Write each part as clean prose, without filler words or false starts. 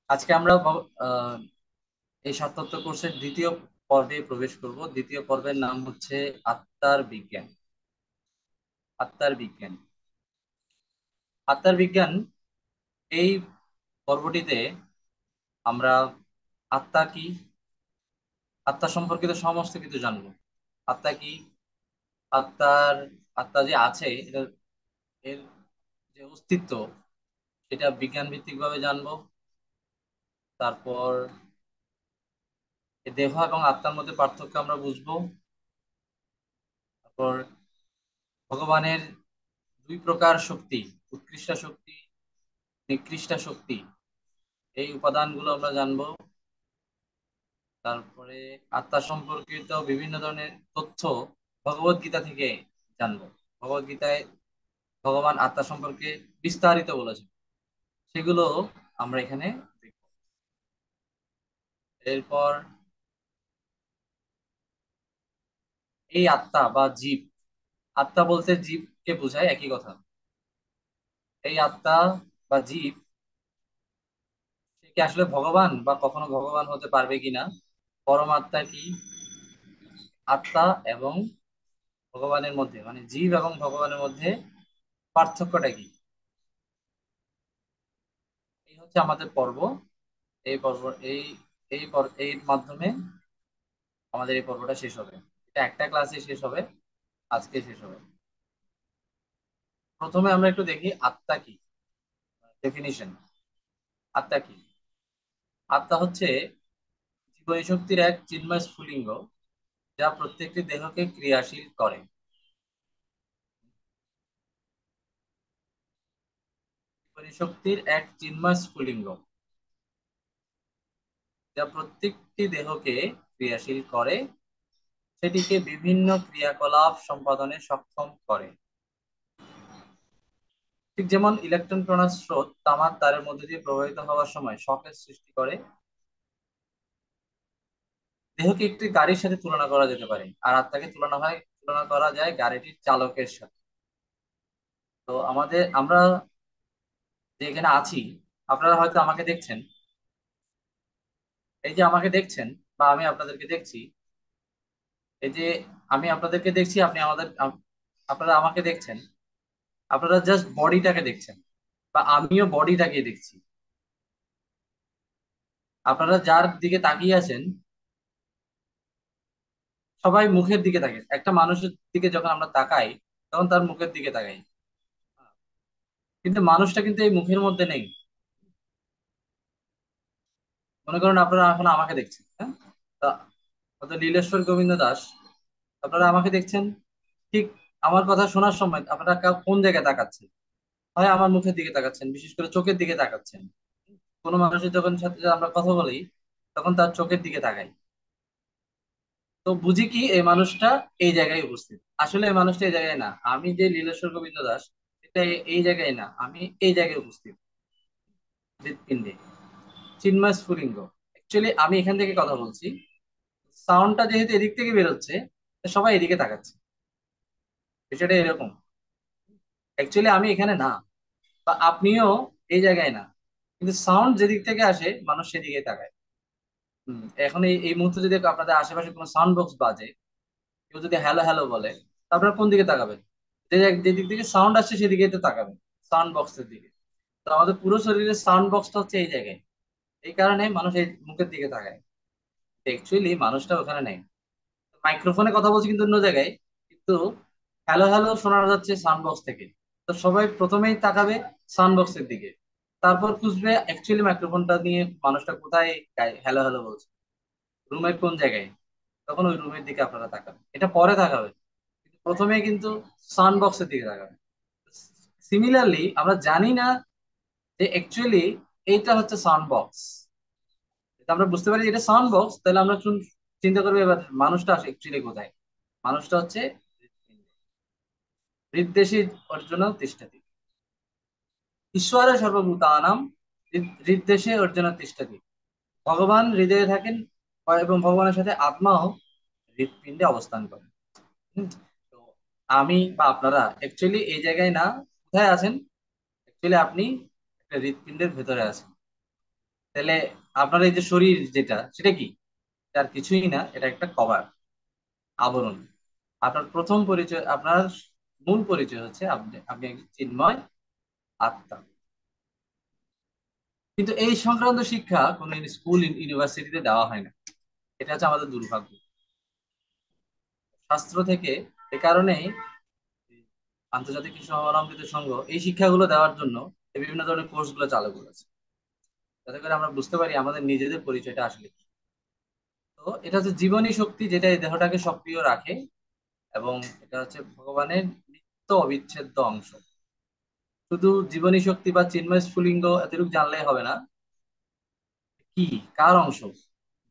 আজকে আমরা এই সাতত্ব কোর্সের দ্বিতীয় পর্বে প্রবেশ করব। দ্বিতীয় পর্বের নাম হচ্ছে আত্মার বিজ্ঞান। আত্মার বিজ্ঞান আত্মার বিজ্ঞান এই পর্বটিতে আমরা আত্মা কি, আত্মা সম্পর্কিত সমস্ত কিছু জানবো। আত্মা কি, আত্মার আত্মা যে আছে এর যে অস্তিত্ব সেটা বিজ্ঞান ভিত্তিক ভাবে জানবো। তারপর এই দেহ এবং আত্মার মধ্যে পার্থক্য আমরা বুঝবো। তারপর ভগবানের দুই প্রকার শক্তি, উৎকৃষ্ট শক্তি, নিকৃষ্ট শক্তি, এই উপাদানগুলো আমরা জানবো। তারপরে আত্মা সম্পর্কিত বিভিন্ন ধরনের তথ্য ভগবত গীতা থেকে জানবো। ভগবত গীতায় ভগবান আত্মা সম্পর্কে বিস্তারিত বলেছেন, সেগুলো আমরা এখানে দেখব। এরপর এই আত্মা বা জীব, আত্মা বলতে জীবকে বোঝায়, একই কথা। এই আত্মা বা জীব সে কি আসলে ভগবান বা কখনো ভগবান হতে পারবে কিনা, পরমাত্মা কি, আত্মা এবং ভগবানের মধ্যে মানে জীব এবং ভগবানের মধ্যে পার্থক্যটা কি, এই হচ্ছে আমাদের পর্ব। এই পর্ব এই এর মাধ্যমে আমাদের এই পর্বটা শেষ হবে। এটা একটা ক্লাসে শেষ হবে, আজকে শেষ হবে। প্রথমে আমরা একটু দেখি আত্মা কি, ডেফিনিশন। আত্মা কি? আত্মা হচ্ছে জীবনী শক্তির এক চিন্ময় স্ফুলিঙ্গ, যা প্রত্যেকটি দেহকে ক্রিয়াশীল করে। জীবনী শক্তির এক চিন্ময় স্ফুলিঙ্গ, যা প্রত্যেকটি দেহকে ক্রিয়াশীল করে, সেটিকে বিভিন্ন ক্রিয়াকলাপ সম্পাদনে সক্ষম করে। ঠিক যেমন ইলেকট্রন প্রণার স্রোত তামার তারের মধ্যে দিয়ে প্রবাহিত হওয়ার সময় শকের সৃষ্টি করে, দেহকে একটি গাড়ির সাথে তুলনা করা যেতে পারে, আর আত্মাকে তুলনা করা যায় গাড়িটির চালকের সাথে। তো আমরা যে এখানে আছি, আপনারা হয়তো আমাকে দেখছেন। এই যে আমাকে দেখছেন বা আমি আপনাদেরকে দেখছি, এই যে আমি আপনাদেরকে দেখছি, আপনারা আমাকে দেখছেন। আপনারা জাস্ট বডিটাকে দেখছেন, বা আমিও বডিটাকে দেখছি। আপনারা যার দিকে তাকিয়ে আছেন, সবাই মুখের দিকে তাকায়। একটা মানুষের দিকে যখন আমরা তাকাই, তখন তার মুখের দিকে তাকাই, কিন্তু মানুষটা কিন্তু এই মুখের মধ্যে নেই। মনে করুন আপনারা এখন আমাকে দেখছেন, হ্যাঁ? তা হয়তো নীলেশ্বর গোবিন্দ দাস, আপনারা আমাকে দেখছেন। ঠিক আমার কথা শোনার সময় আপনারা কোন জায়গায় তাকাচ্ছেন? হয় আমার মুখের দিকে তাকাচ্ছেন, বিশেষ করে চোখের দিকে তাকাচ্ছেন। কোনো মানুষের যখন সাথে আমরা কথা বলি, তখন তার চোখের দিকে তাকাই। তো বুঝি কি এই মানুষটা এই জায়গায় উপস্থিত। আসলে এই মানুষটা এই জায়গায় না, আমি যে লীলেশ্বর গোবিন্দ দাস, এটা এই জায়গায় না, আমি এই জায়গায় উপস্থিত, হৃৎপিণ্ডে, চিন্ময় স্ফুলিঙ্গ। অ্যাকচুয়ালি আমি এখান থেকে কথা বলছি, সাউন্ডটা যেহেতু এদিক থেকে বেরোচ্ছে, তো সবাই এদিকে তাকাচ্ছে। বিষয়টা এরকম। অ্যাকচুয়ালি আমি এখানে না, বা আপনিও এই জায়গায় না, কিন্তু সাউন্ড যেদিক থেকে আসে মানুষ সেদিকে তাকায়। এখন এই মুহূর্তে যদি আপনাদের আশেপাশে কোনো সাউন্ড বক্স বাজে, কেউ যদি হ্যালো হ্যালো বলে, তা আপনারা কোন দিকে তাকাবেন? যেদিক থেকে সাউন্ড আসছে সেদিকেই তো তাকাবেন, সাউন্ড বক্সের দিকে। তো আমাদের পুরো শরীরের সাউন্ড বক্সটা হচ্ছে এই জায়গায়। এই কারণে মানুষ এই মুখের দিকে তাকায়। অ্যাকচুয়ালি মানুষটা ওখানে নেই, মাইক্রোফোনে কথা বলছি কিন্তু অন্য জায়গায়। কিন্তু হ্যালো হ্যালো শোনা যাচ্ছে সাউন্ড বক্স থেকে। তো সবাই প্রথমেই তাকাবে সাউন্ড বক্সের দিকে, তারপর খুঁজবে অ্যাকচুয়ালি মাইক্রোফোনটা নিয়ে মানুষটা কোথায় হ্যালো হ্যালো বলছে, রুমের কোন জায়গায়। তখন ওই রুমের দিকে আপনারা তাকাবেন, এটা পরে তাকাবেন, কিন্তু প্রথমে কিন্তু সাউন্ড বক্সের দিকে তাকাবেন। সিমিলারলি আমরা জানি না যে অ্যাকচুয়ালি এইটা হচ্ছে সাউন্ড বক্স। আমরা বুঝতে পারি যে এটা সাউন্ড বক্স, তাহলে আমরা চিন্তা করবো এবার মানুষটা অ্যাকচুয়ালি কোথায়। মানুষটা হচ্ছে হৃদ্দেশে অর্জুন তিষ্ঠতি, ঈশ্বর সর্বভূতানাম হৃদ্দেশে অর্জুন তিষ্ঠতি। ভগবান হৃদয়ে থাকেন, এবং ভগবানের সাথে আত্মাও হৃৎপিণ্ডে অবস্থান করে। হুম, তো আমি বা আপনারা অ্যাকচুয়ালি এই জায়গায় না, কোথায় আছেন? অ্যাকচুয়ালি আপনি একটা হৃৎপিণ্ডের ভেতরে আছেন। তাহলে আপনার এই যে শরীর যেটা, সেটা কি? আর কিছুই না, এটা একটা কভার, আবরণ। আপনার প্রথম পরিচয়, আপনার মূল পরিচয় হচ্ছে আপনি আপনি একজন চিন্ময় আত্মা। কিন্তু এই সংক্রান্ত শিক্ষা কোন স্কুল ইউনিভার্সিটিতে দেওয়া হয় না। এটা হচ্ছে আমাদের দুর্ভাগ্য। শাস্ত্র থেকে এ কারণেই আন্তর্জাতিক কৃষ্ণ অবলম্বিত সংঘ এই শিক্ষাগুলো দেওয়ার জন্য এই বিভিন্ন ধরনের কোর্স গুলো চালু করেছে, যাতে করে আমরা বুঝতে পারি আমাদের নিজেদের পরিচয়টা আসলে কি। তো এটা হচ্ছে জীবনী শক্তি, যেটা এই দেহটাকে সক্রিয় রাখে, এবং এটা হচ্ছে ভগবানের নিত্য অবিচ্ছেদ্য অংশ। শুধু জীবনী শক্তি বা চিন্ময় স্ফুলিঙ্গ এতটুকু জানলেই হবে না। কি, কার অংশ?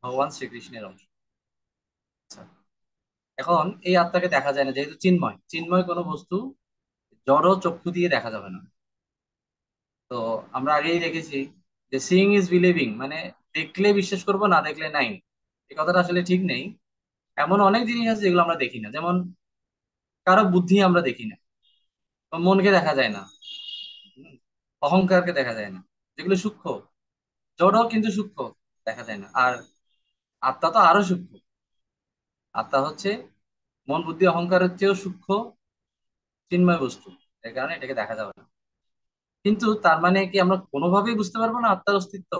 ভগবান শ্রীকৃষ্ণের অংশ। আচ্ছা, এখন এই আত্মাকে দেখা যায় না, যেহেতু চিন্ময়, চিন্ময় কোনো বস্তু জড় চক্ষু দিয়ে দেখা যাবে না। তো আমরা আগেই দেখেছি যে সিইং ইজ বিলিভিং, মানে দেখলে বিশ্বাস করবো, না দেখলে নাই। এই কথাটা আসলে ঠিক নেই। এমন অনেক জিনিস আছে যেগুলো আমরা দেখি না, যেমন কারো বুদ্ধি আমরা দেখি না, বা মনকে দেখা যায় না, হুম, অহংকারকে দেখা যায় না, যেগুলো সূক্ষ্ম। জড় কিন্তু সূক্ষ্ম, দেখা যায় না। আর আত্মা তো আরো সূক্ষ্ম। আত্মা হচ্ছে মন বুদ্ধি অহংকারের চেয়েও সূক্ষ্ম চিন্ময় বস্তু। এর কারণে এটাকে দেখা যাবে না। কিন্তু তার মানে কি আমরা কোনোভাবেই বুঝতে পারবো না আত্মার অস্তিত্ব?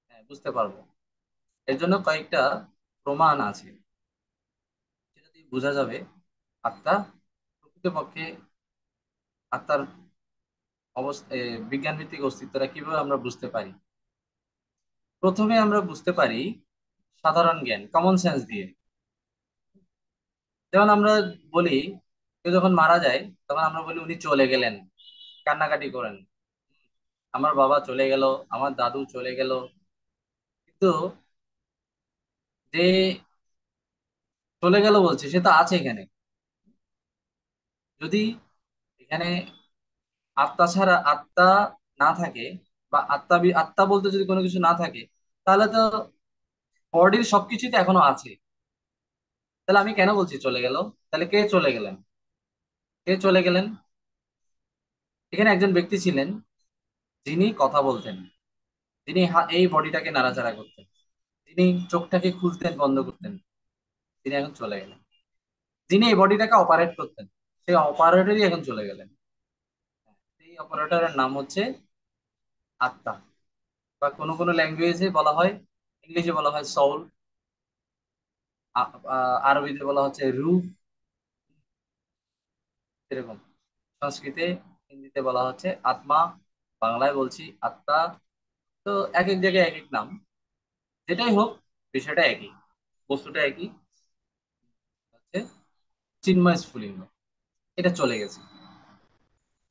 হ্যাঁ, বুঝতে পারবো। এর জন্য কয়েকটা প্রমাণ আছে, যেটা দিয়ে বোঝা যাবে আত্মা প্রকৃতপক্ষে, আত্মার অবস্থা, বিজ্ঞান ভিত্তিক অস্তিত্বটা কিভাবে আমরা বুঝতে পারি। প্রথমে আমরা বুঝতে পারি সাধারণ জ্ঞান, কমন সেন্স দিয়ে। যেমন আমরা বলি, কেউ যখন মারা যায় তখন আমরা বলি উনি চলে গেলেন, কান্নাকাটি করেন, আমার বাবা চলে গেল, আমার দাদু চলে গেল। কিন্তু যে চলে গেল বলছে, সে তো আছে এখানে। যদি এখানে আত্মা ছাড়া, আত্মা না থাকে, বা আত্মা বলতে যদি কোনো কিছু না থাকে, তাহলে তো বডির সবকিছুই তো এখনো আছে। তাহলে আমি কেন বলছি চলে গেল? তাহলে কে চলে গেলেন? কে চলে গেলেন? এখানে একজন ব্যক্তি ছিলেন, যিনি কথা বলতেন, যিনি এই বডিটাকে নাড়াচাড়া করতেন, যিনি চোখটাকে খুলতেন বন্ধ করতেন, তিনি এখন চলে গেলেন। যিনি এই বডিটাকে অপারেট করতেন, সেই অপারেটরই এখন চলে গেলেন। সেই অপারেটরের নাম হচ্ছে আত্মা, বা কোনো কোনো ল্যাঙ্গুয়েজে বলা হয়, ইংলিশে বলা হয় সোল, আরবিতে বলা হচ্ছে রূহ, এরকম। সংস্কৃতে, হিন্দিতে বলা হচ্ছে আত্মা, বাংলায় বলছি আত্মা। তো এক এক জায়গায় এক এক নাম। যেটাই হোক, বিষয়টা একই, বস্তুটা একই, হচ্ছে চিন্ময় স্ফুলিঙ্গ। এটা চলে গেছে।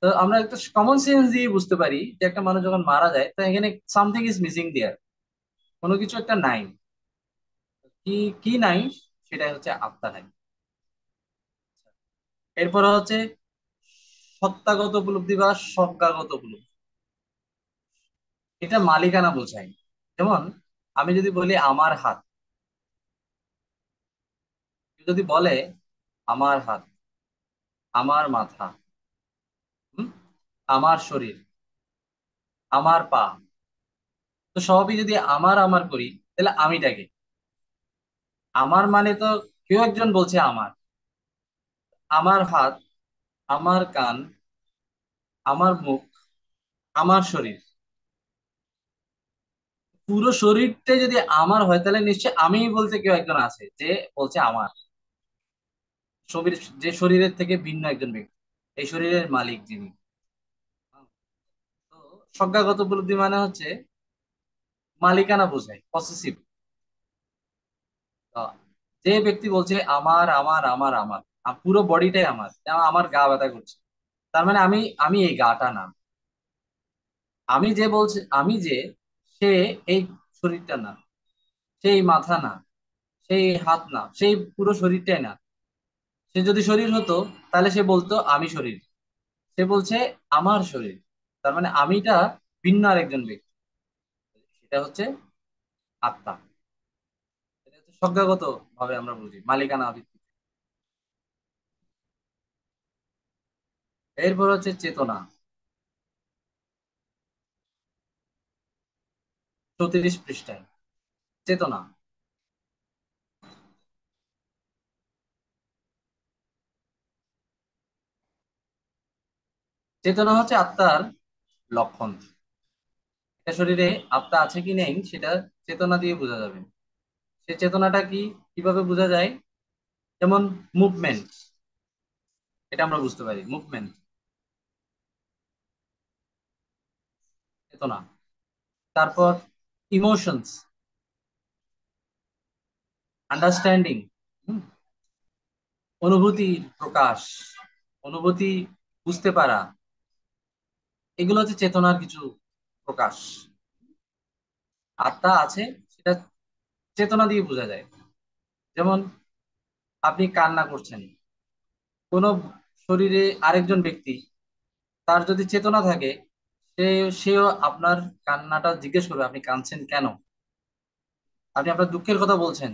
তো আমরা একটা কমন সেন্স দিয়ে বুঝতে পারি যে একটা মানুষ যখন মারা যায়, তো এখানে সামথিং ইজ মিসিং দেয়ার, কোনো কিছু একটা নাই। কি, কি নাই? সেটাই হচ্ছে আত্মা নাই। এরপরে হচ্ছে সত্তাগত উপলব্ধি বা স্বজ্ঞাগত উপলব্ধি। এটা মালিকানা বোঝায়। যেমন আমি যদি বলি আমার হাত, কেউ যদি বলে আমার হাত, আমার মাথা, হুম, আমার শরীর, আমার পা, তো সবই যদি আমার আমার করি, তাহলে আমিটাকে, আমার মানে তো কেউ একজন বলছে আমার। আমার হাত, আমার কান, আমার মুখ, আমার শরীর, পুরো শরীরটাই যদি আমার হয়, তাহলে নিশ্চয় আমি বলতে কেউ একজন আছে যে বলছে আমার। শরীর, যে শরীরের থেকে ভিন্ন একজন ব্যক্তি, এই শরীরের মালিক যিনি। তো স্বজ্ঞাগত উপলব্ধি মানে হচ্ছে মালিকানা বোঝায়, পসেসিভ। যে ব্যক্তি বলছে আমার আমার আমার আমার, পুরো বডিটাই আমার, যেমন আমার গা ব্যথা করছে, তার মানে আমি, আমি এই গাটা না। আমি যে বলছে, আমি যে, সে এই শরীরটা না, সেই মাথা না, সেই হাত না, সেই পুরো শরীরটাই না। সে যদি শরীর হতো, তাহলে সে বলতো আমি শরীর। সে বলছে আমার শরীর, তার মানে আমিটা ভিন্ন আরেকজন ব্যক্তি। সেটা হচ্ছে আত্মা। এটা হচ্ছে সংজ্ঞাগত ভাবে আমরা বুঝি, মালিকানা ভিত্তিক। এরপর হচ্ছে চেতনা। 34 পৃষ্ঠায়। চেতনা, চেতনা হচ্ছে আত্মার লক্ষণ। একটা শরীরে আত্মা আছে কি নেই সেটা চেতনা দিয়ে বোঝা যাবে। সে চেতনাটা কি, কিভাবে বোঝা যায়? যেমন মুভমেন্ট, এটা আমরা বুঝতে পারি, মুভমেন্ট চেতনা। তারপর ইমোশনস, আন্ডারস্ট্যান্ডিং, অনুভূতির প্রকাশ, অনুভূতি বুঝতে পারা, এগুলো হচ্ছে চেতনার কিছু প্রকাশ। আত্মা আছে সেটা চেতনা দিয়ে বোঝা যায়। যেমন আপনি কান্না করছেন, কোন শরীরে আরেকজন ব্যক্তি, তার যদি চেতনা থাকে, সে সেও আপনার কান্নাটা জিজ্ঞেস করবে আপনি কাঁদছেন কেন। আপনি আপনার দুঃখের কথা বলছেন,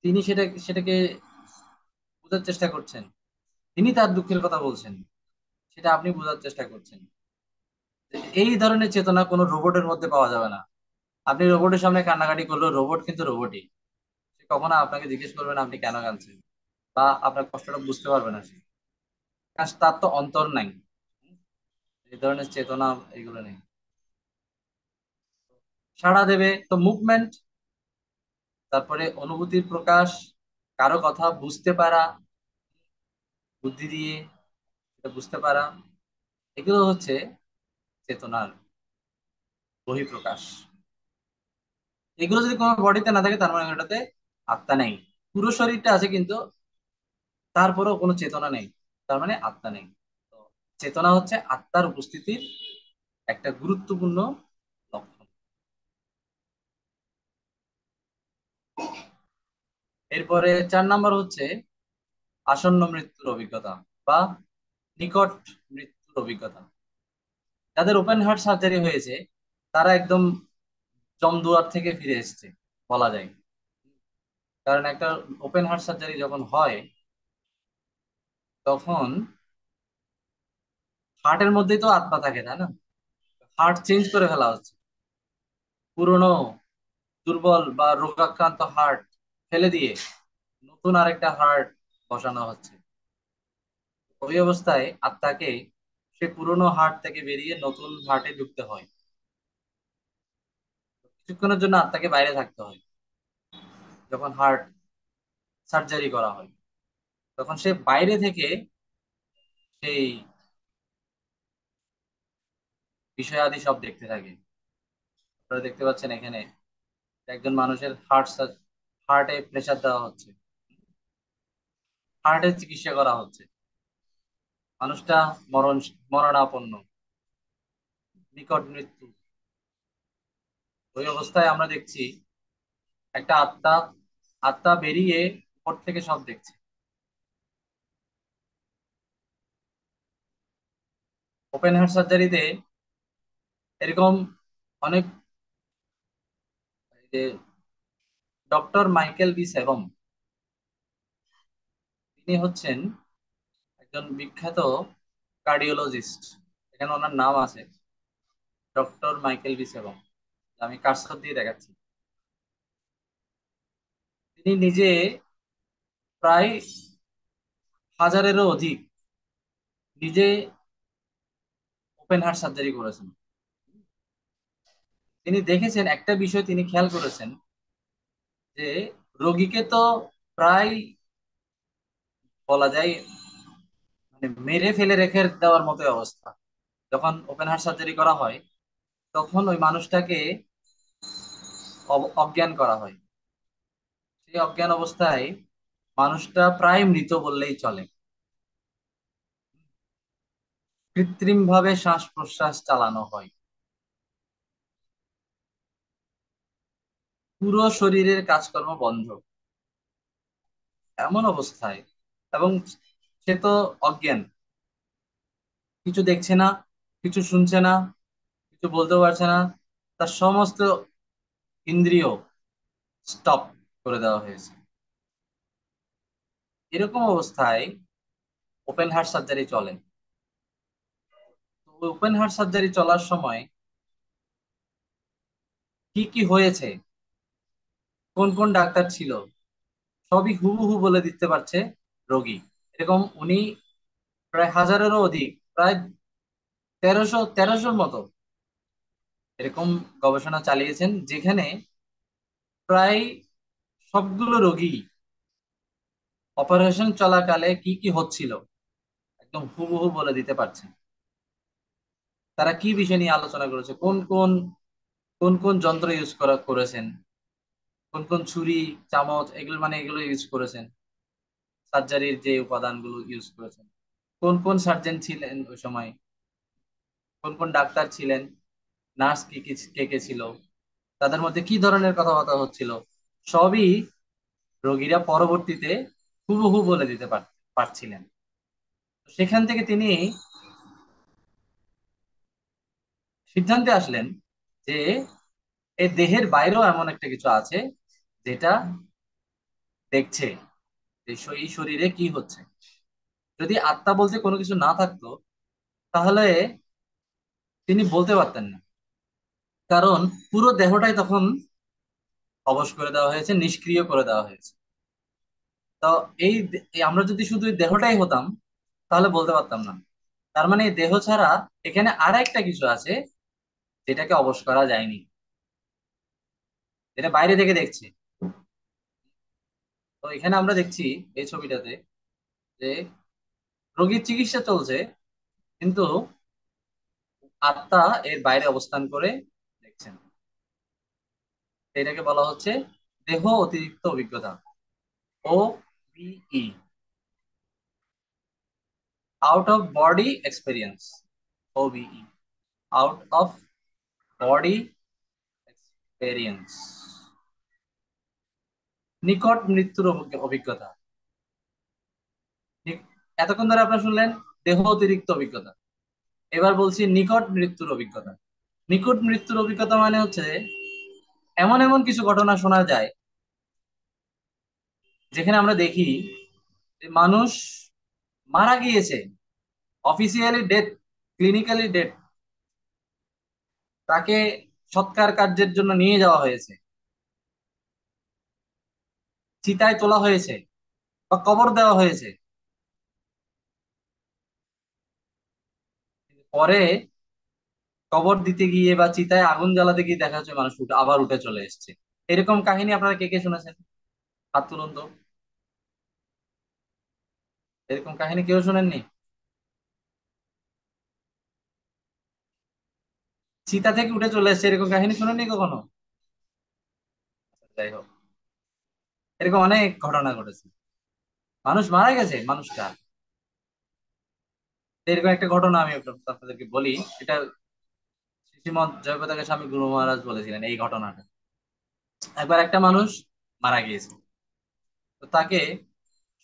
তিনি সেটাকে বোঝার চেষ্টা করছেন, তিনি তার দুঃখের কথা বলছেন, সেটা আপনি বোঝার চেষ্টা করছেন। এই ধরনের চেতনা কোনো রোবটের মধ্যে পাওয়া যাবে না। আপনি রোবটের সামনে কান্নাকাটি করলেও রোবট কিন্তু রোবটই, সে কখনো আপনাকে জিজ্ঞেস করবে না আপনি কেন কাঁদছেন, বা আপনার কষ্টটা বুঝতে পারবে না সে, কারণ তার তো অন্তর নাই। এই ধরনের চেতনা এগুলো নেই। সাড়া দেবে তো মুভমেন্ট, তারপরে অনুভূতির প্রকাশ, কারো কথা বুঝতে পারা, বুদ্ধি দিয়ে এটা বুঝতে পারা, এগুলো হচ্ছে চেতনার বহিঃপ্রকাশ। এগুলো যদি কোনো বডিতে না থাকে তার মানে ওটাতে আত্মা নেই। পুরো শরীরটা আছে কিন্তু তারপরেও কোনো চেতনা নেই, তার মানে আত্মা নেই। তো চেতনা হচ্ছে আত্মার উপস্থিতির একটা গুরুত্বপূর্ণ লক্ষণ। এরপরে 4 নম্বর হচ্ছে আসন্ন মৃত্যুর অভিজ্ঞতা বা নিকট মৃত্যুর অভিজ্ঞতা। যাদের ওপেন হার্ট সার্জারি হয়েছে তারা একদম জমদুয়ার থেকে ফিরে এসেছে বলা যায়। কারণ একটা ওপেন হার্ট সার্জারি যখন হয় তখন হার্টের মধ্যেই তো আত্মা থাকে, তাই না? হার্ট চেঞ্জ করে ফেলা হচ্ছে, পুরনো দুর্বল বা রোগাক্রান্ত হার্ট ফেলে দিয়ে নতুন আরেকটা হার্ট বসানো হচ্ছে। ওই অবস্থায় আত্মাকে সে পুরনো হার্ট থেকে বেরিয়ে নতুন হার্টে ঢুকতে হয়। কিছুক্ষণের জন্য আত্মাকে বাইরে থাকতে হয়। যখন হার্ট সার্জারি করা হয় তখন সে বাইরে থেকে সেই বিষয়াদি সব দেখতে থাকে। আপনারা দেখতে পাচ্ছেন এখানে একজন মানুষের হার্টে প্রেসার দেওয়া হচ্ছে, হার্টের চিকিৎসা করা হচ্ছে, মানুষটা মরণাপন্ন, নিকট মৃত্যু। ওই অবস্থায় আমরা দেখছি একটা আত্মা, আত্মা বেরিয়ে উপর থেকে সব দেখছে। ওপেন হার্ট সার্জারিতে এরকম অনেক, এই যে ডক্টর মাইকেল বি সেবম, তিনি হচ্ছেন একজন বিখ্যাত কার্ডিওলজিস্ট। এখানে ওনার নাম আছে ডক্টর মাইকেল বি সেবম, আমি কার্সর দিয়ে দেখাচ্ছি। তিনি নিজে প্রায় হাজারেরও অধিক নিজে ওপেন হার্ট সার্জারি করেছেন। তিনি দেখেছেন একটা বিষয়, তিনি খেয়াল করেছেন যে রোগীকে তো প্রায় বলা যায় মানে মেরে ফেলে রেখে দেওয়ার মতো অবস্থা। যখন ওপেন হার্ট সার্জারি করা হয় তখন ওই মানুষটাকে অজ্ঞান করা হয়। সেই অজ্ঞান অবস্থায় মানুষটা প্রায় মৃত বললেই চলে। কৃত্রিম ভাবে শ্বাস প্রশ্বাস চালানো হয় পুরো শরীরের কাজকর্ম বন্ধ এমন অবস্থায়, এবং সে তো অজ্ঞান, কিছু দেখছে না, কিছু শুনছে না, কিছু বলতেও পারছে না, তার সমস্ত ইন্দ্রিয় স্টপ করে দেওয়া হয়েছে। এরকম অবস্থায় ওপেন হার্ট সার্জারি চলে। তো ওপেন হার্ট সার্জারি চলার সময় কি কি হয়েছে, কোন কোন ডাক্তার ছিল, সবই হুবহু বলে দিতে পারছে রোগী। এরকম উনি প্রায় হাজারেরও অধিক, প্রায় 1300 মতো এরকম গবেষণা চালিয়েছেন, যেখানে প্রায় সবগুলো রোগী অপারেশন চলাকালে কি কি হচ্ছিল একদম হুবহু বলে দিতে পারছেন। তারা কি বিষয় নিয়ে আলোচনা করেছে, কোন কোন যন্ত্র ইউজ করেছেন, কোন কোন ছুরি, চামচ, এগুলো মানে এগুলো ইউজ করেছেন, সার্জারির যে উপাদানগুলো ইউজ করেছেন, কোন কোন সার্জন ছিলেন ওই সময়, কোন কোন ডাক্তার ছিলেন, নার্স কি কি কে কে ছিল, তাদের মধ্যে কি ধরনের কথাবার্তা হচ্ছিল, সবই রোগীরা পরবর্তীতে হুবহু বলে দিতে পারছিলেন। তো সেখান থেকে তিনি সিদ্ধান্তে আসলেন যে এই দেহের বাইরেও এমন একটা কিছু আছে যেটা দেখছে যে এই শরীরে কি হচ্ছে। যদি আত্মা বলতে কোনো কিছু না থাকতো, তাহলে তিনি বলতে পারতেন না, কারণ পুরো দেহটাই তখন অবশ করে দেওয়া হয়েছে, নিষ্ক্রিয় করে দেওয়া হয়েছে। তো এই আমরা যদি শুধু এই দেহটাই হতাম, তাহলে বলতে পারতাম না। তার মানে এই দেহ ছাড়া এখানে আর একটা কিছু আছে যেটাকে অবশ করা যায়নি, যেটা বাইরে থেকে দেখছে। তো এখানে আমরা দেখছি এই ছবিটাতে যে রোগীর চিকিৎসা চলছে, কিন্তু আত্মা এর বাইরে অবস্থান করে দেখছেন। এটাকে বলা হচ্ছে দেহ অতিরিক্ত অভিজ্ঞতা, O B E, out of body experience, OBE, out of body experience, নিকট মৃত্যুর অভিজ্ঞতা। নি- এতক্ষণ ধরে আপনারা শুনলেন দেহ অতিরিক্ত অভিজ্ঞতা, এবার বলছি নিকট মৃত্যুর অভিজ্ঞতা। নিকট মৃত্যুর অভিজ্ঞতা মানে হচ্ছে এমন এমন কিছু ঘটনা শোনা যায় যেখানে আমরা দেখি যে মানুষ মারা গিয়েছে, অফিসিয়ালি ডেথ, ক্লিনিক্যালি ডেথ, তাকে সৎকার কার্যের জন্য নিয়ে যাওয়া হয়েছে, চিতায় তোলা হয়েছে বা কবর দেওয়া হয়েছে, পরে কবর দিতে গিয়ে বা চিতায় আগুন জ্বালাতে গিয়ে দেখা যাচ্ছে মানুষ আবার উঠে চলে এসেছে। এরকম কাহিনী আপনারা কে কে শুনেছেন? হাত তুলুন তো। এরকম কাহিনী কেউ শুনেননি? চিতা থেকে উঠে চলে এসেছে এরকম কাহিনী শুনেননি কখনো? যাই হোক, এরকম অনেক ঘটনা ঘটেছে, মানুষ মারা গেছে, মানুষটা। এরকম একটা ঘটনা আমি আপনাদেরকে বলি। এটা শ্রীমৎ জয়পতাকা স্বামী গুরু মহারাজ বলেছিলেন এই ঘটনাটা। একবার একটা মানুষ মারা গিয়েছে, তো তাকে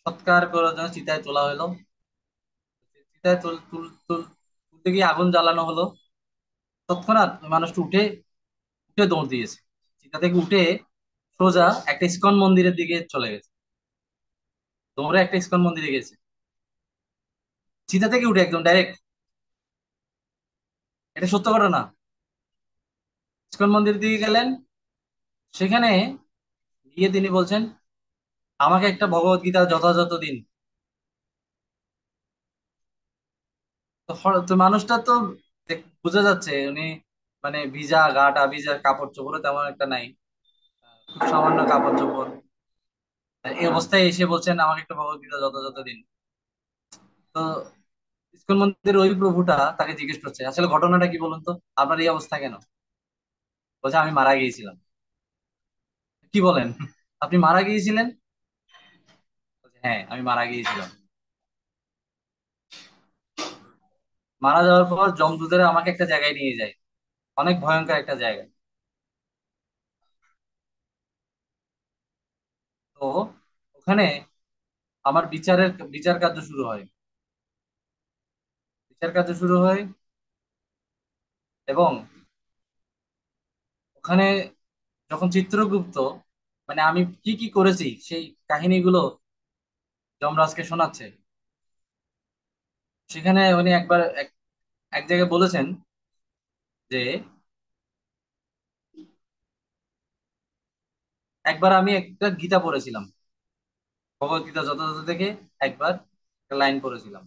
সৎকার করার জন্য চিতায় তোলা হলো। চিতায় তুলতে গিয়ে আগুন জ্বালানো হলো। তৎক্ষণাৎ ওই মানুষটা উঠে উঠে দৌড় দিয়েছে, চিতা থেকে উঠে সোজা একটা ইসকন মন্দিরের দিকে চলে গেছে, দৌড়ে একটা ইসকন মন্দিরে গেছে, চিতা থেকে উঠে একদম ডাইরেক্ট। এটা সত্য ঘটনা। ইসকন মন্দিরের দিকে গেলেন, সেখানে গিয়ে তিনি বলছেন, আমাকে একটা ভগবত গীতা যথাযথ দিন। তো মানুষটা তো বোঝা যাচ্ছে উনি মানে ভিজা গাটা, ভিজা কাপড় চোপড়ও তেমন একটা নাই, খুব সামান্য কাপড় চোপড়, এই অবস্থায় এসে বলছেন আমাকে একটা ভগবত গীতা যথাযথ দিন। তো ইসকন মন্দিরের ওই প্রভুটা তাকে জিজ্ঞেস করছে, আসলে ঘটনাটা কি বলুন তো, আপনার এই অবস্থা কেন? বলছে আমি মারা গিয়েছিলাম। কি বলেন, আপনি মারা গিয়েছিলেন? বলছে, হ্যাঁ আমি মারা গিয়েছিলাম। মারা যাওয়ার পর যমদূতেরা আমাকে একটা জায়গায় নিয়ে যায়, অনেক ভয়ঙ্কর একটা জায়গা। তো ওখানে আমার বিচার কার্য শুরু হয়। বিচার কার্য শুরু হয় এবং ওখানে যখন চিত্রগুপ্ত মানে আমি কি কি করেছি সেই কাহিনীগুলো যমরাজকে শোনাচ্ছে, সেখানে উনি একবার এক জায়গায় বলেছেন যে একবার আমি একটা গীতা পড়েছিলাম, ভগবত গীতা যথাযথ থেকে একবার একটা লাইন পড়েছিলাম,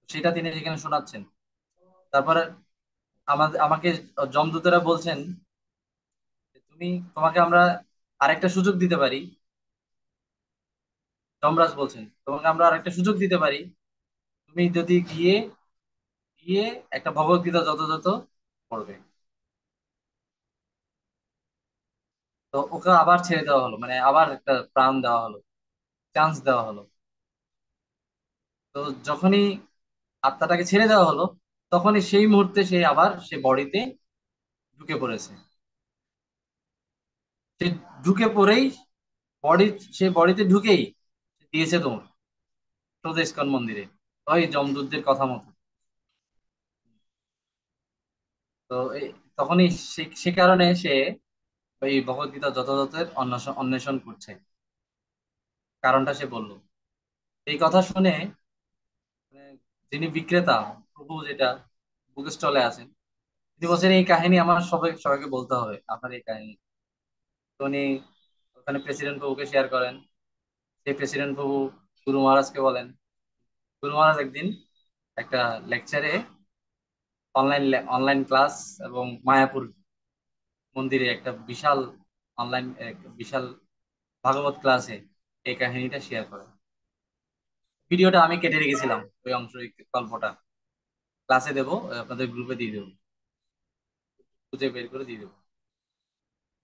সেটা তিনি সেখানে শোনাচ্ছেন। তারপরে আমাকে যমদূতেরা বলছেন যে, তোমাকে আমরা আরেকটা সুযোগ দিতে পারি। যমরাজ বলছেন, তোমাকে আমরা আরেকটা সুযোগ দিতে পারি, তুমি যদি গিয়ে গিয়ে একটা ভগবত গীতা যথাযথ পড়বে। তো ওকে আবার ছেড়ে দেওয়া হলো, মানে আবার একটা প্রাণ দেওয়া হলো, চান্স দেওয়া হলো। তো যখনই আত্মাটাকে ছেড়ে দেওয়া হলো, তখনই সেই মুহূর্তে সে আবার সে বডিতে ঢুকে পড়েছে। সে ঢুকে পড়েই বডি সে বডিতে ঢুকেই সে দিয়েছে দৌড় সোজা ইস্কন মন্দিরে, ওই যমদূতদের কথা মতো। তো তখনই সে কারণে সে ওই ভগবদ্গীতা যথাযথের অন্বেষণ করছে, কারণটা সে বলল। এই কথা শুনে মানে যিনি বিক্রেতা, প্রভু যেটা বুক স্টলে আছেন, তিনি বলছেন এই কাহিনী আমার সবাইকে বলতে হবে, আপনার এই কাহিনী। তো উনি ওখানে প্রেসিডেন্ট প্রভুকে শেয়ার করেন। সেই প্রেসিডেন্ট প্রভু গুরু মহারাজকে বলেন। গুরু মহারাজ একদিন একটা লেকচারে, অনলাইন অনলাইন ক্লাস এবং মায়াপুর মন্দিরে একটা বিশাল অনলাইন বিশাল ভাগবত ক্লাসে এই কাহিনীটা শেয়ার করেন। ভিডিওটা আমি কেটে রেখেছিলাম, ওই অংশ, ওই গল্পটা ক্লাসে দেবো, আপনাদের গ্রুপে দিয়ে দেবো, খুঁজে বের করে দিয়ে দেবো।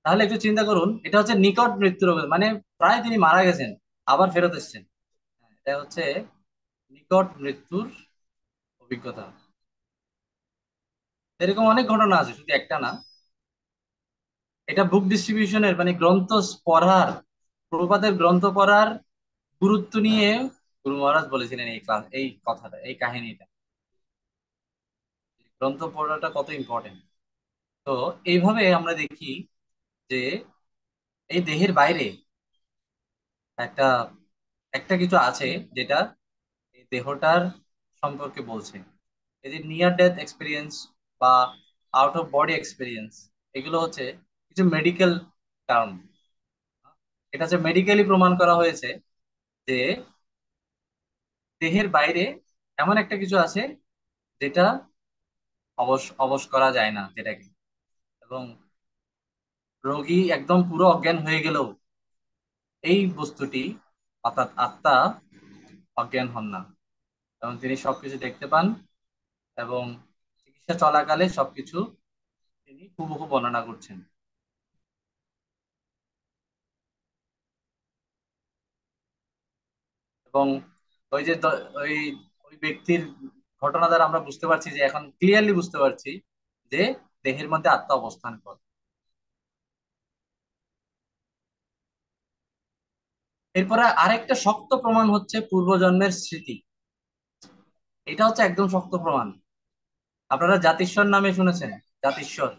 তাহলে একটু চিন্তা করুন, এটা হচ্ছে নিকট মৃত্যুর মানে প্রায় তিনি মারা গেছেন, আবার ফেরত এসেছেন। এটা হচ্ছে নিকট মৃত্যুর অভিজ্ঞতা। এরকম অনেক ঘটনা আছে, শুধু একটা না। এটা বুক ডিস্ট্রিবিউশনের মানে গ্রন্থ পড়ার, প্রভুপাদের গ্রন্থ পড়ার গুরুত্ব নিয়ে গুরু মহারাজ বলেছিলেন এই ক্লাস, এই কথাটা, এই কাহিনীটা, গ্রন্থ পড়াটা কত ইম্পর্টেন্ট। তো এইভাবে আমরা দেখি যে এই দেহের বাইরে একটা একটা কিছু আছে, যেটা এই দেহটার সম্পর্কে বলছে। এই যে নিয়ার ডেথ এক্সপিরিয়েন্স বা আউট অফ বডি এক্সপিরিয়েন্স, এগুলো হচ্ছে কিছু মেডিকেল কারণ। এটা হচ্ছে মেডিকেলি প্রমাণ করা হয়েছে যে দেহের বাইরে এমন একটা কিছু আছে যেটা অবশ অবশ করা যায় না যেটাকে। এবং রোগী একদম পুরো অজ্ঞান হয়ে গেলেও এই বস্তুটি, অর্থাৎ আত্মা, অজ্ঞান হন না, এবং তিনি সবকিছু দেখতে পান। এবং চিকিৎসা চলাকালে সবকিছু তিনি হুবহু বর্ণনা করছেন। এবং ওই যে ওই ওই ব্যক্তির ঘটনা দ্বারা আমরা বুঝতে পারছি, যে এখন ক্লিয়ারলি বুঝতে পারছি যে দেহের মধ্যে আত্মা অবস্থান করে। এরপরে আরেকটা শক্ত প্রমাণ হচ্ছে পূর্বজন্মের স্মৃতি। এটা হচ্ছে একদম শক্ত প্রমাণ। আপনারা জাতিস্বর নামে শুনেছেন? জাতিস্বর,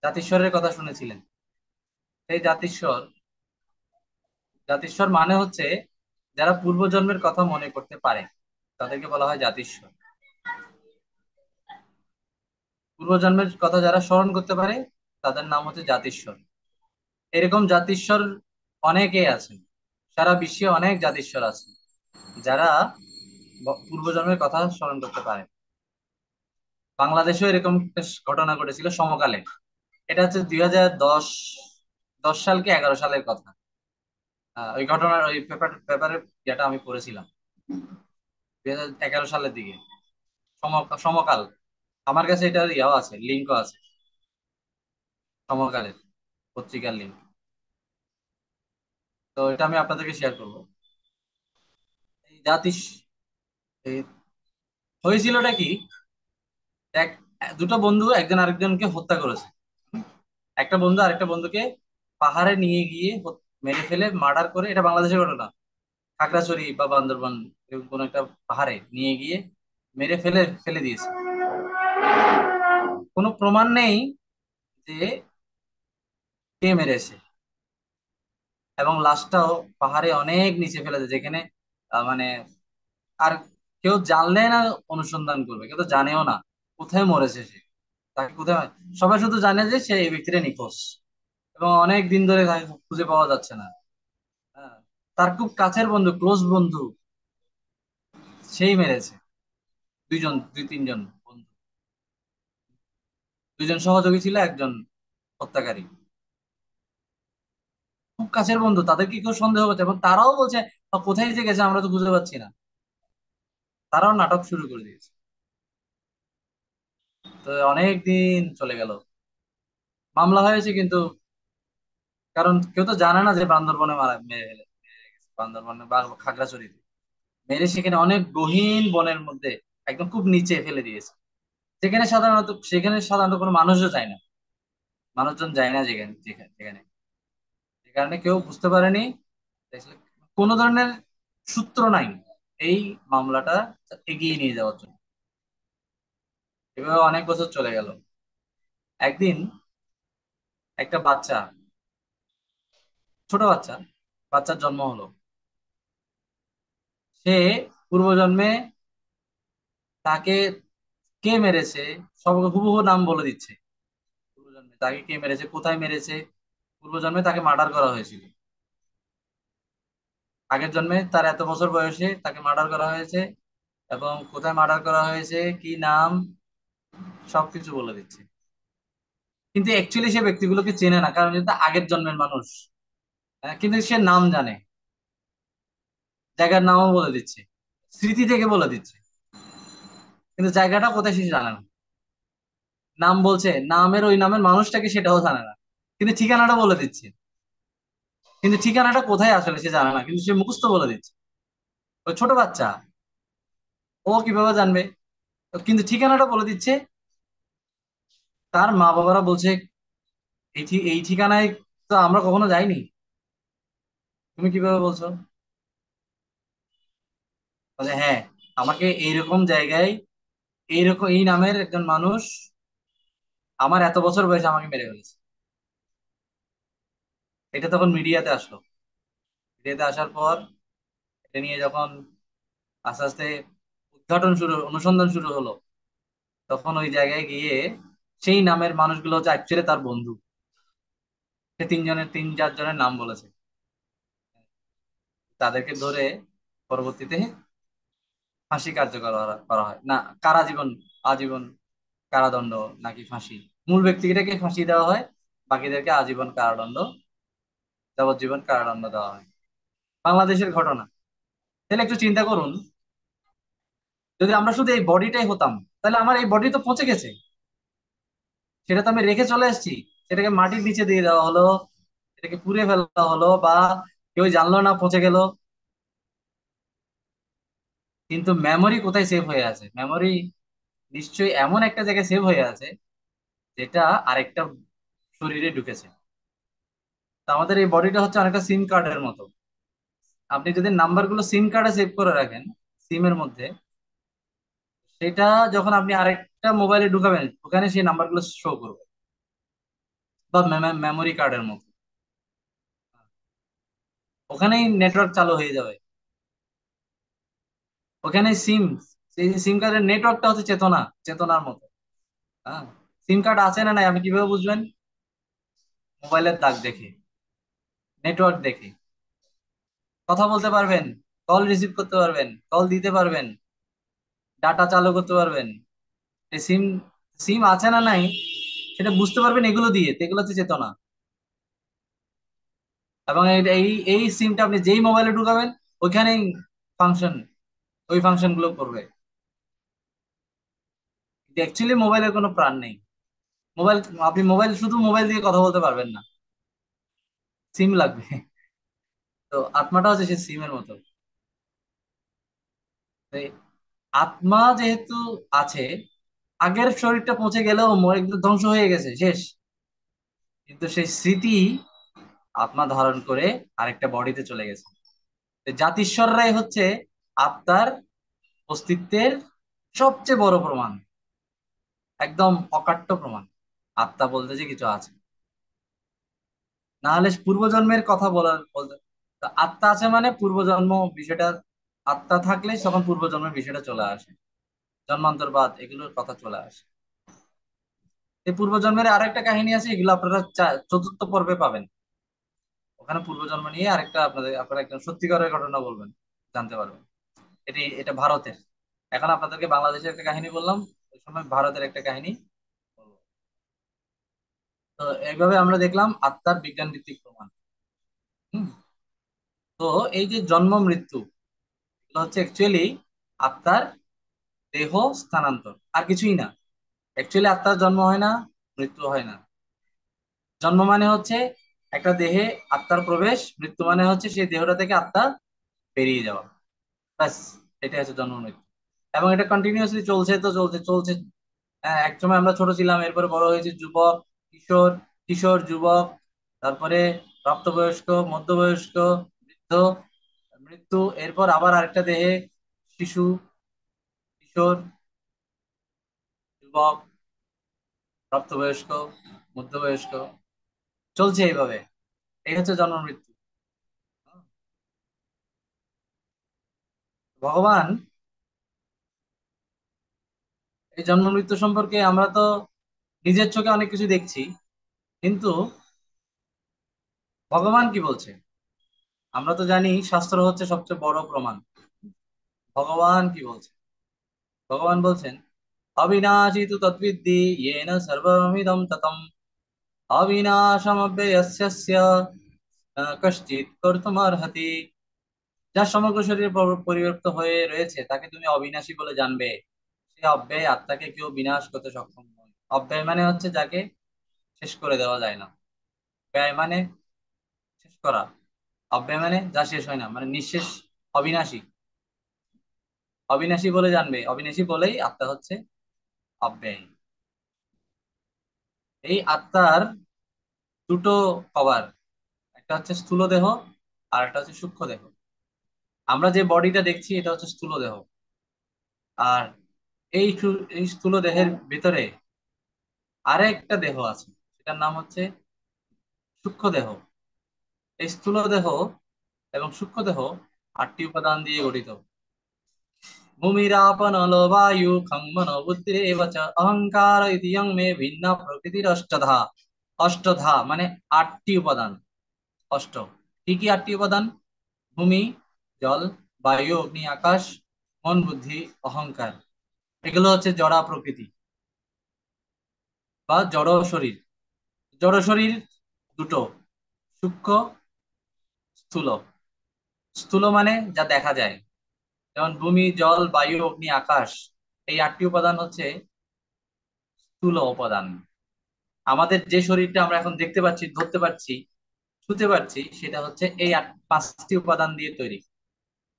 জাতিস্বরের কথা শুনেছিলেন? সেই জাতিস্বর, জাতিস্বর মানে হচ্ছে যারা পূর্বজন্মের কথা মনে করতে পারে তাদেরকে বলা হয় জাতিস্বর। পূর্বজন্মের কথা যারা স্মরণ করতে পারে তাদের নাম হচ্ছে জাতিস্বর। এরকম জাতিস্বর অনেকেই আছেন, সারা বিশ্বে অনেক জাতিস্বর আছে যারা পূর্বজন্মের কথা স্মরণ করতে পারে। বাংলাদেশেও এরকম একটা ঘটনা ঘটেছিল সমকালে। এটা হচ্ছে 2010 সাল কি 11 সালের কথা। ওই ঘটনার ওই পেপারের যেটা আমি পড়েছিলাম 2011 সালের দিকে। সমকাল, আমার কাছে এটার ইয়াও আছে, লিঙ্কও আছে, সমকালের পত্রিকার লিঙ্ক। তো এটা আমি আপনাদেরকে শেয়ার করবো। এই জাতিস এই হয়েছিলটা কি, এক দুটো বন্ধু একজন আরেকজনকে হত্যা করেছে। একটা বন্ধু আরেকটা বন্ধুকে পাহাড়ে নিয়ে গিয়ে মেরে ফেলে মার্ডার করে, এটা বাংলাদেশের ঘটনা। খাগড়াছড়ি বা বান্দরবান এরকম কোনো একটা পাহাড়ে নিয়ে গিয়ে মেরে ফেলে ফেলে দিয়েছে। কোনো প্রমাণ নেই যে কে মেরেছে, এবং লাশটাও পাহাড়ে অনেক নিচে ফেলে দেয়, যেখানে মানে আর কেউ জানলে না অনুসন্ধান করবে, কেউ তো জানেও না কোথায় মরেছে সে। তাকে কোথায়, সবাই শুধু জানে যে সে এই ব্যক্তিটা নিখোঁজ এবং অনেক দিন ধরে তাকে খুঁজে পাওয়া যাচ্ছে না। হ্যাঁ, তার খুব কাছের বন্ধু, ক্লোজ বন্ধু, সেই মেরেছে। দুই তিনজন বন্ধু, দুইজন সহযোগী ছিল, একজন হত্যাকারী। খুব কাছের বন্ধু, তাদের কি কেউ সন্দেহ করছে? এবং তারাও বলছে কোথায় যে গেছে আমরা তো খুঁজে পাচ্ছি না। তারাও নাটক শুরু করে দিয়েছে। তো অনেক দিন চলে গেল, মামলা হয়েছে, কিন্তু কারণ কেউ তো জানে না যে বান্দরবনে মেরে গেছে, বান্দরবনে বা খাগড়াছড়িতে মেরে সেখানে অনেক গহীন বনের মধ্যে একদম খুব নিচে ফেলে দিয়েছে। সেখানে সাধারণত কোনো মানুষও যায় না, মানুষজন যায় না যেখানে যেখানে সেখানে যে কারণে কেউ বুঝতে পারেনি। আসলে কোনো ধরনের সূত্র নাই এই মামলাটা এগিয়ে নিয়ে যাওয়ার জন্য। এভাবে অনেক বছর চলে গেল। একদিন একটা বাচ্চা, ছোট বাচ্চা, বাচ্চার জন্ম হলো। সে পূর্বজন্মে তাকে কে মেরেছে সব হুবহু নাম বলে দিচ্ছে। পূর্বজন্মে তাকে কে মেরেছে, কোথায় মেরেছে, পূর্বজন্মে তাকে মার্ডার করা হয়েছিল, আগের জন্মে তার এত বছর বয়সে তাকে মার্ডার করা হয়েছে, এবং কোথায় মার্ডার করা হয়েছে, কি নাম, সবকিছু বলে দিচ্ছে। কিন্তু অ্যাকচুয়ালি সে ব্যক্তিগুলোকে চেনে না, কারণ যেহেতু আগের জন্মের মানুষ। কিন্তু সে নাম জানে, জায়গার নামও বলে দিচ্ছে, স্মৃতি থেকে বলে দিচ্ছে, কিন্তু জায়গাটা কোথায় সে জানে না। নাম বলছে, নামের ওই নামের মানুষটাকে সেটাও জানে না, কিন্তু ঠিকানাটা বলে দিচ্ছে। কিন্তু ঠিকানাটা কোথায় আসলে সে জানে না, কিন্তু সে মুখস্থ বলে দিচ্ছে। ওই ছোট বাচ্চা, ও কিভাবে জানবে? কিন্তু ঠিকানাটা বলে দিচ্ছে। তার মা বাবারা বলছে এই ঠিকানায় তো আমরা কখনো যাইনি, তুমি কিভাবে বলছো? বলে হ্যাঁ, আমাকে এইরকম জায়গায়, এইরকম এই নামের একজন মানুষ আমার এত বছর বয়সে আমাকে মেরে ফেলেছে। এটা তখন মিডিয়াতে আসলো। মিডিয়াতে আসার পর এটা নিয়ে যখন আস্তে আস্তে অনুসন্ধান শুরু হলো, তখন ওই জায়গায় গিয়ে সেই নামের মানুষগুলো হচ্ছে অ্যাকচুয়ালি তার বন্ধু। সে তিন চার জনের নাম বলেছে। তাদেরকে ধরে পরবর্তীতে ফাঁসি কার্যকর করা হয় না, কারাজীবন, আজীবন কারাদণ্ড, নাকি ফাঁসি। মূল ব্যক্তিটাকে ফাঁসি দেওয়া হয়, বাকিদেরকে আজীবন কারাদণ্ড, যাবজ্জীবন কারাদণ্ড দেওয়া হয়। বাংলাদেশের ঘটনা। তাহলে একটু চিন্তা করুন, যদি আমরা শুধু এই বডিটাই হতাম, তাহলে আমার এই বডি তো পচে গেছে, সেটা তো আমি রেখে চলে এসেছি, সেটাকে মাটির নিচে দিয়ে দেওয়া হলো, এটাকে পুড়ে ফেলা হলো, বা কেউ জানলো না, পচে গেল। কিন্তু মেমোরি কোথায় সেভ হয়ে আছে? মেমোরি নিশ্চয়ই এমন একটা জায়গায় সেভ হয়ে আছে যেটা আরেকটা শরীরে ঢুকেছে। তো আমাদের এই বডিটা হচ্ছে অনেকটা সিম কার্ডের মতো। আপনি যদি নাম্বারগুলো সিম কার্ডে সেভ করে রাখেন, সিমের মধ্যে, সেটা যখন আপনি আরেকটা মোবাইলে ঢুকাবেন ওখানে সেই নাম্বারগুলো শো করবে, বা মেমোরি কার্ডের মতো ওখানেই নেটওয়ার্ক চালু হয়ে যাবে। ওখানে সেই সিম কার্ডের নেটওয়ার্কটা হচ্ছে চেতনা, চেতনার মতো। হ্যাঁ, সিম কার্ড আছে না নাই আপনি কিভাবে বুঝবেন? মোবাইলের দাগ দেখে, নেটওয়ার্ক দেখে। কথা বলতে পারবেন, কল রিসিভ করতে পারবেন, কল দিতে পারবেন, ডাটা চালু করতে পারবেন। এই সিম সিম আছে না নাই সেটা বুঝতে পারবেন এগুলো দিয়ে, তো এগুলো হচ্ছে চেতনা। এবং এই এই সিমটা আপনি যেই মোবাইলে ঢুকাবেন ওইখানেই ফাংশন, ওই ফাংশন গুলো করবে। অ্যাকচুয়ালি মোবাইলের কোনো প্রাণ নেই। মোবাইল, আপনি শুধু মোবাইল দিয়ে কথা বলতে পারবেন না, সিম লাগবে। তো আত্মাটা হচ্ছে সে সিমের মতো। তো এই আত্মা যেহেতু আছে, আগের শরীরটা পৌঁছে গেলেও মরে কিন্তু ধ্বংস হয়ে গেছে, শেষ। কিন্তু সেই স্মৃতি আত্মা ধারণ করে আরেকটা বডিতে চলে গেছে। তো জাতিস্বররাই হচ্ছে আত্মার অস্তিত্বের সবচেয়ে বড় প্রমাণ, একদম অকাট্য প্রমাণ আত্মা বলতে যে কিছু আছে। না হলে পূর্বজন্মের কথা বলতে, তো আত্মা আছে মানে পূর্বজন্ম বিষয়টা, আত্মা থাকলে তখন পূর্বজন্মের বিষয়টা চলে আসে, জন্মান্তরবাদ এগুলোর কথা চলে আসে। এই পূর্বজন্মের আরেকটা কাহিনী আছে, এগুলো আপনারা চতুর্থ পর্বে পাবেন। ওখানে পূর্বজন্ম নিয়ে আরেকটা আপনারা একটা সত্যিকারের ঘটনা বলবেন, জানতে পারবেন। এটা ভারতের। এখন আপনাদেরকে বাংলাদেশের একটা কাহিনী বললাম, ওই সময় ভারতের একটা কাহিনী বলবো। তো এইভাবে আমরা দেখলাম আত্মার বিজ্ঞান ভিত্তিক প্রমাণ। হুম। তো এই যে জন্ম মৃত্যু, এগুলো হচ্ছে অ্যাকচুয়ালি আত্মার দেহ স্থানান্তর, আর কিছুই না। অ্যাকচুয়ালি আত্মার জন্ম হয় না, মৃত্যু হয় না। জন্ম মানে হচ্ছে একটা দেহে আত্মার প্রবেশ, মৃত্যু মানে হচ্ছে সেই দেহটা থেকে আত্মা বেরিয়ে যাওয়া। ব্যাস, এটাই হচ্ছে জন্ম মৃত্যু। এবং এটা কন্টিনিউয়াসলি চলছে, তো চলছে চলছে। এক সময় আমরা ছোট ছিলাম, এরপরে বড় হয়েছে, যুবক, কিশোর, কিশোর যুবক, তারপরে প্রাপ্তবয়স্ক, মধ্যবয়স্ক, বৃদ্ধ, মৃত্যু, এরপর আবার আরেকটা দেহে শিশু, কিশোর, যুবক, প্রাপ্তবয়স্ক, মধ্যবয়স্ক, চলছে এইভাবে। এই হচ্ছে জন্ম মৃত্যু। ভগবান এই জন্ম মৃত্যু সম্পর্কে আমরা তো নিজের চোখে অনেক কিছু দেখছি, কিন্তু ভগবান কি বলছে? আমরা তো জানি শাস্ত্র হচ্ছে সবচেয়ে বড় প্রমাণ। ভগবান কি বলছে? ভগবান বলছেন, অবিনাশী তু তদ্বিদ্ধি येन सर्वमिदं ततम् অবিনাশমব্যয়স্য কশ্চিৎ কর্তুমর্হতি। যার সমগ্র শরীর পরিব্যাপ্ত হয়ে রয়েছে তাকে তুমি অবিনাশী বলে জানবে। সে অব্যয় আত্মাকে কেউ বিনাশ করতে সক্ষম নয়। অব্যয় মানে হচ্ছে যাকে শেষ করে দেওয়া যায় না। ব্যয় মানে শেষ করা। অব্যয় মানে যা শেষ হয় না, মানে নিঃশেষ, অবিনাশী। অবিনাশী বলে জানবে, অবিনাশী বলেই আত্মা হচ্ছে অব্যয়। এই আত্মার দুটো কভার, একটা হচ্ছে স্থূল দেহ, আর একটা হচ্ছে সূক্ষ্ম দেহ। আমরা যে বডিটা দেখছি এটা হচ্ছে স্থূল দেহ। আর এই স্থূল দেহের ভিতরে আরেকটা দেহ আছে, সেটার নাম হচ্ছে সূক্ষ্ম দেহ। এই স্থূল দেহ এবং সূক্ষ্ম দেহ 8টি উপাদান দিয়ে গঠিত। ভূমিরাপ নল বায়ু খং মনো বুদ্ধিরেব চ অহংকার ইতি ইয়ং মে ভিন্ন প্রকৃতির অষ্টধা। অষ্টধা মানে 8টি উপাদান। অষ্ট। কি কি 8টি উপাদান? ভূমি, জল, বায়ু, অগ্নি, আকাশ, মন, বুদ্ধি, অহংকার। এগুলো হচ্ছে জড়া প্রকৃতি বা জড় শরীর। জড় শরীর দুটো, সূক্ষ্ম, স্থূল। স্থূল মানে যা দেখা যায়, যেমন ভূমি, জল, বায়ু, অগ্নি, আকাশ। এই 8টি উপাদান হচ্ছে স্থূল উপাদান। আমাদের যে শরীরটা আমরা এখন দেখতে পাচ্ছি, ধরতে পারছি, ছুঁতে পারছি, সেটা হচ্ছে এই 5টি উপাদান দিয়ে তৈরি।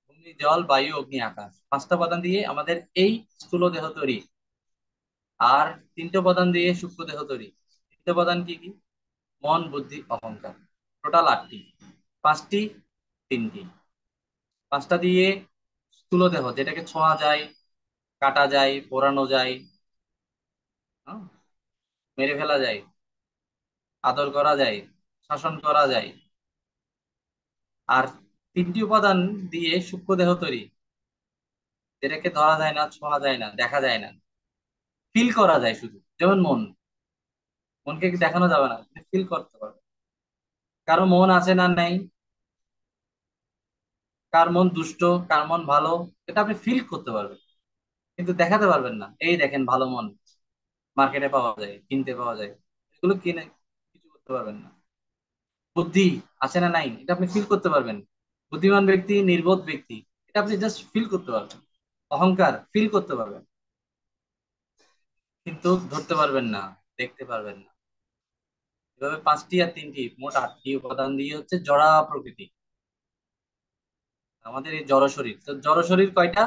ভূমি, জল, বায়ু, অগ্নি, আকাশ, 5টা উপাদান দিয়ে আমাদের এই স্থূল দেহ তৈরি। আর 3টে উপাদান দিয়ে সূক্ষ্ম দেহ তৈরি। 3টে উপাদান কি কি? মন, বুদ্ধি, অহংকার। টোটাল 8টি। 5টি, 3টি। 5টা দিয়ে স্থূল দেহ, যেটাকে ছোঁয়া যায়, কাটা যায়, পোড়ানো যায়, হ্যাঁ, মেরে ফেলা যায়, আদর করা যায়, শাসন করা যায়। আর 3টি উপাদান দিয়ে সূক্ষ্ম দেহ তৈরি, যেটাকে ধরা যায় না, ছোঁয়া যায় না, দেখা যায় না, ফিল করা যায় শুধু। যেমন মন, মনকে কি দেখানো যাবে না, ফিল করতে পারবে। কারো মন আছে না নাই, কার মন দুষ্ট, কার মন ভালো, এটা আপনি ফিল করতে পারবেন, কিন্তু দেখাতে পারবেন না। এই দেখেন ভালো মন, মার্কেটে পাওয়া যায়, কিনতে পাওয়া যায়, এগুলো কিনে কিছু করতে পারবেন না। বুদ্ধি আছে না নাই, এটা আপনি ফিল করতে পারবেন। বুদ্ধিমান ব্যক্তি, নির্বোধ ব্যক্তি, এটা আপনি জাস্ট ফিল করতে পারবেন। অহংকার ফিল করতে পারবেন, কিন্তু ধরতে পারবেন না, দেখতে পারবেন না। এভাবে 5টি আর 3টি, মোট 8টি উপাদান দিয়ে হচ্ছে জড়া প্রকৃতি আমাদের এই জড় শরীর। তো জড় শরীর কয়টা?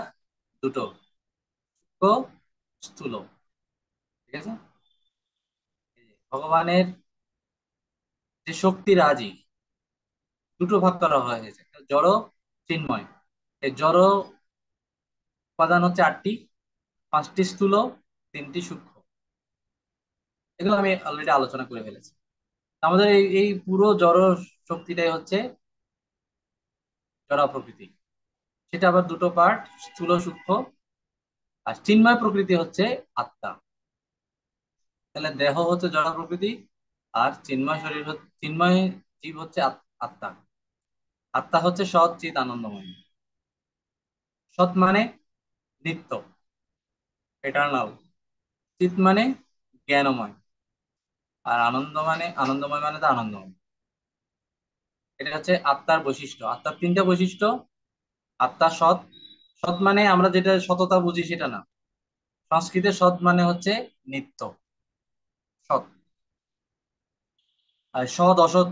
দুটো, সূক্ষ্ম, স্থূল। ঠিক আছে। ভগবানের যে শক্তি রাজি, দুটো ভাগ করা হয়েছে, একটা জড়, চিন্ময়। এই জড় উপাদান হচ্ছে 8টি, 5টি স্থূল, 3টি সূক্ষ্ম। এগুলো আমি অলরেডি আলোচনা করে ফেলেছি। আমাদের এই এই পুরো জড় শক্তিটাই হচ্ছে জড় প্রকৃতি। সেটা আবার দুটো পার্ট, স্থূল, সূক্ষ্ম। আর চিন্ময় প্রকৃতি হচ্ছে আত্মা। তাহলে দেহ হচ্ছে জড় প্রকৃতি, আর চিন্ময় শরীর চিন্ময় জীব হচ্ছে আত্মা। আত্মা হচ্ছে সৎ চিত আনন্দময়। সৎ মানে নিত্য, এটার্নাল। চিত মানে জ্ঞানময়। আর আনন্দময় মানে তো আনন্দময়। এটা হচ্ছে আত্মার বৈশিষ্ট্য। আত্মার তিনটা বৈশিষ্ট্য। আত্মা সৎ। সৎ মানে আমরা যেটা সততা বুঝি সেটা না। সংস্কৃতে সৎ মানে হচ্ছে নিত্য, সৎ। আর সৎ অসৎ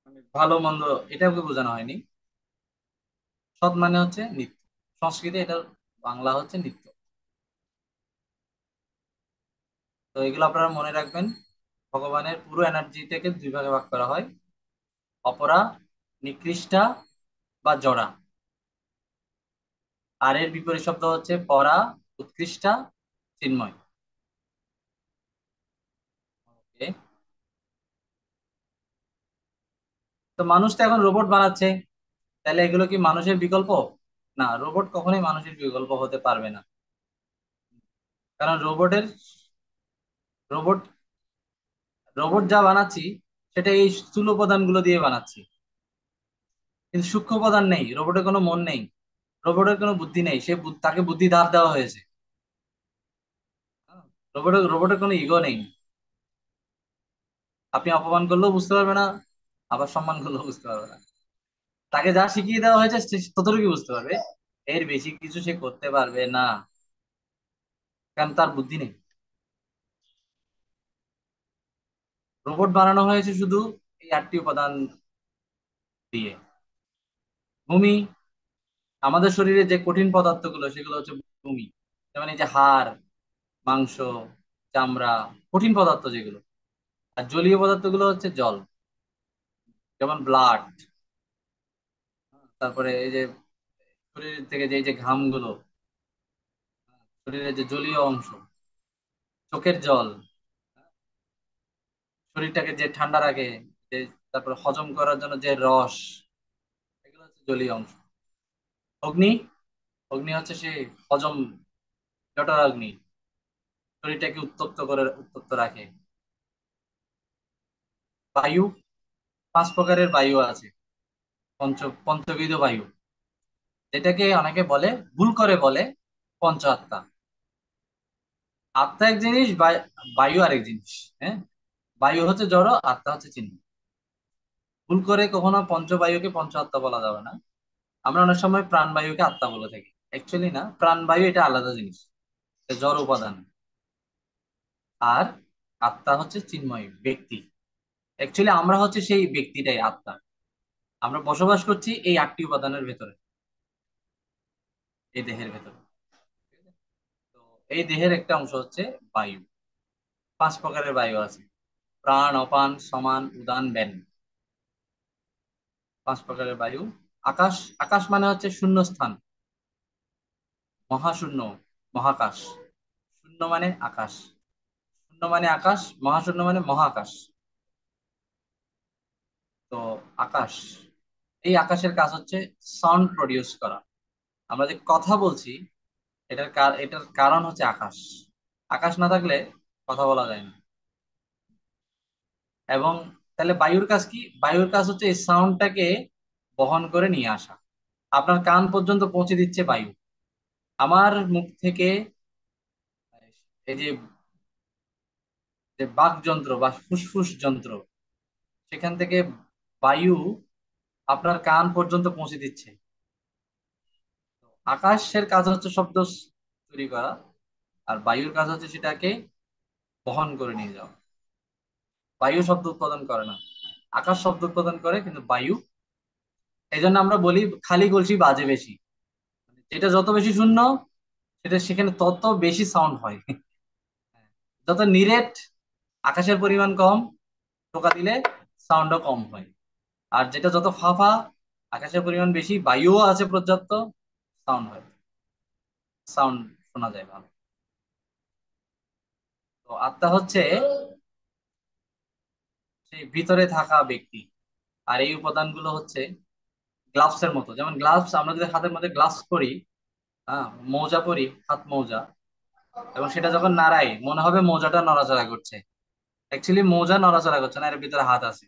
মানে ভালো মন্দ এটা ওকে বোঝানো হয়নি। সৎ মানে হচ্ছে নিত্য। সংস্কৃতে এটার বাংলা হচ্ছে নিত্য। তো এগুলো আপনারা মনে রাখবেন। ভগবানের পুরো এনার্জিটাকে দুই ভাগে ভাগ করা হয়: অপরা, নিকৃষ্টা বা জড়া। আর এর বিপরীত শব্দ হচ্ছে পরা, উৎকৃষ্টা, চিন্ময়। Okay? তো মানুষ তো এখন রোবট বানাচ্ছে, তাহলে এগুলো কি মানুষের বিকল্প? না, রোবট কখনোই মানুষের বিকল্প হতে পারবে না। কারণ রোবট রোবট যা বানাচ্ছি সেটা এই স্থূল উপাদানগুলো দিয়ে বানাচ্ছি। কিন্তু সূক্ষ্ম উপাদান নেই, রোবটের কোনো মন নেই, রোবটের কোনো বুদ্ধি নেই। তাকে বুদ্ধি ধার দেওয়া হয়েছে। রোবটের কোনো ইগো নেই। আপনি অপমান করলেও বুঝতে পারবে না, আবার সম্মান করলেও বুঝতে পারবে না। তাকে যা শিখিয়ে দেওয়া হয়েছে সে ততটুকু বুঝতে পারবে। এর বেশি কিছু সে করতে পারবে না, কারণ তার বুদ্ধি নেই। রোবট বানানো হয়েছে শুধু এই 8টি উপাদান দিয়ে। ভূমি, আমাদের শরীরে যে কঠিন পদার্থগুলো সেগুলো হচ্ছে ভূমি। যেমন এই যে হাড়, মাংস, চামড়া, কঠিন পদার্থ যেগুলো। আর জলীয় পদার্থগুলো হচ্ছে জল, যেমন ব্লাড। তারপরে এই যে শরীর থেকে যে এই যে ঘামগুলো, শরীরের যে জলীয় অংশ, চোখের জল, শরীরটাকে যে ঠান্ডা রাখে, যে তারপর হজম করার জন্য যে রস, এগুলো হচ্ছে জলীয় অংশ। অগ্নি, অগ্নি হচ্ছে সেই হজম, জঠরাগ্নি, শরীরটাকে উত্তপ্ত রাখে। বায়ু, 5 প্রকারের বায়ু আছে। পঞ্চবিধ বায়ু, যেটাকে অনেকে বলে, ভুল করে বলে পঞ্চ আত্মা। আত্মা এক জিনিস, বায়ু আরেক জিনিস। হ্যাঁ, বায়ু হচ্ছে জড়, আত্মা হচ্ছে চিহ্ন। ভুল করে কখনো পঞ্চবায়ুকে পঞ্চ আত্মা বলা যাবে না। আমরা অনেক সময় প্রাণবায়ুকে আত্মা বলে থাকি। অ্যাকচুয়ালি না, প্রাণবায়ু এটা আলাদা জিনিস, এটা জড় উপাদান। আর আত্মা হচ্ছে চিন্ময় ব্যক্তি। অ্যাকচুয়ালি আমরা হচ্ছে সেই ব্যক্তিটাই আত্মা। আমরা বসবাস করছি এই 8টি উপাদানের ভেতরে, এই দেহের ভেতরে। তো এই দেহের একটা অংশ হচ্ছে বায়ু। 5 প্রকারের বায়ু আছে: প্রাণ, অপান, সমান, উদান, ব্যান। 5 প্রকারের বায়ু। আকাশ, আকাশ মানে হচ্ছে শূন্য স্থান, মহাশূন্য, মহাকাশ। শূন্য মানে আকাশ, শূন্য মানে আকাশ, মহাশূন্য মানে মহাকাশ। তো আকাশ, এই আকাশের কাজ হচ্ছে সাউন্ড প্রডিউস করা। আমরা যে কথা বলছি এটার কারণ হচ্ছে আকাশ। আকাশ না থাকলে কথা বলা যায় না। এবং তাহলে বায়ুর কাজ কি? বায়ুর কাজ হচ্ছে এই সাউন্ডটাকে বহন করে নিয়ে আসা, আপনার কান পর্যন্ত পৌঁছে দিচ্ছে বায়ু। আমার মুখ থেকে এই যে যে বাক যন্ত্র বা ফুসফুস যন্ত্র, সেখান থেকে বায়ু আপনার কান পর্যন্ত পৌঁছে দিচ্ছে। আকাশের কাজ হচ্ছে শব্দ তৈরি করা, আর বায়ুর কাজ হচ্ছে সেটাকে বহন করে নিয়ে যাওয়া। বায়ু শব্দ উৎপাদন করে না, আকাশ শব্দ উৎপাদন করে, কিন্তু বায়ু। এই জন্য আমরা বলি খালি কলসি বাজে বেশি। যেটা যত বেশি শূন্য, সেটা সেখানে তত বেশি সাউন্ড হয়। যত নিরেট, আকাশের পরিমাণ কম, টোকা দিলে সাউন্ডও কম হয়। আর যেটা যত ফাঁপা, আকাশের পরিমাণ বেশি, বায়ুও আছে পর্যাপ্ত, সাউন্ড হয়, সাউন্ড শোনা যায় ভালো। তো আত্মা হচ্ছে সেই ভিতরে থাকা ব্যক্তি। আর এই উপাদানগুলো হচ্ছে গ্লাভস এর মতো। যেমন গ্লাভস, আমরা যদি হাতের মধ্যে গ্লাভস পরি, হ্যাঁ, মৌজা পরি, হাত মৌজা, এবং সেটা যখন নাড়াই মনে হবে মোজাটা নড়াচড়া করছে। অ্যাকচুয়ালি মোজা নড়াচড়া করছে না, এর ভিতরে হাত আছে।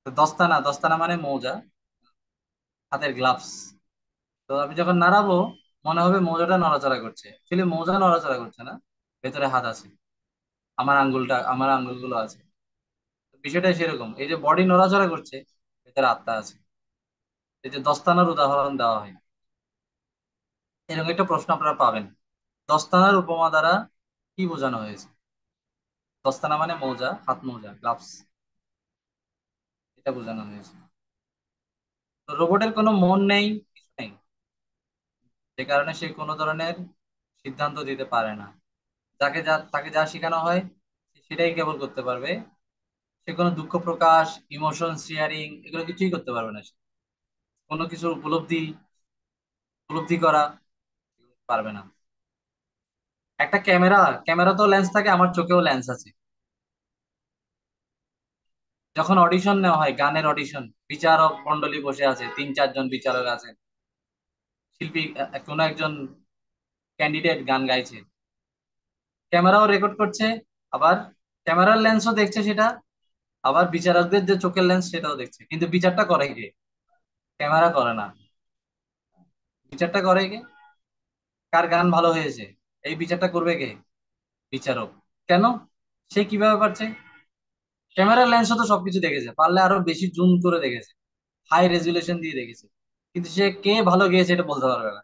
তো দস্তানা, দস্তানা মানে মোজা, হাতের গ্লাভস। তো আমি যখন নাড়াবো মনে হবে মোজাটা নড়াচড়া করছে, অ্যাকচুয়ালি মোজা নড়াচড়া করছে না, ভেতরে হাত আছে। আমার আঙ্গুলগুলো আছে। তো বিষয়টা সেরকম, এই যে বডি নড়াচড়া করছে, ভেতরে আত্মা আছে। এই যে দস্তানার উদাহরণ দেওয়া হয়, এরকম একটা প্রশ্ন আপনারা পাবেন। দস্তানার উপমা দ্বারা কি বোঝানো হয়েছে? দস্তানা মানে মোজা, হাত মোজা, গ্লাভস, এটা বোঝানো হয়েছে। তো রোবটের কোনো মন নেই, কিছু নেই, যে কারণে সে কোনো ধরনের সিদ্ধান্ত দিতে পারে না। তাকে যা শেখানো হয় সে সেটাই কেবল করতে পারবে। সে কোনো দুঃখ প্রকাশ, ইমোশন শেয়ারিং এগুলো কিছুই করতে পারবে না সে। কোনো কিছুর উপলব্ধি উপলব্ধি করা পারবে না। একটা ক্যামেরা তো লেন্স থাকে, আমার চোখেও লেন্স আছে। যখন অডিশন নেওয়া হয়, গানের অডিশন, বিচারক মন্ডলী বসে আছে, 3-4 জন বিচারক আছে, শিল্পী কোনো একজন ক্যান্ডিডেট গান গাইছে, ক্যামেরাও রেকর্ড করছে, আবার ক্যামেরার লেন্সও দেখছে সেটা, আবার বিচারকদের যে চোখের লেন্স সেটাও দেখছে, কিন্তু বিচারটা করে কে? ক্যামেরা করে না। বিচারটা করে কে? কার গান ভালো হয়েছে, এই বিচারটা করবে কে? বিচারক। কেন? সে কিভাবে পারছে? ক্যামেরার লেন্সও তো সবকিছু দেখেছে, পারলে আরো বেশি জুম করে দেখেছে, হাই রেজুলেশন দিয়ে দেখেছে, কিন্তু সে কে ভালো গেয়েছে এটা বলতে পারবে না।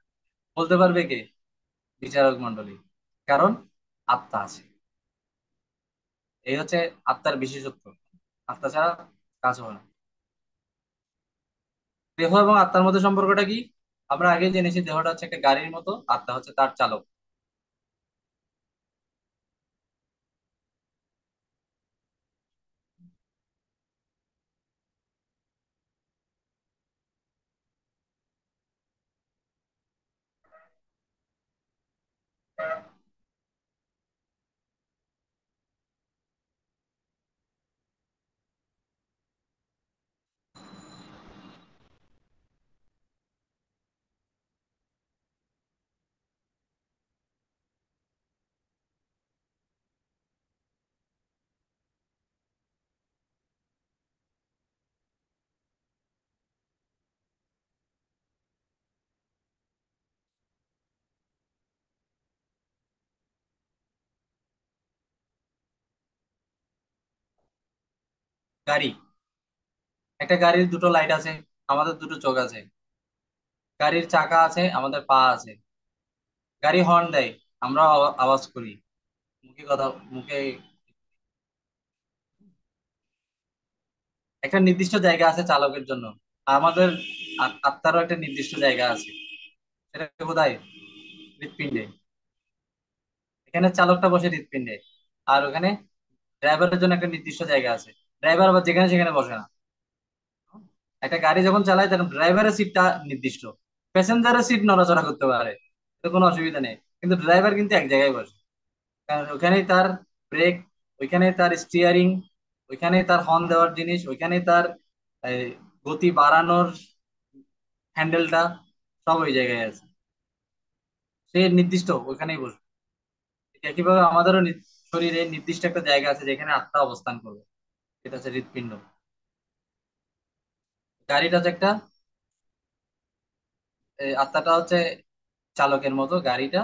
বলতে পারবে কে? বিচারক মন্ডলী। কারণ আত্মা আছে। এই হচ্ছে আত্মার বিশেষত্ব। আত্মা ছাড়া কাজ হবে না। দেহ এবং আত্মার মধ্যে সম্পর্কটা কি? আমরা আগে জেনেছি দেহটা হচ্ছে একটা গাড়ির মতো, আত্মা হচ্ছে তার চালক। গাড়ি, একটা গাড়ির দুটো লাইট আছে, আমাদের দুটো চোখ আছে। গাড়ির চাকা আছে, আমাদের পা আছে। গাড়ি হর্ন দেয়, আমরা আওয়াজ করি, মুখে। একটা নির্দিষ্ট জায়গা আছে চালকের জন্য। আমাদের আত্মারও একটা নির্দিষ্ট জায়গা আছে, সেটা কোথায়? হৃৎপিণ্ডে। এখানে চালকটা বসে হৃৎপিণ্ডে, আর ওখানে ড্রাইভারের জন্য একটা নির্দিষ্ট জায়গা আছে। ড্রাইভার আবার যেখানে সেখানে বসে না। একটা গাড়ি যখন চালায় তখন ড্রাইভারের সিটটা নির্দিষ্ট, প্যাসেঞ্জারের সিট নড়াচড়া করতে পারে, তো কোনো অসুবিধা নেই, কিন্তু ড্রাইভার কিন্তু এক জায়গায় বসে। কারণ ওখানেই তার ব্রেক, ওইখানেই তার স্টিয়ারিং, ওইখানেই তার হর্ন দেওয়ার জিনিস, ওইখানেই তার এই, গতি বাড়ানোর হ্যান্ডেলটা, সব ওই জায়গায় আছে। সে নির্দিষ্ট ওইখানেই বসবে। ঠিক একইভাবে আমাদেরও শরীরে নির্দিষ্ট একটা জায়গা আছে যেখানে আত্মা অবস্থান করবে, সেটা হচ্ছে হৃৎপিণ্ড। গাড়িটা হচ্ছে একটা, আত্মাটা হচ্ছে চালকের মতো, গাড়িটা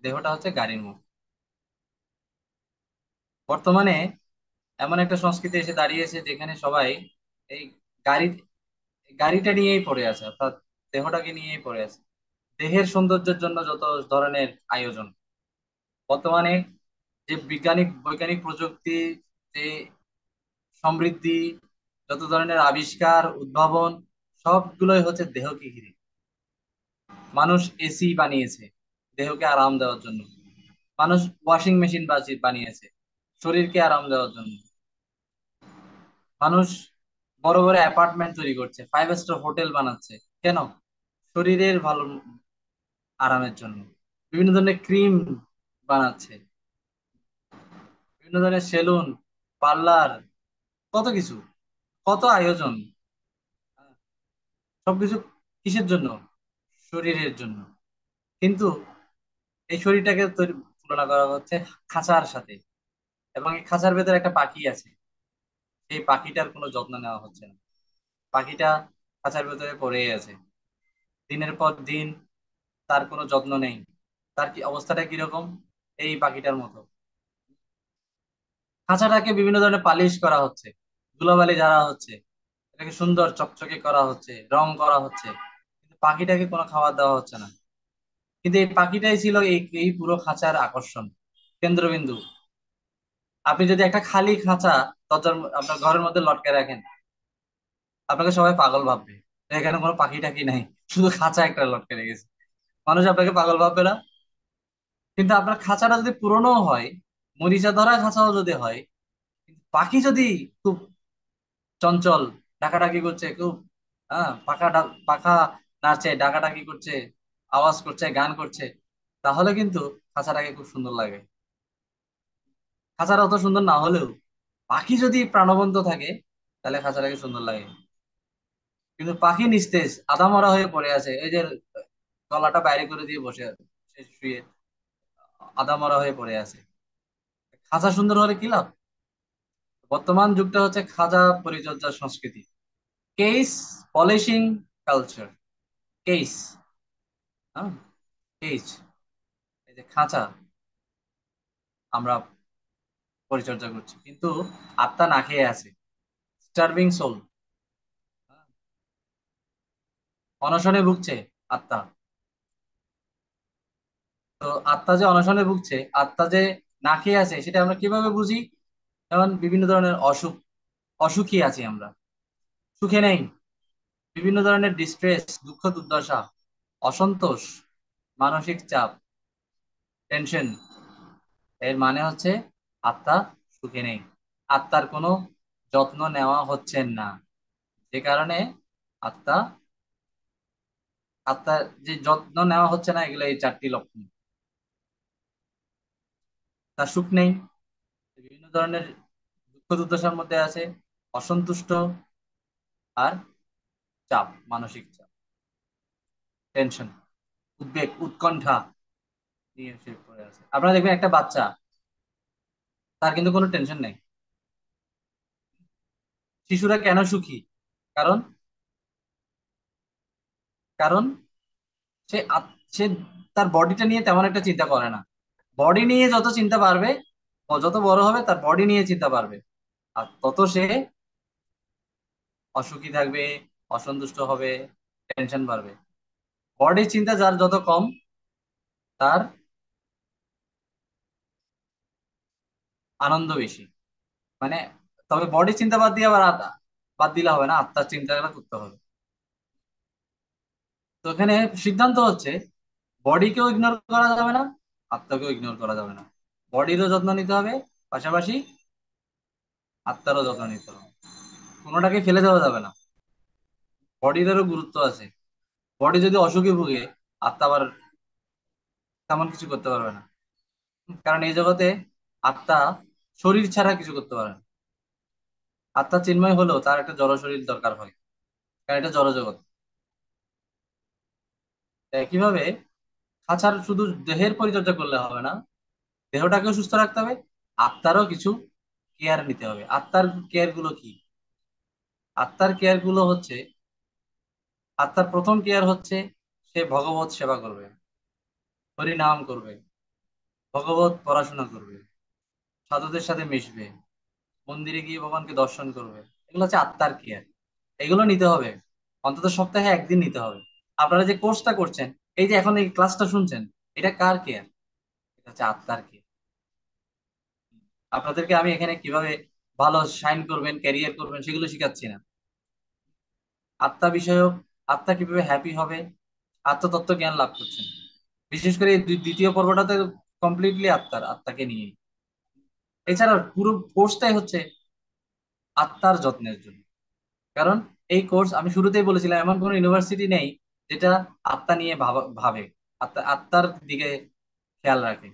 দেহটা হচ্ছে গাড়ির মতো। বর্তমানে এমন একটা সংস্কৃতি এসে দাঁড়িয়েছে যেখানে সবাই এই গাড়ি গাড়িটা নিয়েই পড়ে আছে, অর্থাৎ দেহটাকে নিয়েই পড়ে আছে। দেহের সৌন্দর্যের জন্য যত ধরনের আয়োজন বর্তমানে, যে বৈজ্ঞানিক প্রযুক্তি, যে সমৃদ্ধি, যত ধরনের আবিষ্কার উদ্ভাবন, সবগুলোই হচ্ছে দেহকে ঘিরে। মানুষ এসি বানিয়েছে দেহকে আরাম দেওয়ার জন্য, মানুষ ওয়াশিং মেশিন বানিয়েছে শরীরকে আরাম দেওয়ার জন্য, মানুষ বড় বড় অ্যাপার্টমেন্ট তৈরি করছে, 5 স্টার হোটেল বানাচ্ছে। কেন? শরীরের ভালো আরামের জন্য। বিভিন্ন ধরনের ক্রিম বানাচ্ছে, বিভিন্ন ধরনের সেলুন, পার্লার, কত কিছু, কত আয়োজন, সবকিছু কিসের জন্য? শরীরের জন্য। কিন্তু এই শরীরটাকে তুলনা করা হচ্ছে খাঁচার সাথে, এবং এই খাঁচার ভেতরে একটা পাখি আছে, সেই পাখিটার কোনো যত্ন নেওয়া হচ্ছে না। পাখিটা খাঁচার ভেতরে পড়েই আছে, দিনের পর দিন তার কোনো যত্ন নেই। তার কি অবস্থাটা কিরকম? এই পাখিটার মতো। খাঁচাটাকে বিভিন্ন ধরনের পালিশ করা হচ্ছে, ধুলাবালি ঝাড়া হচ্ছে, এটাকে সুন্দর চকচকে করা হচ্ছে, রং করা হচ্ছে, কিন্তু পাখিটাকে কোনো খাবার দেওয়া হচ্ছে না। কিন্তু এই পাখিটাই ছিল এই এই পুরো খাঁচার আকর্ষণ, কেন্দ্রবিন্দু। আপনি যদি একটা খালি খাঁচা আপনার ঘরের মধ্যে লটকে রাখেন, আপনাকে সবাই পাগল ভাববে যে এখানে কোনো পাখি টাকি নাই, শুধু খাঁচা একটা লটকে রেখেছে। মানুষ আপনাকে পাগল ভাববে না? কিন্তু আপনার খাঁচাটা যদি পুরনো হয়, মরিচা ধরা খাঁচাও যদি হয়, কিন্তু পাখি যদি খুব চঞ্চল, ডাকাডাকি করছে খুব, হ্যাঁ, পাখা নাড়ছে, ডাকাডাকি করছে, আওয়াজ করছে, গান করছে, তাহলে কিন্তু খাঁচাটাকে খুব সুন্দর লাগে। খাঁচাটা অত সুন্দর না হলেও পাখি যদি প্রাণবন্ত থাকে, তাহলে খাঁচাটাকে সুন্দর লাগে। কিন্তু পাখি নিস্তেজ আধামরা হয়ে পড়ে আছে, এই যে গলাটা বাইরে করে দিয়ে বসে আছে, সে শুয়ে আধামরা হয়ে পড়ে আছে। খাঁচা সুন্দর হলে কি লাভ? বর্তমান যুগটা হচ্ছে খাঁচা পরিচর্যার সংস্কৃতি, কেস পলিশিং কালচার। কেস, হ্যাঁ, কেস, এই যে খাঁচা আমরা পরিচর্যা করছি, কিন্তু আত্মা না খেয়ে আছে, স্টার্ভিং সোল, অনশনে ভুগছে আত্মা। তো আত্মা যে অনশনে ভুগছে, আত্মা যে না খেয়ে আছে, সেটা আমরা কিভাবে বুঝি? যেমন বিভিন্ন ধরনের অসুখ, অসুখী আছি আমরা, সুখে নেই, বিভিন্ন ধরনের ডিস্ট্রেস, দুঃখ দুর্দশা, অসন্তোষ, মানসিক চাপ, টেনশন, এর মানে হচ্ছে আত্মা সুখে নেই, আত্মার কোনো যত্ন নেওয়া হচ্ছে না। যে কারণে আত্মা, আত্মার যে যত্ন নেওয়া হচ্ছে না, এগুলো এই চারটি লক্ষণ। তার সুখ নেই, বিভিন্ন ধরনের দুঃখ দুর্দশার মধ্যে আছে, অসন্তুষ্ট, আর চাপ, মানসিক চাপ, টেনশন, উদ্বেগ, উৎকণ্ঠা নিয়ে সে পড়ে আছে। আপনারা দেখবেন একটা বাচ্চা, তার কিন্তু কোনো টেনশন নেই। শিশুরা কেন সুখী? কারণ, কারণ সে তার বডিটা নিয়ে তেমন একটা চিন্তা করে না। বডি নিয়ে যত চিন্তা পারবে, ও যত বড় হবে তার বডি নিয়ে চিন্তা পারবে, আর তত সে অসুখী থাকবে, অসন্তুষ্ট হবে, টেনশন বাড়বে। বডির চিন্তা যার যত কম, তার আনন্দ বেশি। মানে, তবে বডির চিন্তা বাদ দিয়ে আবার বাদ দিলে হবে না, আত্মার চিন্তাটা করতে হবে। তো এখানে সিদ্ধান্ত হচ্ছে বডিকেও ইগনোর করা যাবে না, আত্মাকেও ইগনোর করা যাবে না। বডিরও যত্ন নিতে হবে, পাশাপাশি আত্মারও যত্ন নিতে হবে, কোনোটাকে ফেলে দেওয়া যাবে না। বডিরও গুরুত্ব আছে। বডি যদি অসুখে ভুগে, আত্মা আবার তেমন কিছু করতে পারবে না। কারণ এই জগতে আত্মা শরীর ছাড়া কিছু করতে পারে না। আত্মা চিন্ময় হলেও তার একটা জড় শরীর দরকার হয়, কারণ এটা জড় জগৎ। একইভাবে খাঁচার শুধু দেহের পরিচর্যা করলে হবে না, দেহটাকেও সুস্থ রাখতে হবে, আত্মারও কিছু কেয়ার নিতে হবে। আত্মার কেয়ার গুলো কি? আত্মার কেয়ার গুলো হচ্ছে, আত্মার প্রথম কেয়ার হচ্ছে সে ভগবত সেবা করবে, হরি নাম করবে, ভগবত পড়াশোনা করবে, সাধুদের সাথে মিশবে, মন্দিরে গিয়ে ভগবানকে দর্শন করবে। এগুলো হচ্ছে আত্মার কেয়ার। এগুলো নিতে হবে, অন্তত সপ্তাহে একদিন নিতে হবে। আপনারা যে কোর্সটা করছেন, এই যে এখন এই ক্লাসটা শুনছেন, এটা কার কেয়ার? এটা হচ্ছে আত্মার কেয়ার। আপনাদেরকে আমি এখানে কিভাবে ভালো শাইন করবেন, ক্যারিয়ার করবেন, সেগুলো শিখাচ্ছি না। আত্মা বিষয়ক, আত্মা কিভাবে হ্যাপি হবে, আত্মতত্ত্ব জ্ঞান লাভ করছেন। বিশেষ করে এই দ্বিতীয় পর্বটাতে কমপ্লিটলি আত্মাকে নিয়ে। এছাড়া পুরো কোর্সটাই হচ্ছে আত্মার যত্নের জন্য। কারণ এই কোর্স আমি শুরুতেই বলেছিলাম, এমন কোনো ইউনিভার্সিটি নেই যেটা আত্মা নিয়ে ভাবে, আত্মার দিকে খেয়াল রাখে।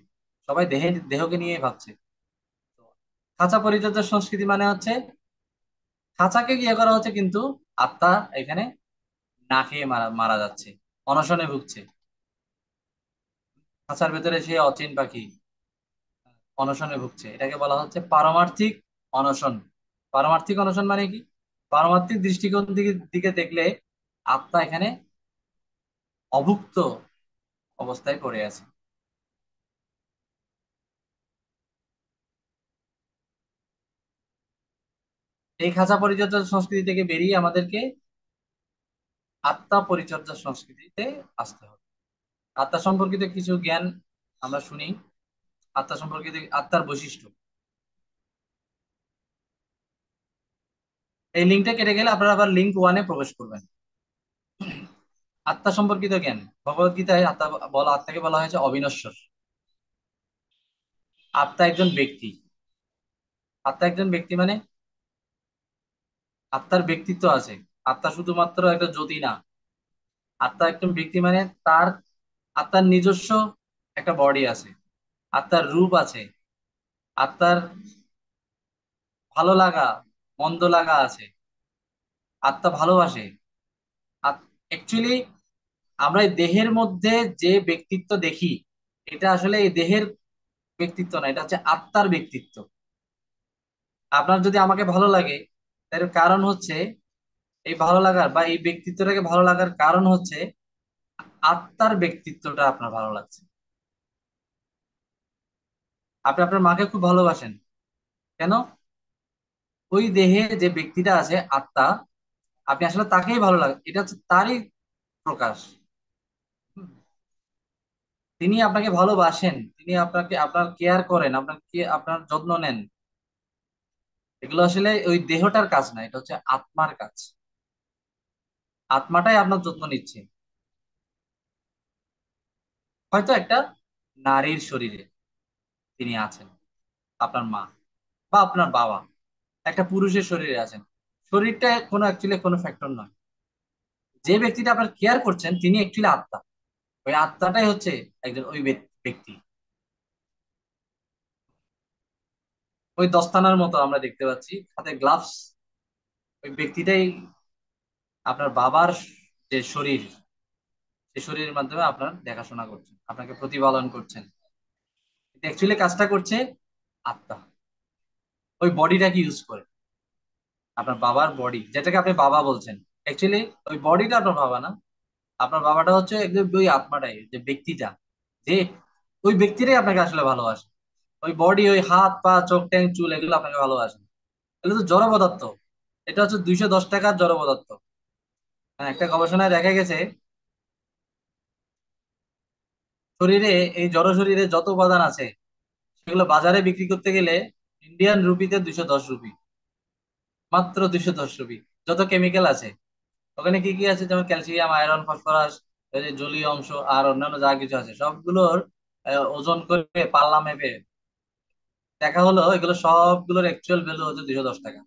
সবাই দেহকে নিয়ে ভাবছে। তো খাঁচা পরিচর্যার সংস্কৃতি মানে হচ্ছে খাঁচাকে ইয়ে করা হচ্ছে, কিন্তু আত্মা এখানে না খেয়ে মারা মারা যাচ্ছে, অনশনে ভুগছে। খাঁচার ভেতরে সে অচিন পাখি, অনশনে ভুগছে, এটাকে বলা হচ্ছে পারমার্থিক অনশন। পারমার্থিক অনশন মানে কি? পারমার্থিক দৃষ্টিকোণ দিকে দিকে দেখলে আত্মা এখানে অভুক্ত অবস্থায় পড়ে আছে। এই খাঁচা পরিচর্যা সংস্কৃতি থেকে বেরিয়ে আমাদেরকে আত্মা পরিচর্যা সংস্কৃতিতে আসতে হবে। আত্মা সম্পর্কিত কিছু জ্ঞান আমরা শুনি। আত্মা সম্পর্কিত আত্মার বৈশিষ্ট্য, এই লিঙ্কটা কেটে গেলে আপনারা আবার লিঙ্ক ওয়ানে প্রবেশ করবেন। আত্মা সম্পর্কিত জ্ঞান, ভগবত গীতায় আত্মাকে বলা হয়েছে অবিনশ্বর। আত্মা একজন ব্যক্তি। আত্মা একজন ব্যক্তি মানে আত্মার ব্যক্তিত্ব আছে। আত্মা শুধুমাত্র একটা জ্যোতি না। আত্মা একজন ব্যক্তি মানে তার আত্মার নিজস্ব একটা বডি আছে, আত্মার রূপ আছে, আত্মার ভালো লাগা মন্দ লাগা আছে, আত্মা ভালোবাসে। অ্যাকচুয়ালি আমরা এই দেহের মধ্যে যে ব্যক্তিত্ব দেখি, এটা আসলে এই দেহের ব্যক্তিত্ব না, এটা হচ্ছে আত্মার ব্যক্তিত্ব। আপনার যদি আমাকে ভালো লাগে, তার কারণ হচ্ছে, এই ভালো লাগার বা এই ব্যক্তিত্বটাকে ভালো লাগার কারণ হচ্ছে আত্মার ব্যক্তিত্বটা আপনার ভালো লাগছে। আপনি আপনার মাকে খুব ভালোবাসেন কেন? ওই দেহে যে ব্যক্তিটা আছে আত্মা, আপনি আসলে তাকেই ভালো লাগে, এটা হচ্ছে তারই প্রকাশ। হুম। তিনি আপনাকে ভালোবাসেন, তিনি আপনাকে আপনার কেয়ার করেন, আপনার যত্ন নেন। এগুলো আসলে ওই দেহটার কাজ না, এটা হচ্ছে আত্মার কাজ। আত্মাটাই আপনার যত্ন নিচ্ছে। হয়তো একটা নারীর শরীরে তিনি আছেন, আপনার মা বা আপনার বাবা একটা পুরুষের শরীরে আছেন। শরীরটা কোনো অ্যাকচুয়ালি কোনো ফ্যাক্টর নয়। যে ব্যক্তিটা আপনার কেয়ার করছেন তিনি অ্যাকচুয়ালি আত্মা। ওই আত্মাটাই হচ্ছে একজন ওই ব্যক্তি। ওই দস্তানার মতো আমরা দেখতে পাচ্ছি হাতে গ্লাভস, ওই ব্যক্তিটাই আপনার বাবার যে শরীর, সেই শরীরের মাধ্যমে আপনার দেখাশোনা করছেন, আপনাকে প্রতিপালন করছেন। অ্যাকচুয়ালি কাজটা করছে আত্মা, ওই বডিটাকে ইউজ করে। আপনার বাবার বডি যেটাকে আপনি বাবা বলছেন, অ্যাকচুয়ালি ওই বডিটা আপনার বাবা না। আপনার বাবাটা হচ্ছে একদম ওই আত্মাটাই, যে ব্যক্তিটা, যে ওই ব্যক্তিটাই আপনাকে আসলে ভালোবাসে। ওই বডি, ওই হাত পা চোখ ট্যাং চুল এগুলো আপনাকে ভালোবাসে না। এগুলো তো জড় পদার্থ। এটা হচ্ছে 210 টাকার জড় পদার্থ। হ্যাঁ, একটা গবেষণায় দেখা গেছে শরীরে, এই জড় শরীরে যত উপাদান আছে সেগুলো বাজারে বিক্রি করতে গেলে ইন্ডিয়ান রুপিতে 210 রুপি, মাত্র 210 রুপি। যত কেমিক্যাল আছে ওখানে কি কি আছে, যেমন ক্যালসিয়াম, আয়রন, ফসফরাস, এই যে জলীয় অংশ আর অন্যান্য যা কিছু আছে সবগুলোর ওজন করে পাল্লা মেপে দেখা হলো এগুলো সবগুলোর অ্যাকচুয়াল ভ্যালু হচ্ছে 210 টাকা।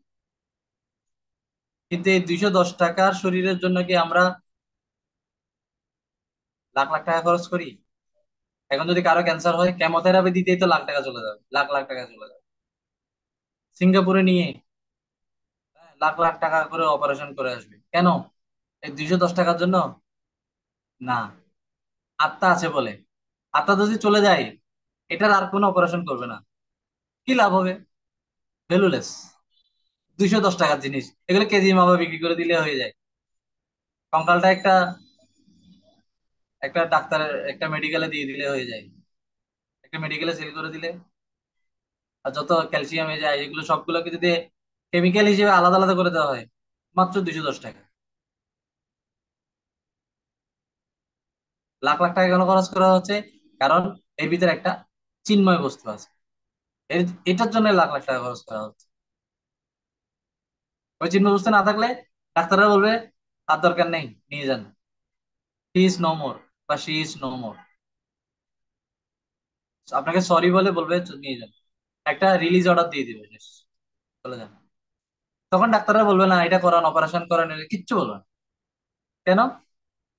কিন্তু এই 210 টাকার শরীরের জন্য কি আমরা লাখ লাখ টাকা খরচ করি? এখন যদি কারো ক্যান্সার হয়, কেমোথেরাপি দিতেই তো লাখ টাকা চলে যাবে, লাখ লাখ টাকা চলে যাবে। সিঙ্গাপুরে নিয়ে লাখ লাখ টাকা করে অপারেশন করে আসবে কেন? এই 210 টাকার জন্য না, আত্মা আছে বলে। আত্মা যদি চলে যায়, এটার আর কোনো অপারেশন করবে না, কি লাভ হবে? ভ্যালুলেস। 210 টাকার জিনিস এগুলো কেজি মাপা বিক্রি করে দিলে হয়ে যায়। কঙ্কালটা একটা একটা ডাক্তারের একটা মেডিকেলে দিয়ে দিলে হয়ে যায়, একটা মেডিকেলে সেল করে দিলে। আর যত ক্যালসিয়ামে যায় এগুলো সবগুলোকে যদি কেমিক্যাল হিসেবে আলাদা আলাদা করে দেওয়া হয়, মাত্র 210 টাকা। লাখ লাখ টাকা কেন খরচ করা হচ্ছে? কারণ এর ভিতরে একটা চিন্ময় বস্তু আছে, এর এটার জন্য লাখ লাখ টাকা খরচ করা হচ্ছে। ওই চিন্ময় বস্তু না থাকলে ডাক্তাররা বলবে আর দরকার নেই, নিয়ে যান, হি ইজ নো মোর বা শি ইজ নো মোর। আপনাকে সরি বলে বলবে নিয়ে যান, একটা রিলিজ অর্ডার দিয়ে দিবে, শেষ, চলে যান। তখন ডাক্তাররা বলবে না এটা করান, অপারেশন করান, এটা কিচ্ছু বলবে না। কেন?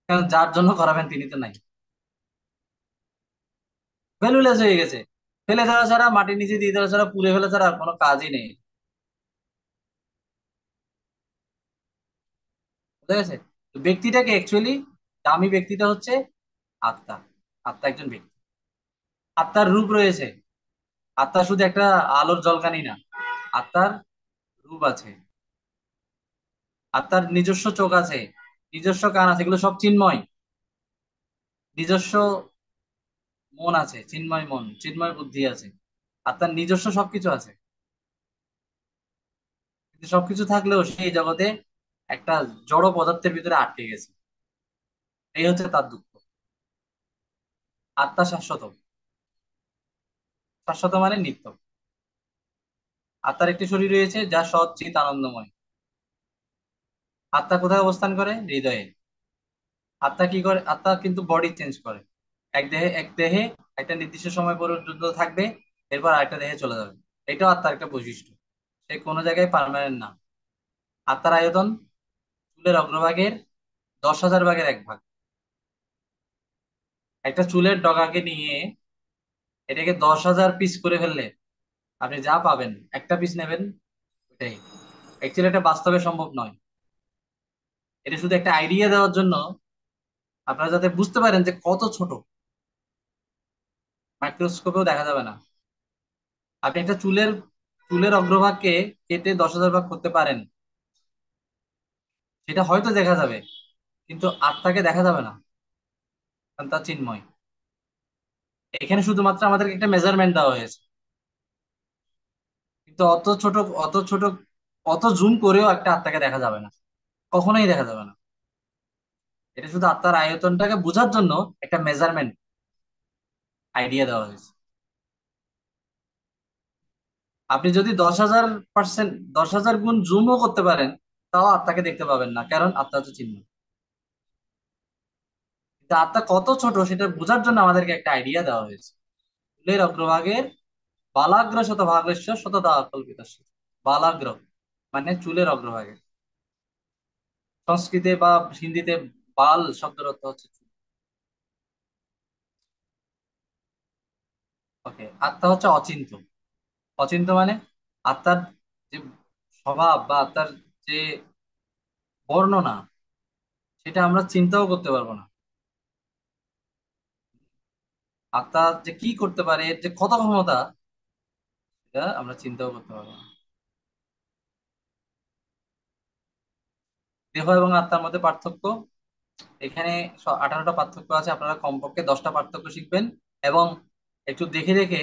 কারণ যার জন্য করাবেন তিনি তো নাই, ভ্যালুলেস হয়ে গেছে। ফেলে দেওয়া ছাড়া, মাটির নিচে দিয়ে দেওয়া ছাড়া, পুড়ে ফেলা ছাড়া আর কোনো কাজই নেই। বুঝা গেছে? তো ব্যক্তিটাকে অ্যাকচুয়ালি দামি ব্যক্তিটা হচ্ছে আত্মা। আত্মা একজন ব্যক্তি, আত্মার রূপ রয়েছে। আত্মা শুধু একটা আলোর ঝলকানি না, আত্মার রূপ আছে, আত্মার নিজস্ব চোখ আছে, নিজস্ব কান আছে, এগুলো সব চিন্ময়। নিজস্ব মন আছে, চিন্ময় মন, চিন্ময় বুদ্ধি আছে, আত্মার নিজস্ব সবকিছু আছে। কিন্তু সবকিছু থাকলেও সেই জগতে একটা জড় পদার্থের ভিতরে আটকে গেছে। এই হচ্ছে তার দুঃখ। আত্মা শাশ্বত। শাশ্বত মানে নিত্য। আত্মার একটি শরীর রয়েছে যা সৎ চিত আনন্দময়। আত্মা কোথায় অবস্থান করে? হৃদয়ে। আত্মা কি করে? আত্মা কিন্তু বডি চেঞ্জ করে। এক দেহে একটা নির্দিষ্ট সময় পর্যন্ত থাকবে, এরপর আরেকটা দেহে চলে যাবে। এটাও আত্মার একটা বৈশিষ্ট্য। সে কোনো জায়গায় পার্মানেন্ট না। আত্মার আয়তন চুলের অগ্রভাগের 10,000 ভাগের 1 ভাগ। একটা চুলের ডগাকে নিয়ে এটাকে 10,000 পিস করে ফেললে আপনি যা পাবেন, একটা পিস নেবেন, ওটাই। অ্যাকচুয়ালি এটা বাস্তবে সম্ভব নয়। এটা শুধু একটা আইডিয়া দেওয়ার জন্য, আপনারা যাতে বুঝতে পারেন যে কত ছোট, মাইক্রোস্কোপেও দেখা যাবে না। আপনি একটা চুলের চুলের অগ্রভাগকে কেটে 10,000 ভাগ করতে পারেন, সেটা হয়তো দেখা যাবে, কিন্তু আত্মাকে দেখা যাবে না, কারণ তা চিন্ময়। এখানে শুধুমাত্র আমাদেরকে একটা মেজারমেন্ট দেওয়া হয়েছে, কিন্তু অত ছোট অত জুম করেও একটা আত্মাকে দেখা যাবে না, কখনোই দেখা যাবে না। এটা শুধু আত্মার আয়তনটাকে বোঝার জন্য একটা মেজারমেন্ট আইডিয়া দেওয়া হয়েছে। আপনি যদি 10,000%, 10,000 গুণ জুমও করতে পারেন, তাও আত্মাকে দেখতে পাবেন না, কারণ আত্মা হচ্ছে চিহ্ন। কিন্তু আত্মা কত ছোট সেটা বোঝার জন্য আমাদেরকে একটা আইডিয়া দেওয়া হয়েছে। চুলের অগ্রভাগের বালাগ্র শত ভাগস্য শতদা কল্পিত। বালাগ্র মানে চুলের অগ্রভাগে। সংস্কৃতে বা হিন্দিতে বাল শব্দের অর্থ হচ্ছে চুল। ওকে, আত্মা হচ্ছে অচিন্ত। অচিন্ত মানে আত্মার যে স্বভাব বা আত্মার যে বর্ণনা, সেটা আমরা চিন্তাও করতে পারবো না। আত্মা যে কি করতে পারে, এর যে কত ক্ষমতা, এটা আমরা চিন্তাও করতে পারবো না। দেহ এবং আত্মার মধ্যে পার্থক্য, এখানে 18টা পার্থক্য আছে। আপনারা কমপক্ষে 10টা পার্থক্য শিখবেন, এবং একটু দেখে দেখে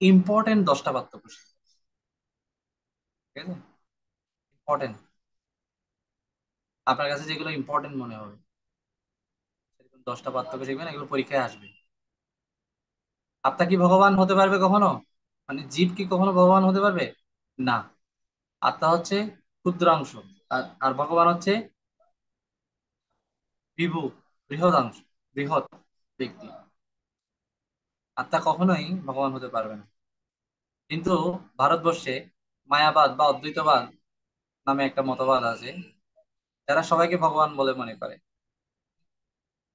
ইম্পর্টেন্ট 10টা পার্থক্য শিখবেন। ঠিক আছে? ইম্পর্টেন্ট, আপনার কাছে যেগুলো ইম্পর্টেন্ট মনে হবে সেরকম 10টা পার্থক্য শিখবেন, এগুলো পরীক্ষায় আসবে। আত্মা কি ভগবান হতে পারবে কখনো? মানে জীব কি কখনো ভগবান হতে পারবে? না। আত্মা হচ্ছে ক্ষুদ্রাংশ, আর আর ভগবান হচ্ছে বিভু, বৃহদাংশ, বৃহৎ ব্যক্তি। আত্মা কখনোই ভগবান হতে পারবে না। কিন্তু ভারতবর্ষে মায়াবাদ বা অদ্বৈতবাদ নামে একটা মতবাদ আছে, যারা সবাইকে ভগবান বলে মনে করে।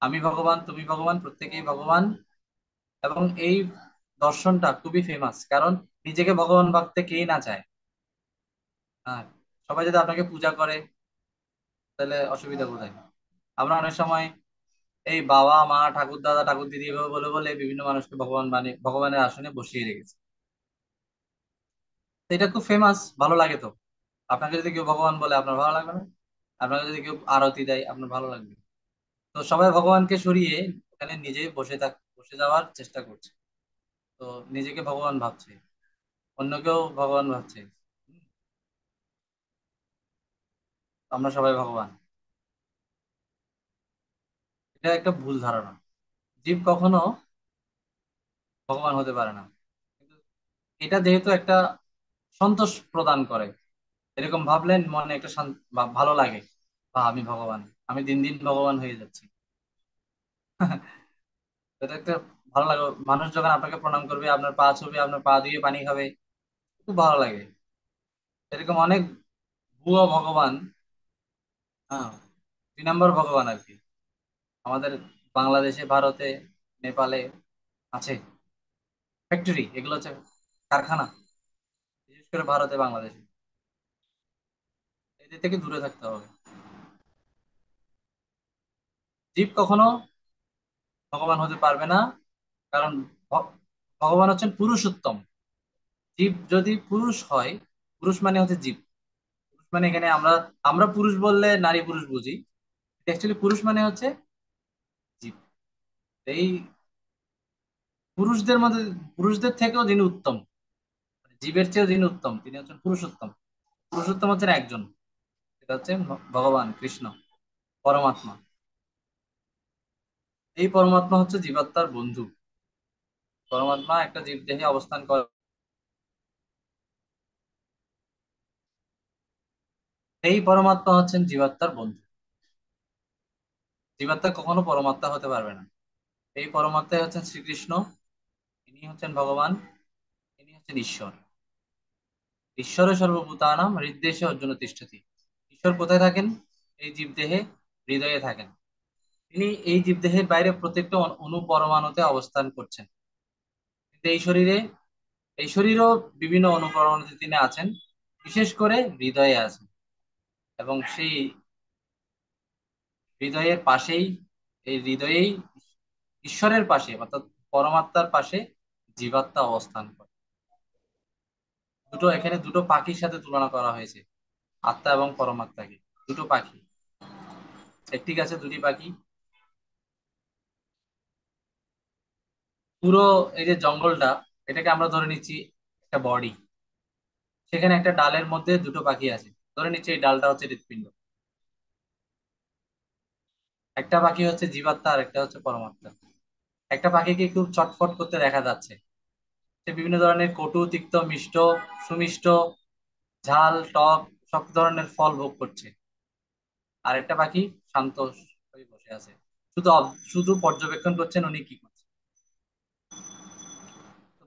আমি ভগবান, তুমি ভগবান, প্রত্যেকেই ভগবান। এবং এই দর্শনটা খুবই ফেমাস, কারণ নিজেকে ভগবান ভাবতে কেই না চায়। হ্যাঁ, সবাই যদি আপনাকে পূজা করে তাহলে অসুবিধা কোথায়? আমরা অনেক সময় এই বাবা মা ঠাকুর দাদা ঠাকুর দিদি এভাবে বলে বলে বিভিন্ন মানুষকে ভগবান বানিয়ে ভগবানের আসনে বসিয়ে রেখেছে। তো এটা খুব ফেমাস, ভালো লাগে তো। আপনাকে যদি কেউ ভগবান বলে আপনার ভালো লাগবে না? আপনাকে যদি কেউ আরতি দেয় আপনার ভালো লাগবে? তো সবাই ভগবানকে সরিয়ে এখানে নিজে বসে যাওয়ার চেষ্টা করছে। তো নিজেকে ভগবান ভাবছে, অন্যকেও ভগবান ভাবছে। আমরা সবাই ভগবান। এটা একটা ভুল ধারণা। জীব কখনো ভগবান হতে পারে না। কিন্তু এটা যেহেতু একটা সন্তোষ প্রদান করে, এরকম ভাবলেন মনে একটা ভালো লাগে, বা আমি ভগবান, আমি দিন দিন ভগবান হয়ে যাচ্ছি। এটা একটা ভালো লাগে। মানুষ যখন আপনাকে প্রণাম করবে, আপনার পা ছুবে, আপনার পা দিয়ে পানি খাবে, খুব ভালো লাগে। এরকম অনেক ভুয়া ভগবান, হ্যাঁ, 2 নম্বর ভগবান আর কি, আমাদের বাংলাদেশে, ভারতে, নেপালে আছে। ফ্যাক্টরি, এগুলো হচ্ছে কারখানা, বিশেষ করে ভারতে বাংলাদেশে। এদের থেকে দূরে থাকতে হবে। জীব কখনো ভগবান হতে পারবে না, কারণ ভ- ভগবান হচ্ছেন পুরুষোত্তম। জীব যদি পুরুষ হয়, পুরুষ মানে হচ্ছে জীব। পুরুষ মানে এখানে আমরা আমরা পুরুষ বললে নারী পুরুষ বুঝি, অ্যাকচুয়ালি পুরুষ মানে হচ্ছে জীব। এই পুরুষদের মধ্যে, পুরুষদের থেকেও যিনি উত্তম, মানে জীবের চেয়েও যিনি উত্তম, তিনি হচ্ছেন পুরুষোত্তম। পুরুষোত্তম হচ্ছেন একজন, সেটা হচ্ছে ভগবান কৃষ্ণ, পরমাত্মা। এই পরমাত্মা হচ্ছে জীবাত্মার বন্ধু। পরমাত্মা একটা জীব দেহে অবস্থান করে। এই পরমাত্মা হচ্ছেন জীবাত্মার বন্ধু। জীবাত্মা কখনো পরমাত্মা হতে পারবে না। এই পরমাত্মাই হচ্ছেন শ্রীকৃষ্ণ, ইনি হচ্ছেন ভগবান, ইনি হচ্ছেন ঈশ্বর। ঈশ্বরে সর্বভূতানাম হৃদ্দেশে অর্জুন তিষ্ঠতি। ঈশ্বর কোথায় থাকেন? এই জীবদেহে, হৃদয়ে থাকেন। তিনি এই জীবদেহের বাইরে প্রত্যেকটা অণু পরমাণুতে অবস্থান করছেন। কিন্তু এই শরীরও বিভিন্ন অণু পরমাণুতে তিনি আছেন, বিশেষ করে হৃদয়ে আছেন। এবং সেই হৃদয়ের পাশেই, এই হৃদয়েই ঈশ্বরের পাশে অর্থাৎ পরমাত্মার পাশে জীবাত্মা অবস্থান করে। দুটো এখানে দুটো পাখির সাথে তুলনা করা হয়েছে, আত্মা এবং পরমাত্মাকে। দুটো পাখি, একটি গাছে দুটি পাখি। পুরো এই যে জঙ্গলটা, এটাকে আমরা ধরে নিচ্ছি একটা বডি। সেখানে একটা ডালের মধ্যে দুটো পাখি আছে, ধরে নিচ্ছি এই ডালটা হচ্ছে হৃৎপিণ্ড। একটা পাখি হচ্ছে জীবাত্মা আর একটা হচ্ছে পরমাত্মা। একটা পাখিকে খুব চটফট করতে দেখা যাচ্ছে, সে বিভিন্ন ধরনের কটু, তিক্ত, মিষ্ট, সুমিষ্ট, ঝাল, টক সব ধরনের ফল ভোগ করছে। আর একটা পাখি শান্ত হয়ে বসে আছে, শুধু শুধু পর্যবেক্ষণ করছেন উনি কি করছেন।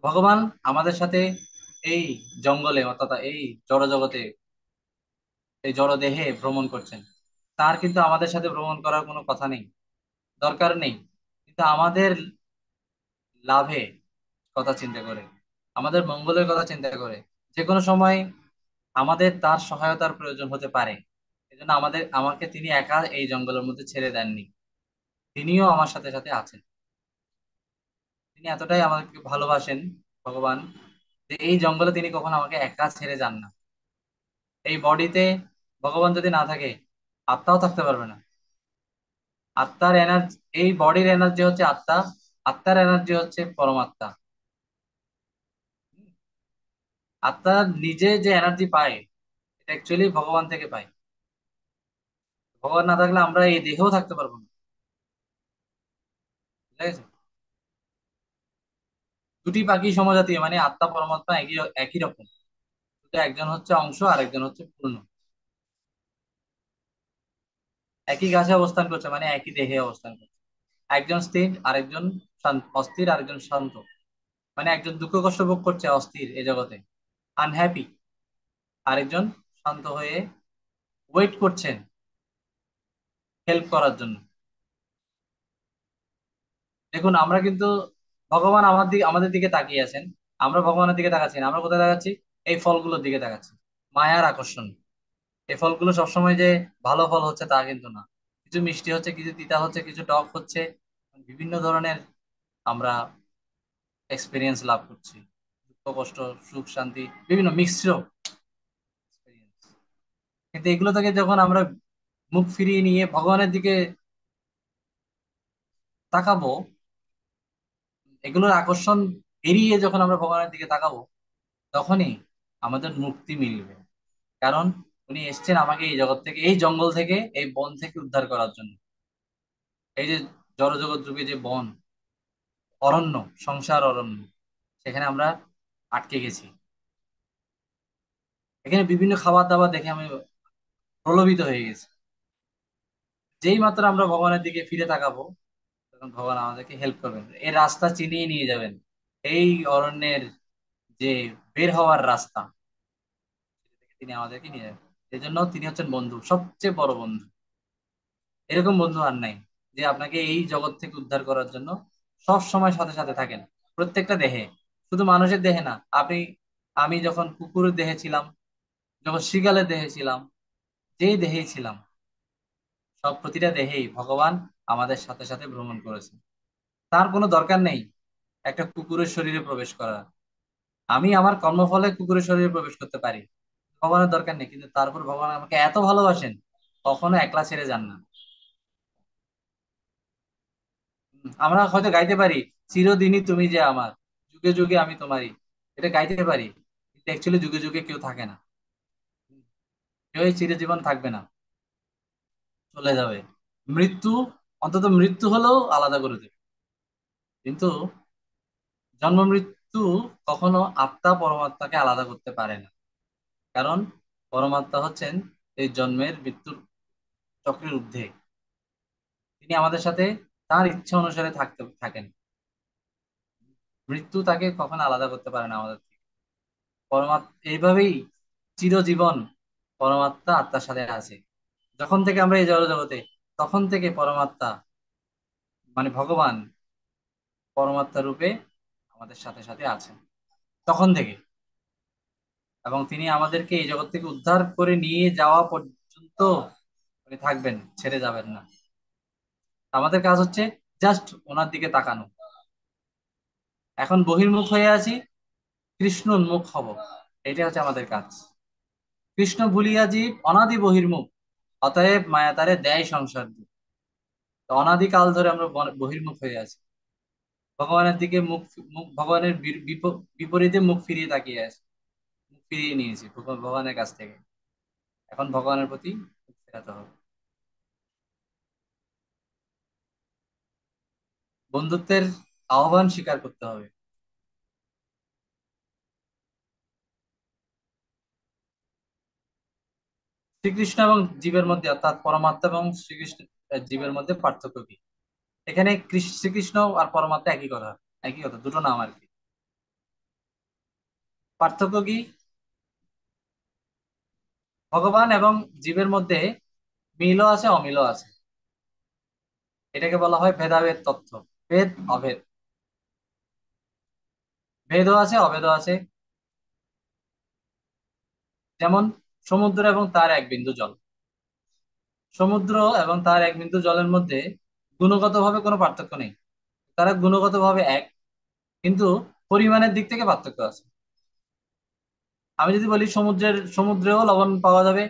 ভগবান আমাদের সাথে এই জঙ্গলে অর্থাৎ এই জড়জগতে, এই জড়দেহে ভ্রমণ করছেন। তার কিন্তু আমাদের সাথে ভ্রমণ করার কোনো কথা নেই, দরকার নেই। কিন্তু আমাদের লাভে কথা চিন্তা করে, আমাদের মঙ্গলের কথা চিন্তা করে, যে কোনো সময় আমাদের তার সহায়তার প্রয়োজন হতে পারে। এজন্য আমাকে তিনি একা এই জঙ্গলের মধ্যে ছেড়ে দেননি, তিনিও আমার সাথে সাথে আছেন। তিনি এতটাই আমাকে ভালোবাসেন ভগবান, যে এই জঙ্গলে তিনি কখনো আমাকে একা ছেড়ে যান না। এই বডিতে ভগবান যদি না থাকে, আত্মাও থাকতে পারবে না। আত্মার এনার্জি, এই বডির এনার্জি হচ্ছে আত্মা, আত্মার এনার্জি হচ্ছে পরমাত্মা। আত্মা নিজে যে এনার্জি পায়, এটা অ্যাকচুয়ালি ভগবান থেকে পায়। ভগবান না থাকলে আমরা এই দেহেও থাকতে পারবো না। ঠিক আছে? দুটি পাখি সমজাতীয় মানে আত্মা পরমাত্মা একই একই রকম, শুধু একজন হচ্ছে অংশ আর একজন হচ্ছে পূর্ণ। একই গাছে অবস্থান করছে মানে একই দেহে অবস্থান করছে। একজন স্থির, আরেকজন অস্থির, আরেকজন শান্ত। মানে একজন দুঃখ কষ্ট ভোগ করছে অস্থির এই জগতে, আনহ্যাপি, আরেকজন শান্ত হয়ে ওয়েট করছেন হেল্প করার জন্য। দেখুন আমরা কিন্তু, ভগবান আমাদের দিকে তাকিয়ে আছেন, আমরা ভগবানের দিকে তাকাচ্ছি না। আমরা কোথায় তাকাচ্ছি? এই ফলগুলোর দিকে তাকাচ্ছি, মায়ার আকর্ষণ। এই ফলগুলো সবসময় যে ভালো ফল হচ্ছে তা কিন্তু না। কিছু মিষ্টি হচ্ছে, কিছু তিতা হচ্ছে, কিছু টক হচ্ছে, বিভিন্ন ধরনের আমরা এক্সপিরিয়েন্স লাভ করছি, দুঃখ কষ্ট, সুখ শান্তি, বিভিন্ন মিশ্র experience। কিন্তু এগুলো থেকে যখন আমরা মুখ ফিরিয়ে নিয়ে ভগবানের দিকে তাকাবো, এগুলোর আকর্ষণ এড়িয়ে যখন আমরা ভগবানের দিকে তাকাবো, তখনই আমাদের মুক্তি মিলবে। কারণ উনি এসেছেন আমাকে এই জগৎ থেকে, এই জঙ্গল থেকে, এই বন থেকে উদ্ধার করার জন্য। এই যে জড়জগৎ রূপী যে বন, অরণ্য, সংসার অরণ্য, সেখানে আমরা আটকে গেছি। এখানে বিভিন্ন খাবার দাবার দেখে আমি প্রলোভিত হয়ে গেছি। যেই মাত্র আমরা ভগবানের দিকে ফিরে তাকাবো, তখন ভগবান আমাদেরকে হেল্প করবেন, এই রাস্তা চিনিয়ে নিয়ে যাবেন। এই অরণ্যের যে বের হওয়ার রাস্তা, সেটা থেকে তিনি আমাদেরকে নিয়ে যাবেন। এই জন্য তিনি হচ্ছেন বন্ধু, সবচেয়ে বড় বন্ধু। এরকম বন্ধু আর নাই, যে আপনাকে এই জগৎ থেকে উদ্ধার করার জন্য সব সময় সাথে সাথে থাকেন, প্রত্যেকটা দেহে। শুধু মানুষের দেহে না, আমি যখন কুকুরের দেহে ছিলাম, যখন শৃগালের দেহে ছিলাম, যেই দেহেই ছিলাম, সব প্রতিটা দেহেই ভগবান আমাদের সাথে সাথে ভ্রমণ করেছে। তার কোনো দরকার নেই একটা কুকুরের শরীরে প্রবেশ করার। আমি আমার কর্মফলে কুকুরের শরীরে প্রবেশ করতে পারি, ভগবানের দরকার নেই, কিন্তু তারপর ভগবান আমাকে এত ভালোবাসেন, কখনো একলা ছেড়ে যান না। আমরা হয়তো গাইতে পারি, চিরদিনই তুমি যে আমার, যুগে যুগে আমি তোমারই, এটা গাইতে পারি, কিন্তু অ্যাকচুয়ালি যুগে যুগে কেউ থাকে না। কেউ এই চিরজীবন থাকবে না, চলে যাবে। মৃত্যু, অন্তত মৃত্যু হলেও আলাদা করে দেবে, কিন্তু জন্ম মৃত্যু কখনো আত্মা পরমাত্মাকে আলাদা করতে পারে না। কারণ পরমাত্মা হচ্ছেন এই জন্মের মৃত্যুর চক্রের ঊর্ধ্বে। তিনি আমাদের সাথে তার ইচ্ছা অনুসারে থাকেন। মৃত্যু তাকে কখনো আলাদা করতে পারে না আমাদের থেকে। পরমাত্মা এইভাবেই চিরজীবন পরমাত্মা আত্মার সাথে আছে। যখন থেকে আমরা এই জড় জগতে, তখন থেকে পরমাত্মা মানে ভগবান পরমাত্মা রূপে আমাদের সাথে সাথে আছেন, তখন থেকে। এবং তিনি আমাদেরকে এই জগৎ থেকে উদ্ধার করে নিয়ে যাওয়া পর্যন্ত উনি থাকবেন, ছেড়ে যাবেন না। আমাদের কাজ হচ্ছে জাস্ট ওনার দিকে তাকানো। এখন বহির্মুখ হয়ে আছি, কৃষ্ণ উন্মুখ হব, এটা হচ্ছে আমাদের কাজ। কৃষ্ণ ভুলিয়া জীব অনাদি বহির্মুখ, অতএব মায়া তারে দেয় সংসার দুঃখ। তো অনাদিকাল ধরে আমরা বহির্মুখ হয়ে আছি, ভগবানের দিকে মুখ ভগবানের বিপরীতে মুখ ফিরিয়ে তাকিয়ে আছি, মুখ ফিরিয়ে নিয়েছি ভগবানের কাছ থেকে। এখন ভগবানের প্রতি মুখ ফেরাতে হবে। বন্ধুত্বের আহ্বান স্বীকার করতে হবে। শ্রীকৃষ্ণ এবং জীবের মধ্যে, অর্থাৎ পরমাত্মা এবং শ্রীকৃষ্ণ জীবের মধ্যে পার্থক্য কি? এখানে শ্রীকৃষ্ণ আর পরমাত্মা একই কথা, একই কথা, দুটো নাম আর কি। পার্থক্য কি? ভগবান এবং জীবের মধ্যে মিলও আছে, অমিলও আছে। এটাকে বলা হয় ভেদাভেদ তত্ত্ব, ভেদ অভেদ। ভেদও আছে, অভেদও আছে। যেমন সমুদ্র এবং তার এক বিন্দু জল, সমুদ্র এবং তার এক বিন্দু জলের মধ্যে গুণগতভাবে কোনো পার্থক্য নেই, তারা গুণগতভাবে এক, কিন্তু পরিমাণের দিক থেকে পার্থক্য আছে। আমি যদি বলি সমুদ্রেও লবণ পাওয়া যাবে,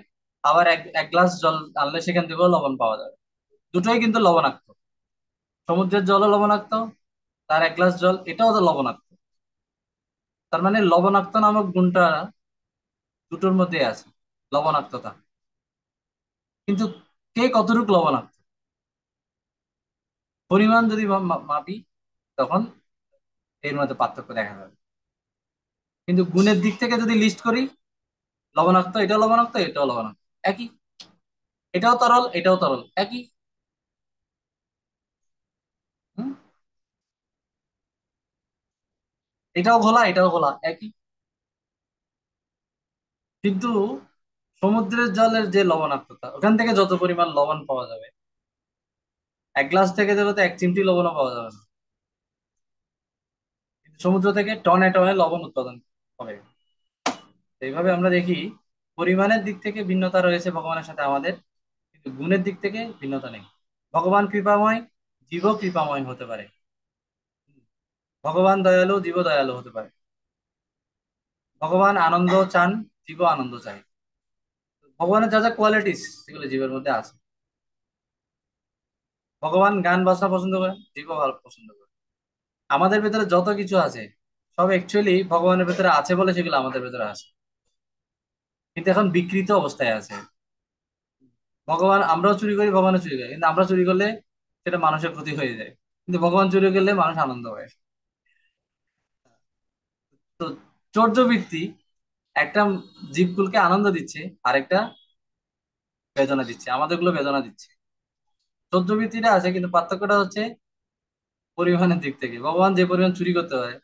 আবার এক এক গ্লাস জল আনলে সেখান থেকেও লবণ পাওয়া যাবে, দুটোই কিন্তু লবণাক্ত। সমুদ্রের জলও লবণাক্ত, তার এক গ্লাস জল এটাও তো লবণাক্ত। তার মানে লবণাক্ত নামক গুণটা দুটোর মধ্যে আছে, লবণাক্ততা। কিন্তু কে কতটুকু লবণাক্ত, পরিমাণ যদি মাপি, তখন এর মধ্যে পার্থক্য দেখা যাবে। কিন্তু গুণের দিক থেকে যদি লিস্ট করি, লবণাক্ত এটাও লবণাক্ত, এটাও লবণাক্ত, একই। এটাও তরল, এটাও তরল, একই। হুম? এটাও ঘোলা, এটাও ঘোলা, একই। কিন্তু সমুদ্রের জলের যে লবণাক্ততা, ওখান থেকে যত পরিমাণ লবণ পাওয়া যাবে, এক গ্লাস থেকে ধরো তো এক চিমটি লবণও পাওয়া যাবে না। কিন্তু সমুদ্র থেকে টনে টনে লবণ উৎপাদন হবে। এইভাবে আমরা দেখি পরিমাণের দিক থেকে ভিন্নতা রয়েছে ভগবানের সাথে আমাদের, কিন্তু গুণের দিক থেকে ভিন্নতা নেই। ভগবান কৃপাময়, জীবও কৃপাময় হতে পারে। ভগবান দয়ালু, জীবও দয়ালু হতে পারে। ভগবান আনন্দ চান, জীবও আনন্দ চায়। ভগবানের যা যা কোয়ালিটিস, সেগুলো জীবের মধ্যে আছে। ভগবান গান বাজনা পছন্দ করে, জীবও ভালো পছন্দ করে। আমাদের ভেতরে যত কিছু আছে, সব অ্যাকচুয়ালি ভগবানের ভেতরে আছে বলে সেগুলো আমাদের ভেতরে আছে, কিন্তু এখন বিকৃত অবস্থায় আছে। ভগবান, আমরাও চুরি করি, ভগবানও চুরি করে, কিন্তু আমরা চুরি করলে সেটা মানুষের ক্ষতি হয়ে যায়, কিন্তু ভগবান চুরি করলে মানুষ আনন্দ পায়। তো চৌর্যবৃত্তি একটা জীবকুলকে আনন্দ দিচ্ছে, আরেকটা বেদনা দিচ্ছে, আমাদের গুলো বেদনা দিচ্ছে। চৌর্যবৃত্তিটা আছে, কিন্তু পার্থক্যটা হচ্ছে পরিমাণের দিক থেকে। ভগবান যে পরিমাণ চুরি করতে পারে,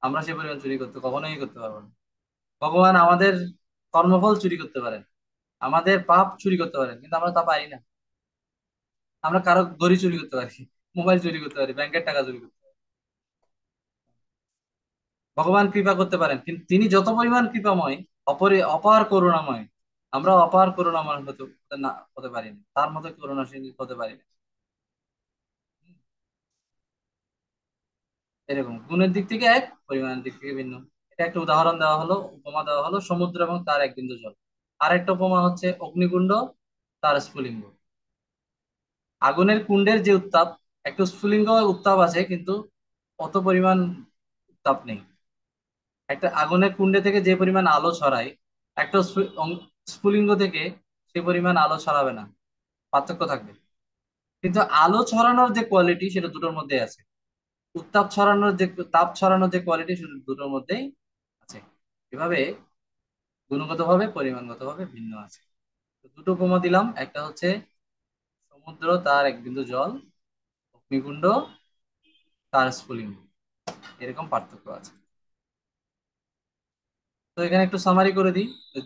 আমরা সে পরিমাণ চুরি করতে কখনোই করতে পারবো না। ভগবান আমাদের কর্মফল চুরি করতে পারেন, আমাদের পাপ চুরি করতে পারেন, কিন্তু আমরা তা পারি না। আমরা কারো ঘড়ি চুরি করতে পারি, মোবাইল চুরি করতে পারি, ব্যাংকের টাকা চুরি করতে পারি। ভগবান কৃপা করতে পারেন, কিন্তু তিনি যত পরিমাণ কৃপাময়, অপার করুণাময়, আমরা অপার করুণাময় হতে পারি না, তার মতো করুণাশীল হতে পারি না। এরকম গুণের দিক থেকে এক, পরিমাণের দিক থেকে ভিন্ন। এটা একটা উদাহরণ দেওয়া হলো, উপমা দেওয়া হলো সমুদ্র এবং তার এক বিন্দু জল। আরেকটা উপমা হচ্ছে অগ্নিকুণ্ড, তার স্ফুলিঙ্গ। আগুনের কুণ্ডের যে উত্তাপ, একটু স্ফুলিঙ্গ উত্তাপ আছে, কিন্তু অত পরিমাণ উত্তাপ নেই। একটা আগুনের কুণ্ডে থেকে যে পরিমাণ আলো ছড়ায়, একটা স্ফুলিঙ্গ থেকে সে পরিমাণ আলো ছড়াবে না, পার্থক্য থাকবে। কিন্তু আলো ছড়ানোর যে কোয়ালিটি সেটা দুটোর মধ্যেই আছে। উত্তাপ ছড়ানোর যে তাপ ছড়ানোর যে কোয়ালিটি সেটা দুটোর মধ্যেই আছে। এভাবে গুণগতভাবে পরিমাণগতভাবে ভিন্ন আছে। তো দুটো উপমা দিলাম, একটা হচ্ছে সমুদ্র তার এক বিন্দু জল, অগ্নিকুণ্ড তার স্ফুলিঙ্গ, এরকম পার্থক্য আছে। তো এখানে একটু সামারি করে দিই। তো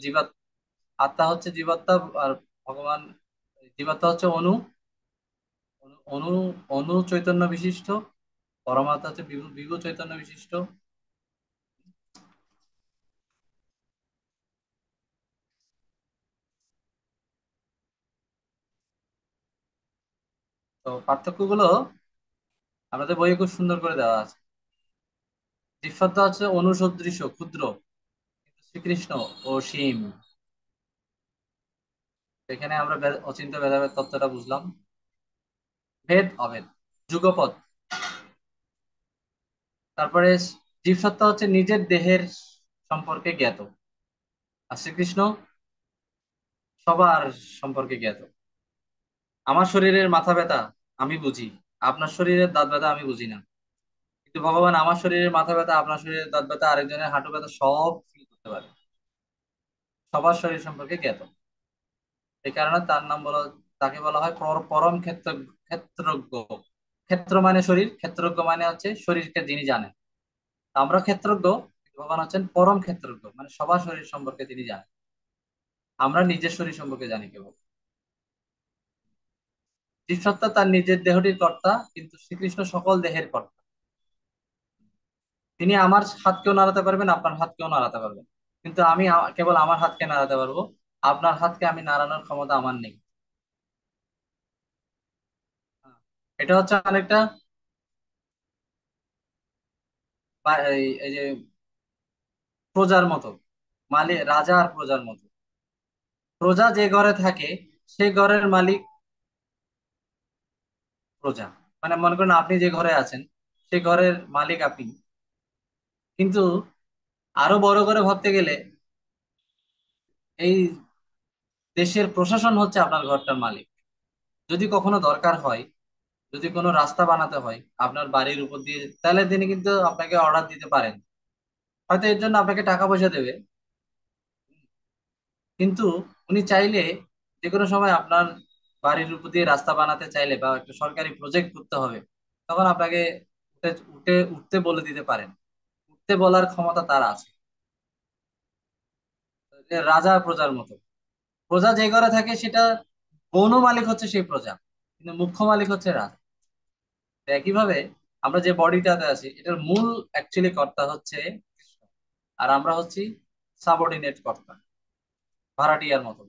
আত্মা হচ্ছে জীবাত্মা, আর ভগবান, জীবাত্মা হচ্ছে অণু, অনু অনু চৈতন্য বিশিষ্ট, পরমাত্মা হচ্ছে বিভু বিভু চৈতন্য বিশিষ্ট। তো পার্থক্যগুলো আমাদের বইয়ে খুব সুন্দর করে দেওয়া আছে। জীবাত্মা হচ্ছে অনুসদৃশ ক্ষুদ্র, কিন্তু শ্রীকৃষ্ণ অসীম। এখানে আমরা অচিন্ত্য ভেদাভেদ তত্ত্বটা বুঝলাম। ভেদ অভেদ, যুগপৎ। তারপরে জীবসত্তা হচ্ছে নিজের দেহের সম্পর্কে জ্ঞাত, আর শ্রীকৃষ্ণ সবার সম্পর্কে জ্ঞাত। আমার শরীরের মাথা ব্যথা আমি বুঝি, আপনার শরীরের দাঁত ব্যথা আমি বুঝি না। কিন্তু ভগবান আমার শরীরের মাথা ব্যথা, আপনার শরীরের দাঁত ব্যথা, আরেকজনের হাঁটু ব্যথা সব ফিল করতে পারে, সবার শরীর সম্পর্কে জ্ঞাত। এই কারণে তার নাম বলা, তাকে বলা হয় পরম ক্ষেত্রজ্ঞ। ক্ষেত্র মানে শরীর, ক্ষেত্রজ্ঞ মানে হচ্ছে শরীরকে যিনি জানেন। তা আমরা ক্ষেত্রজ্ঞ, ভগবান হচ্ছেন পরম ক্ষেত্রজ্ঞ, মানে সবার শরীর সম্পর্কে তিনি জানেন। আমরা নিজের শরীর সম্পর্কে জানি কেবল। জীবসত্তা তার নিজের দেহটির কর্তা, কিন্তু শ্রীকৃষ্ণ সকল দেহের কর্তা। তিনি আমার হাতকেও নাড়াতে পারবেন, আপনার হাতকেও নাড়াতে পারবেন, কিন্তু আমি কেবল আমার হাতকে নাড়াতে পারবো, আপনার হাতকে আমি নাড়ানোর ক্ষমতা আমার নেই। হ্যাঁ। এটা হচ্ছে অনেকটা এই এই যে প্রজার মতো, রাজা আর প্রজার মতো। প্রজা যে ঘরে থাকে সেই ঘরের মালিক প্রজা। মানে মনে করেন আপনি যে ঘরে আছেন সেই ঘরের মালিক আপনি, কিন্তু আরো বড় করে ভাবতে গেলে এই দেশের প্রশাসন হচ্ছে আপনার ঘরটার মালিক। যদি কখনো দরকার হয়, যদি কোনো রাস্তা বানাতে হয় আপনার বাড়ির উপর দিয়ে, তাহলে তিনি কিন্তু আপনাকে অর্ডার দিতে পারেন, হয়তো এর জন্য আপনাকে টাকা পয়সা দেবে। কিন্তু উনি চাইলে যে কোনো সময় আপনার বাড়ির উপর দিয়ে রাস্তা বানাতে চাইলে বা একটা সরকারি প্রজেক্ট করতে হবে, তখন আপনাকে উঠে উঠে উঠতে বলে দিতে পারেন। উঠতে বলার ক্ষমতা তার আছে। যে রাজা প্রজার মতো, প্রজা যে ঘরে থাকে সেটা গৌণ মালিক হচ্ছে সেই প্রজা, কিন্তু মুখ্য মালিক হচ্ছে রাজা। তো একইভাবে আমরা যে বডিটাতে আছি এটার মূল অ্যাকচুয়ালি কর্তা হচ্ছে কৃষ্ণ, আর আমরা হচ্ছি সাবঅর্ডিনেট কর্তা, ভাড়াটিয়ার মতো।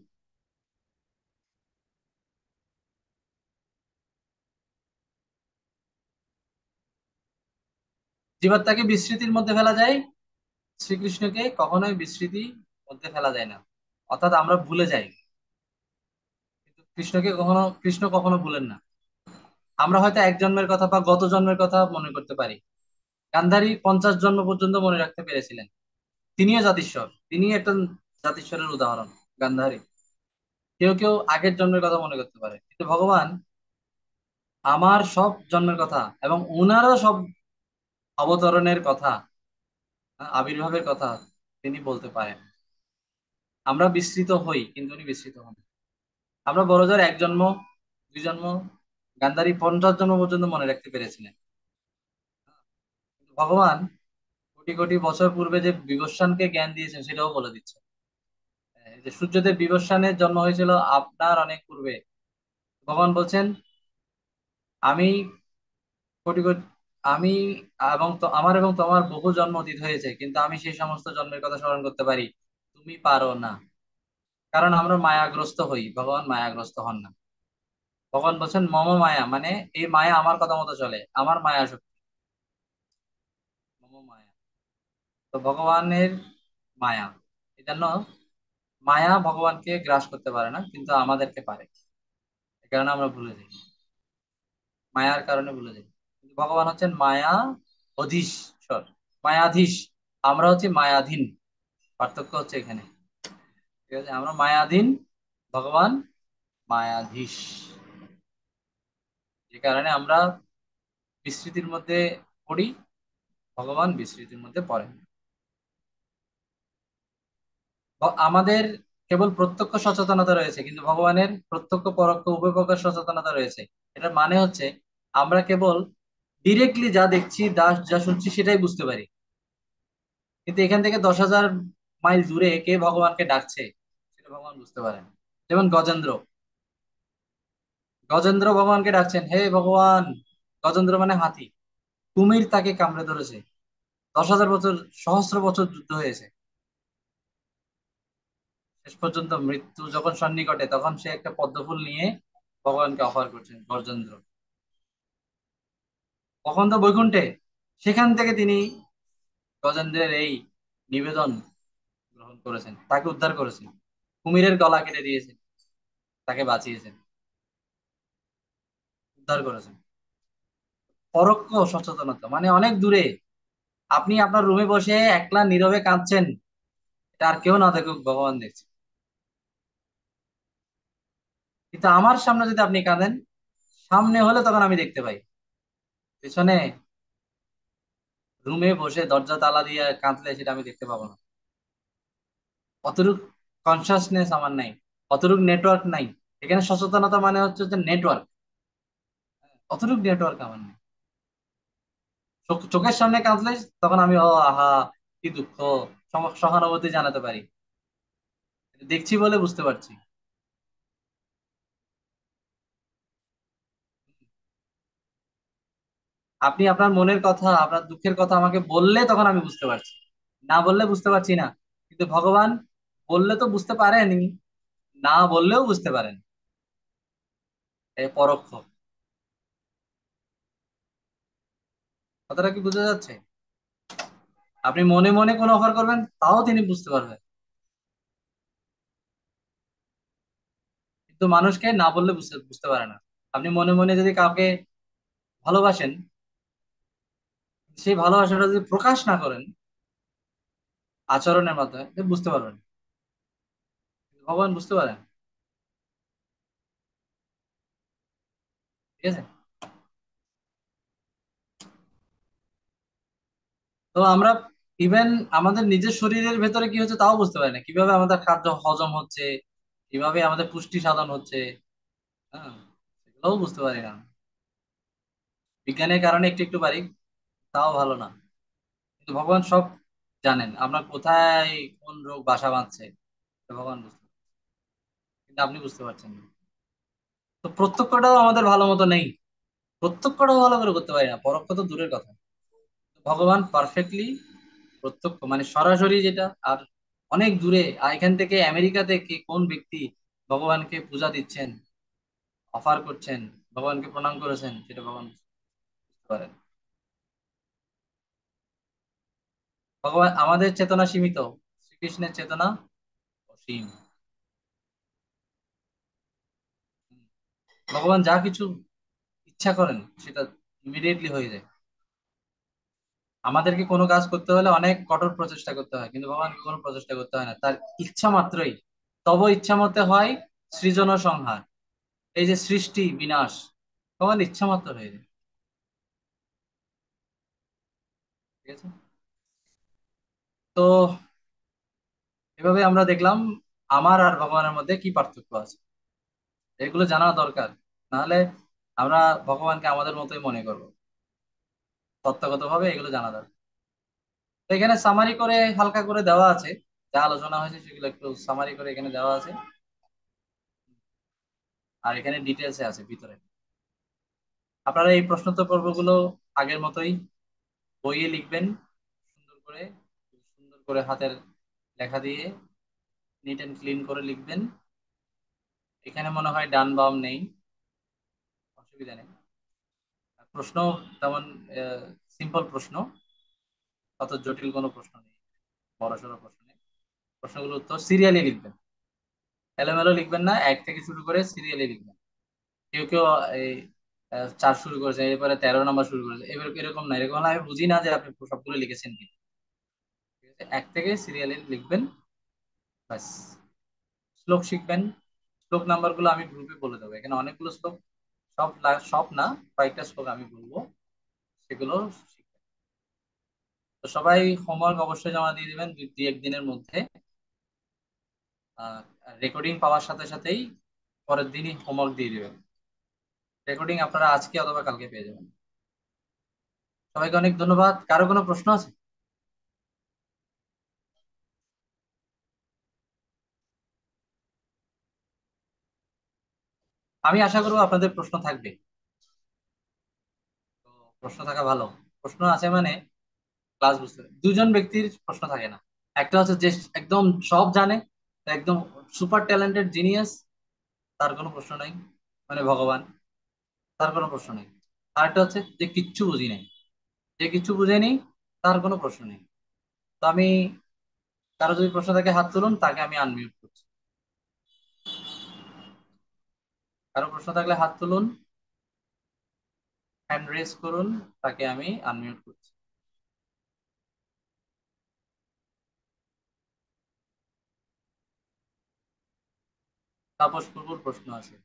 জীবাত্মাকে বিস্মৃতির মধ্যে ফেলা যায়, শ্রীকৃষ্ণকে কখনোই বিস্মৃতির মধ্যে ফেলা যায় না। অর্থাৎ আমরা ভুলে যাই, কিন্তু কৃষ্ণ কখনো ভুলেন না। আমরা হয়তো এক জন্মের কথা বা গত জন্মের কথা মনে করতে পারি। গান্ধারী 50 জন্ম পর্যন্ত মনে রাখতে পেরেছিলেন। তিনিও জাতিস্বর, তিনি একটা জাতিস্বরের উদাহরণ, গান্ধারী। কেউ কেউ আগের জন্মের কথা মনে করতে পারে, কিন্তু ভগবান আমার সব জন্মের কথা এবং উনারও সব অবতরণের কথা, আবির্ভাবের কথা তিনি বলতে পারেন। আমরা বিস্মৃত হই, কিন্তু উনি বিস্মৃত হন। আমরা বড়জোর এক জন্ম, দুই জন্ম, গান্ধারী 50 জন্ম পর্যন্ত মনে রাখতে পেরেছিলেন। কিন্তু ভগবান কোটি কোটি বছর পূর্বে যে বিবস্বানকে জ্ঞান দিয়েছেন সেটাও বলে দিচ্ছে। এই যে সূর্যদেব বিবস্বানের জন্ম হয়েছিল আপনার অনেক পূর্বে, ভগবান বলছেন আমি কোটি কোটি, আমি এবং আমার এবং তোমার বহু জন্ম অতীত হয়েছে, কিন্তু আমি সেই সমস্ত জন্মের কথা স্মরণ করতে পারি, তুমি পারো না। কারণ আমরা মায়াগ্রস্ত হই, ভগবান মায়াগ্রস্ত হন না। ভগবান বলছেন মম মায়া, মানে এই মায়া আমার কথা মতো চলে, আমার মায়া শক্তি, মম মায়া। তো ভগবানের মায়া, এই জন্য মায়া ভগবানকে গ্রাস করতে পারে না, কিন্তু আমাদেরকে পারে। এই কারণে আমরা ভুলে যাই, মায়ার কারণে ভুলে যাই। কিন্তু ভগবান হচ্ছেন মায়া অধীশ্বর, মায়াধীশ। আমরা হচ্ছি মায়াধীন। পার্থক্য হচ্ছে এখানে। ঠিক আছে, আমরা মায়াধীন, ভগবান মায়াধীশ। যে কারণে আমরা বিস্মৃতির মধ্যে পড়ি, ভগবান বিস্মৃতির মধ্যে পড়েন। আমাদের কেবল প্রত্যক্ষ সচেতনতা রয়েছে, কিন্তু ভগবানের প্রত্যক্ষ পরোক্ষ উভয় প্রকার সচেতনতা রয়েছে। এটার মানে হচ্ছে আমরা কেবল ডিরেক্টলি যা দেখছি, যা যা শুনছি সেটাই বুঝতে পারি, কিন্তু এখান থেকে 10,000 মাইল দূরে কে ভগবানকে ডাকছে সেটা ভগবান বুঝতে পারেন। যেমন গজেন্দ্র, গজেন্দ্র ভগবানকে ডাকছেন, হে ভগবান। গজেন্দ্র মানে হাতি। কুমির তাকে কামড়ে ধরেছে, 10,000 বছর, সহস্র বছর যুদ্ধ হয়েছে। শেষ পর্যন্ত মৃত্যু যখন সন্নিকটে, তখন সে একটা পদ্মফুল নিয়ে ভগবানকে অফার করছেন, গজেন্দ্র। কখন তো বৈকুণ্ঠে, সেখান থেকে তিনি গজেন্দ্রের এই নিবেদন গ্রহণ করেছেন, তাকে উদ্ধার করেছেন, কুমিরের গলা কেটে দিয়েছেন, তাকে বাঁচিয়েছেন, উদ্ধার করেছেন। পরোক্ষ সচেতনতা মানে অনেক দূরে। আপনি আপনার রুমে বসে একলা নীরবে কাঁদছেন, এটা আর কেউ না দেখুক, ভগবান দেখছে। কিন্তু আমার সামনে যদি আপনি কাঁদেন, সামনে হলে তখন আমি দেখতে পাই, পেছনে রুমে বসে দরজা তালা দিয়ে কাঁদলে সেটা আমি দেখতে পাবো না। অতটুক কনসাসনেস আমার নাই, অতটুক নেটওয়ার্ক নাই। এখানে সচেতনতা মানে হচ্ছে যে নেটওয়ার্ক, অতটুক নেটওয়ার্ক আমার নেই। চোখের সামনে কাঁদলে তখন আমি ও আহা, কি দুঃখ, সহানুভূতি জানাতে পারি, দেখছি বলে বুঝতে পারছি। আপনি আপনার মনের কথা, আপনার দুঃখের কথা আমাকে বললে তখন আমি বুঝতে পারছি, না বললে বুঝতে পারছি না। কিন্তু ভগবান বললে তো বুঝতে পারেনি, না বললেও বুঝতে পারেন। এই পরোক্ষ। কথাটা কি বোঝা যাচ্ছে? আপনি মনে মনে কোন অফার করবেন, তাও তিনি বুঝতে পারবেন, কিন্তু মানুষকে না বললে বুঝতে বুঝতে পারে না। আপনি মনে মনে যদি কাউকে ভালোবাসেন, সেই ভালোবাসাটা যদি প্রকাশ না করেন আচরণের মাধ্যমে, তো বুঝতে পারবেন। ভগবান বুঝতে পারেন। ঠিক আছে। তো আমরা ইভেন আমাদের নিজের শরীরের ভেতরে কি হচ্ছে তাও বুঝতে পারি না, কিভাবে আমাদের খাদ্য হজম হচ্ছে, কিভাবে আমাদের পুষ্টি সাধন হচ্ছে। হ্যাঁ, সেগুলোও বুঝতে পারি না। বিজ্ঞানের কারণে একটু একটু পারি, তাও ভালো না। কিন্তু ভগবান সব জানেন, আপনার কোথায় কোন রোগ বাসা বাঁধছে, এটা ভগবান বুঝতে পারেন। কিন্তু আপনি বুঝতে পারছেন না। তো প্রত্যক্ষটাও আমাদের ভালো মতো নেই, প্রত্যক্ষটাও ভালো করে করতে পারি না, পরোক্ষ তো দূরের কথা। ভগবান পারফেক্টলি প্রত্যক্ষ মানে সরাসরি যেটা, আর অনেক দূরে। আর এখান থেকে আমেরিকা থেকে কোন ব্যক্তি ভগবানকে পূজা দিচ্ছেন, অফার করছেন, ভগবানকে প্রণাম করেছেন, সেটা ভগবান বুঝতে পারেন। ভগবান, আমাদের চেতনা সীমিত, শ্রীকৃষ্ণের চেতনা অসীম। ভগবান যা কিছু ইচ্ছা করেন সেটা ইমিডিয়েটলি হয়ে যায়। আমাদেরকে কোনো কাজ করতে হলে অনেক কঠোর প্রচেষ্টা করতে হয়, কিন্তু ভগবান কোনো প্রচেষ্টা করতে হয় না, তার ইচ্ছা মাত্রই। তব ইচ্ছা মতে হয় সৃজন ও সংহার, এই যে সৃষ্টি বিনাশ, ভগবান ইচ্ছা মাত্র হয়ে যায়। ঠিক আছে। তো এভাবে আমরা দেখলাম আমার আর ভগবানের মধ্যে কি পার্থক্য আছে, এগুলো জানা দরকার। নাহলে আমরা ভগবানকে আমাদের মতোই মনে করবো। তত্ত্বগত ভাবে এগুলো জানা দরকার। তো এখানে সামারি করে হালকা করে দেওয়া আছে, যা আলোচনা হয়েছে সেগুলো একটু সামারি করে এখানে দেওয়া আছে। আর এখানে ডিটেলসে আছে ভিতরে। আপনারা এই প্রশ্নোত্তর পর্বগুলো আগের মতোই বইয়ে লিখবেন, সুন্দর করে, খুব সুন্দর করে হাতের লেখা দিয়ে নিট এন্ড ক্লিন করে লিখবেন। এখানে মনে হয় ডান বাম নেই, অসুবিধা নেই। আর প্রশ্ন তেমন সিম্পল প্রশ্ন, অত জটিল কোনো প্রশ্ন নেই। বড়সড় প্রশ্ন নেই। প্রশ্নগুলো উত্তর সিরিয়ালি লিখবেন, এলোমেলো লিখবেন না, 1 থেকে শুরু করে সিরিয়ালি লিখবেন। কেউ কেউ এই 4 শুরু করেছে, এরপরে 13 নাম্বার শুরু করেছে, এবার এরকম না। এরকম হলে আমি বুঝি না যে আপনি সবগুলো লিখেছেন কি। ঠিক আছে, 1 থেকে সিরিয়ালি লিখবেন, ব্যাস। শ্লোক শিখবেন। শ্লোক নাম্বার গুলো আমি গ্রুপে বলে দেবো, এখানে অনেকগুলো শ্লোক, সব না, কয়েকটা শ্লোক আমি বলবো, সেগুলো শিখবেন। তো সবাই হোমওয়ার্ক অবশ্যই জমা দিয়ে দিবেন 2-1 দিনের মধ্যে। রেকর্ডিং পাওয়ার সাথে সাথেই পরের দিনই হোমওয়ার্ক দিয়ে দিবেন। রেকর্ডিং আপনারা আজকে অথবা কালকে পেয়ে যাবেন। সবাইকে অনেক ধন্যবাদ। কারো কোনো প্রশ্ন আছে? আমি আশা করবো আপনাদের প্রশ্ন থাকবে। তো প্রশ্ন থাকা ভালো। প্রশ্ন আছে মানে ক্লাস বুঝতে হবে। দুজন ব্যক্তির প্রশ্ন থাকে না। একটা হচ্ছে যে একদম সব জানে, একদম সুপার ট্যালেন্টেড জিনিয়াস, তার কোনো প্রশ্ন নাই, মানে ভগবান, তার কোনো প্রশ্ন নেই। আর একটা হচ্ছে যে কিচ্ছু বুঝি নাই, যে কিচ্ছু বুঝেনি, তার কোনো প্রশ্ন নেই। তো আমি, কারো যদি প্রশ্ন থাকে হাত তুলুন, তাকে আমি আনমিউট করছি। কারো প্রশ্ন থাকলে হাত তুলুন, হ্যান্ড রেজ করুন, তাকে আমি আনমিউট করছি। তাপস প্রভুর প্রশ্ন আছে।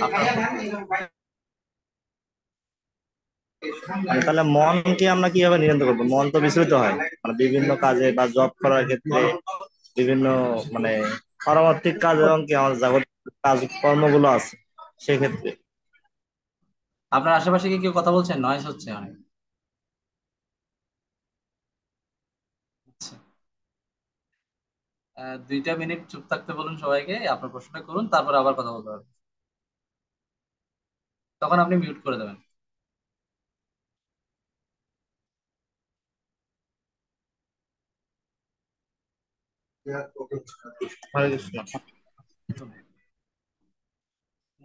আপনার প্রশ্ন। মানে তাহলে মনকে আমরা কিভাবে নিয়ন্ত্রণ করবো? মন তো বিচলিত হয়, মানে বিভিন্ন কাজে বা জব করার ক্ষেত্রে, বিভিন্ন মানে পারমার্থিক কাজ এবং কি আমাদের জাগতিক কাজ কর্মগুলো আছে সেক্ষেত্রে। আপনার আশেপাশে কি কেউ কথা বলছেন? নয়েজ হচ্ছে অনেক। আচ্ছা, 2টা মিনিট চুপ থাকতে বলুন সবাইকে, আপনার প্রশ্নটা করুন, তারপর আবার কথা বলতে পারবেন। তখন আপনি মিউট করে দেবেন। হরে কৃষ্ণ।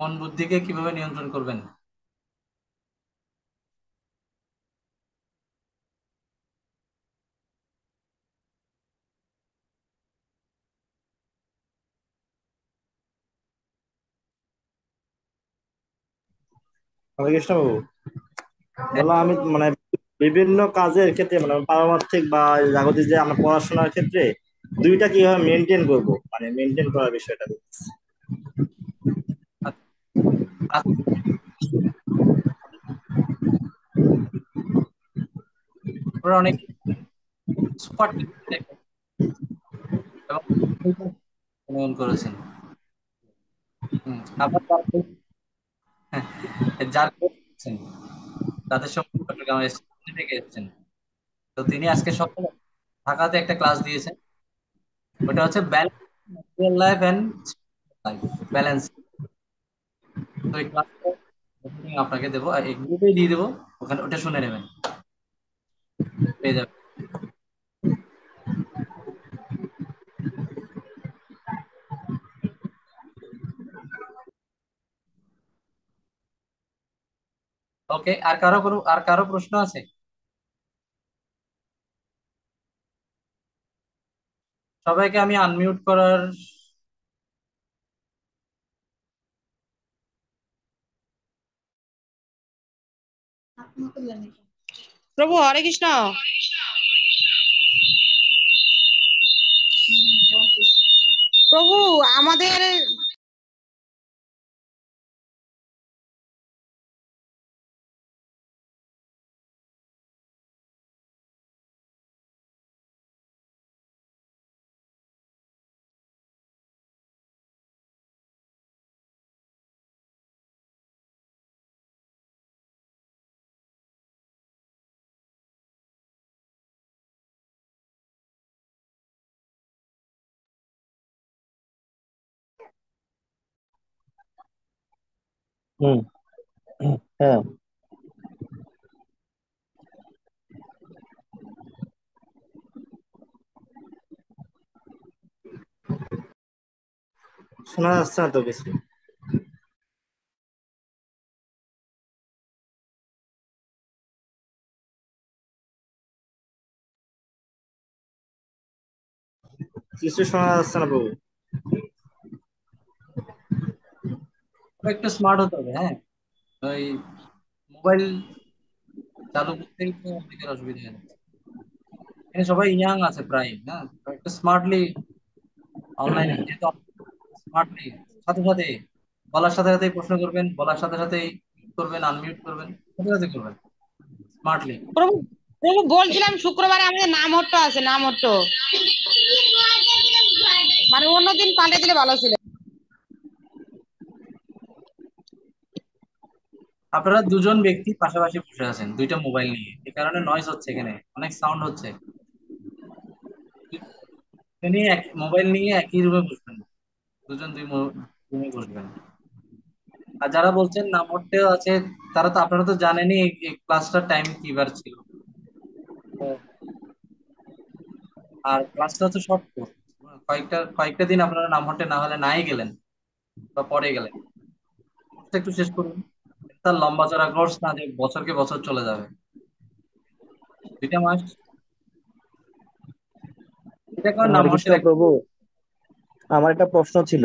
মন বুদ্ধিকে কিভাবে নিয়ন্ত্রণ করবেন? হরে কৃষ্ণ বাবু, বললাম আমি মানে বিভিন্ন কাজের ক্ষেত্রে মানে পারমার্থিক বা জাগতিক যে আমরা পড়াশোনার ক্ষেত্রে দুইটা কিভাবে মেনটেন করব, মানে মেনটেন করার বিষয়টা বলতেছি। আচ্ছা, আপনারা অনেক সুপার এবং উন্নয়ন করেছেন। আবার যার করছেন, তাদের সঙ্গে চট্টগ্রাম থেকে এসেছেন। তো তিনি আজকে সকালে ঢাকাতে একটা ক্লাস দিয়েছেন। ওটা হচ্ছে balance life and life, balance. তো এই ক্লাসটা আপনাকে দেবো, আর এই গ্রুপে দিয়ে দেবো, ওখানে ওটা শুনে নেবেন, পেয়ে যাবেন। ওকে, আর কারো প্রশ্ন আছে? সবাইকে আমি আনমিউট করার। প্রভু হরে কৃষ্ণ। প্রভু আমাদের হুম। হ্যাঁ, শোনা যাচ্ছে না তো কিছু। কিছু শোনা যাচ্ছে না প্রভু। একটু স্মার্ট হতে হবে, হ্যাঁ। ওই মোবাইল চালু করতেই তো অনেকের অসুবিধা হয়ে যাচ্ছে। এখানে সবাই ইয়াং আছে প্রায়, হ্যাঁ। তো একটু স্মার্টলি অনলাইনে, যেহেতু স্মার্টলি সাথে সাথে বলার সাথে সাথে প্রশ্ন করবেন, বলার সাথে সাথে করবেন, আনমিউট করবেন, সাথে সাথে করবেন স্মার্টলি। প্রভু, প্রভু বলছিলাম শুক্রবারে আমাদের নামহট্ট আছে, নামহট্ট, মানে অন্যদিন পাল্টে দিলে ভালো ছিল। আপনারা দুজন ব্যক্তি পাশাপাশি বসে আছেন দুইটা মোবাইল নিয়ে, এই কারণে নয়েজ হচ্ছে, এখানে অনেক সাউন্ড হচ্ছে। তিনি এক মোবাইল নিয়ে একই রুমে বসবেন, দুজন দুই রুমে বসবেন। আর যারা বলছেন নাম পড়তেও আছে, তারা তো, আপনারা তো জানেনই এই ক্লাসটার টাইম কিবার ছিল। তো আর ক্লাসটা তো শর্ট কোর্স, কয়েকটা দিন আপনারা নাম হটে না হলে নাই গেলেন বা পরে গেলেন, কোর্সটা একটু শেষ করুন। তার লম্বা চড়া কোর্স না যে বছরকে বছর চলে যাবে, 2 মাস। এটা কারণ নাম হরে হটে। কৃষ্ণ প্রভু, আমার একটা প্রশ্ন ছিল।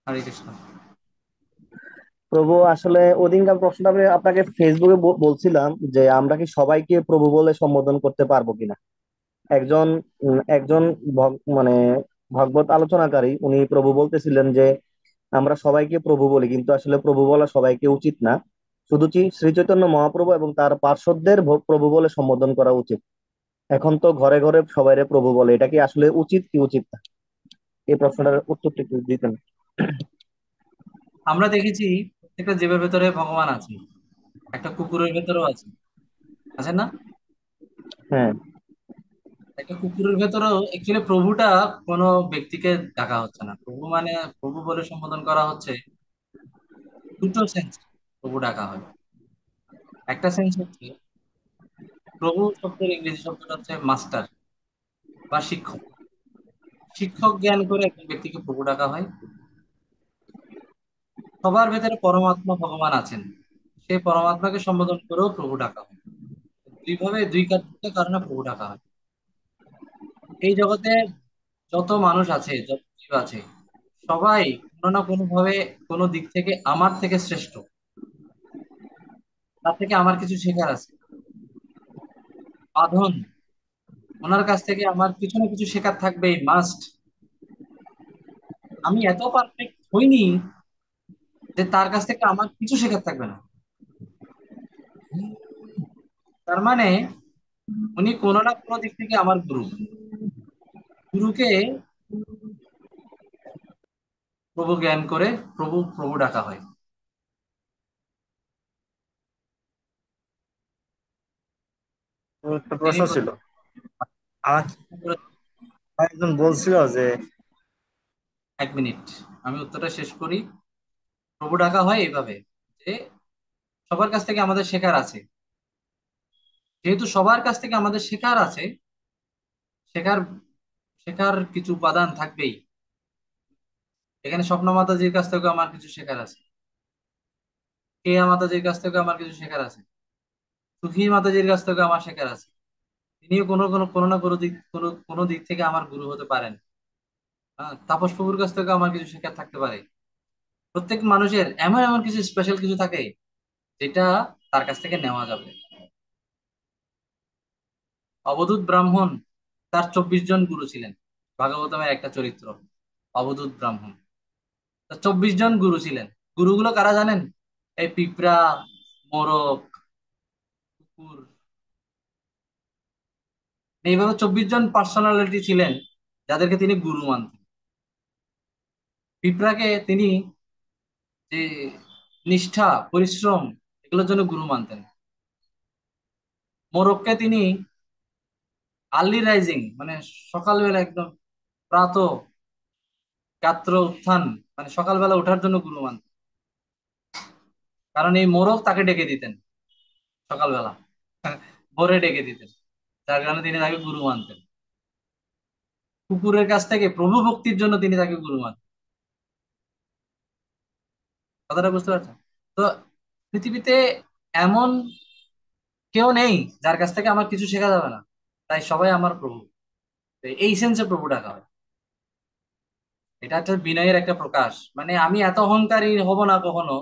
হরে কৃষ্ণ। প্রভু আসলে ওদিনকার প্রশ্নটা আমি আপনাকে ফেসবুকে বলছিলাম যে আমরা কি সবাইকে প্রভু বলে সম্বোধন করতে পারবো কিনা। একজন একজন মানে ভাগবত আলোচনাকারী উনি প্রভু বলতেছিলেন যে আমরা সবাইকে প্রভু বলি, কিন্তু আসলে প্রভু বলা সবাইকে উচিত না। শুধু শ্রী চৈতন্য মহাপ্রভু এবং তার পার্শ্বদের প্রভু বলে সম্বোধন করা উচিত। এখন তো ঘরে ঘরে সবাইরে প্রভু বলে, এটা কি আসলে উচিত কি উচিত না? এই প্রশ্নটার উত্তরটা একটু দিতেন। আমরা দেখেছি প্রত্যেকটা জীবের ভেতরে ভগবান আছে, একটা কুকুরের ভেতরেও আছে, আছে না? হ্যাঁ। একটা কুকুরের ভেতরেও অ্যাকচুয়ালি প্রভুটা কোনো ব্যক্তিকে ডাকা হচ্ছে না, প্রভু মানে প্রভু বলে সম্বোধন করা হচ্ছে। দুটো সেন্স প্রভু ডাকা হয়। একটা সেন্স হচ্ছে, প্রভু শব্দের ইংরেজি শব্দটা হচ্ছে মাস্টার বা শিক্ষক। শিক্ষক জ্ঞান করে একজন ব্যক্তিকে প্রভু ডাকা হয়। সবার ভেতরে পরমাত্মা ভগবান আছেন, সেই পরমাত্মাকে সম্বোধন করেও প্রভু ডাকা হয়। দুইভাবে দুইটা কারণে প্রভু ডাকা হয়। এই জগতে যত মানুষ আছে, যত জীব আছে, সবাই কোনো না কোনো ভাবে, কোনো দিক থেকে আমার থেকে শ্রেষ্ঠ, তার থেকে আমার কিছু শেখার আছে। বাঁধন, ওনার কাছ থেকে আমার কিছু না কিছু শেখার থাকবেই, মাস্ট। আমি এত পারফেক্ট হইনি যে তার কাছ থেকে আমার কিছু শেখার থাকবে না। তার মানে উনি কোনো না কোনো দিক থেকে আমার গুরু। গুরুকে প্রভু জ্ঞান করে প্রভু প্রভু ডাকা হয়। একটা তিনি প্রশ্ন ছিল। আমার একজন বলছিল যে 1 মিনিট, আমি উত্তরটা শেষ করি। প্রভু ডাকা হয় এইভাবে যে সবার কাছ থেকে আমাদের শেখার আছে। যেহেতু সবার কাছ থেকে আমাদের শেখার আছে, শেখার শেখার কিছু উপাদান থাকবেই। এখানে স্বপ্ন মাতাজির কাছ থেকে আমার কিছু শেখার আছে, কেয়া মাতাজির কাছ থেকে আমার কিছু শেখার আছে, সুখী মাতাজির কাছ থেকে আমার শেখার আছে। তিনিও কোনো কোনো কোনো না কোনো দিক, কোনো কোনো দিক থেকে আমার গুরু হতে পারেন। হ্যাঁ, তাপস প্রভুর কাছ থেকে আমার কিছু শেখার থাকতে পারে। প্রত্যেক মানুষের এমন এমন কিছু স্পেশাল কিছু থাকে যেটা তার কাছ থেকে নেওয়া যাবে। অবধূত ব্রাহ্মণ, তার 24 জন গুরু ছিলেন। ভাগবতমের একটা চরিত্র, অবধূত ব্রাহ্মণ, তার 24 জন গুরু ছিলেন। গুরুগুলো কারা জানেন? এই পিঁপড়া, মোরক, কুকুর, এইভাবে 24 জন পার্সোনালিটি ছিলেন যাদেরকে তিনি গুরু মানতেন। পিঁপড়াকে তিনি যে নিষ্ঠা, পরিশ্রম, এগুলোর জন্য গুরু মানতেন। মোরককে তিনি আর্লি রাইজিং, মানে সকালবেলা একদম প্রাত গাত্র উত্থান, মানে সকালবেলা ওঠার জন্য গুরু মানতেন। কারণ এই মোরগ তাকে ডেকে দিতেন সকালবেলা, ভোরে ডেকে দিতেন, যার কারণে তিনি তাকে গুরু মানতেন। কুকুরের কাছ থেকে প্রভু ভক্তির জন্য তিনি তাকে গুরু মানতেন। কথাটা বুঝতে পারছেন? তো পৃথিবীতে এমন কেউ নেই যার কাছ থেকে আমার কিছু শেখা যাবে না, তাই সবাই আমার প্রভু। এই সেন্সে প্রভু ডাকা হয়। এটা একটা বিনয়ের একটা প্রকাশ, মানে আমি এত অহংকারী হব না কখনো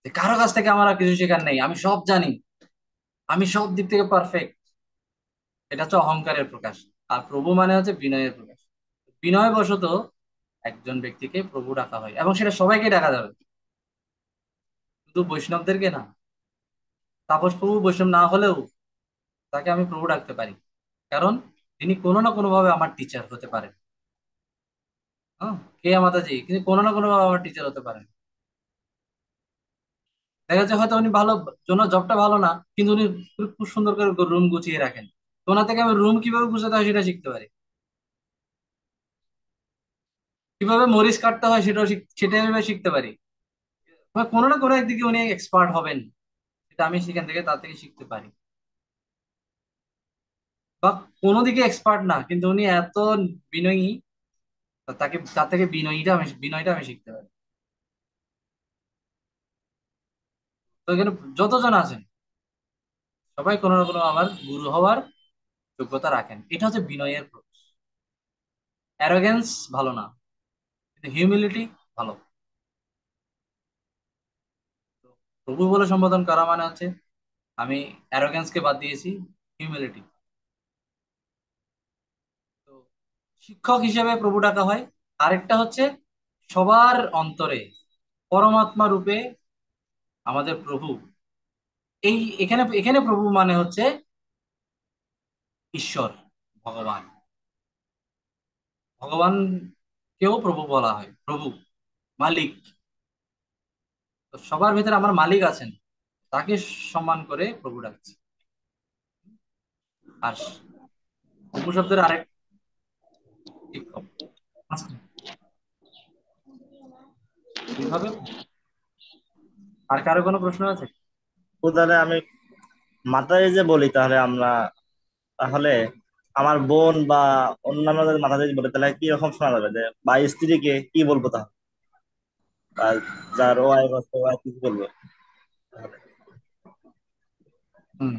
যে কারো কাছ থেকে আমার আর কিছু শেখার নেই, আমি সব জানি, আমি সব দিক থেকে পারফেক্ট। এটা হচ্ছে অহংকারের প্রকাশ। আর প্রভু মানে হচ্ছে বিনয়ের প্রকাশ। বিনয় বশত একজন ব্যক্তিকে প্রভু ডাকা হয়, এবং সেটা সবাইকে ডাকা যাবে, শুধু বৈষ্ণবদেরকে না। তাপস প্রভু বৈষ্ণব না হলেও তাকে আমি প্রভু ডাকতে পারি, কারণ তিনি কোনো না কোনো ভাবে আমার টিচার হতে পারেন। হ্যাঁ, কে মাতাজি কিন্তু কোনো না কোনো ভাবে আমার টিচার হতে পারেন। দেখা যাচ্ছে হয়তো উনি ভালো, জন্য জবটা ভালো না, কিন্তু উনি খুব সুন্দর করে রুম গুছিয়ে রাখেন। তো ওনার থেকে আমি রুম কিভাবে গুছাতে হয় সেটা শিখতে পারি, কিভাবে মরিচ কাটতে হয় সেটাই আমি শিখতে পারি। বা কোনো না কোনো একদিকে উনি এক্সপার্ট হবেন, সেটা আমি সেখান থেকে তার থেকে শিখতে পারি। বা কোনো দিকে এক্সপার্ট না, কিন্তু উনি এত বিনয়ী, তার থেকে বিনয়টা আমি শিখতে পারি। তো এখানে যতজন আছেন সবাই কোনো না কোনো আমার গুরু হওয়ার যোগ্যতা রাখেন। এটা হচ্ছে বিনয়ের প্রকাশ। অ্যারোগেন্স ভালো না, কিন্তু হিউমিলিটি ভালো। তো প্রভু বলে সম্বোধন করা মানে হচ্ছে আমি অ্যারোগেন্সকে বাদ দিয়েছি, হিউমিলিটি। তো শিক্ষক হিসেবে প্রভু ডাকা হয়। আরেকটা হচ্ছে সবার অন্তরে পরমাত্মা রূপে আমাদের প্রভু। এই এখানে এখানে প্রভু মানে হচ্ছে ঈশ্বর, ভগবান। ভগবান কেও প্রভু বলা হয়, প্রভু, মালিক। তো সবার ভিতরে আমার মালিক আছেন, তাকে সম্মান করে প্রভু ডাকছি। আর প্রভু শব্দের আরেক শিক্ষক এইভাবে। আর কারো কোনো প্রশ্ন আছে? তো তাহলে আমি মাতাজি যে বলি, তাহলে আমরা, তাহলে আমার বোন বা অন্যান্য যাদের মাতাজি বলে, তাহলে কি রকম শোনা যাবে? যে বা স্ত্রীকে কি বলবো তাহলে? বা যার ওয়াইফ আছে, ওয়াইফ কি বলবো তাহলে? হুম,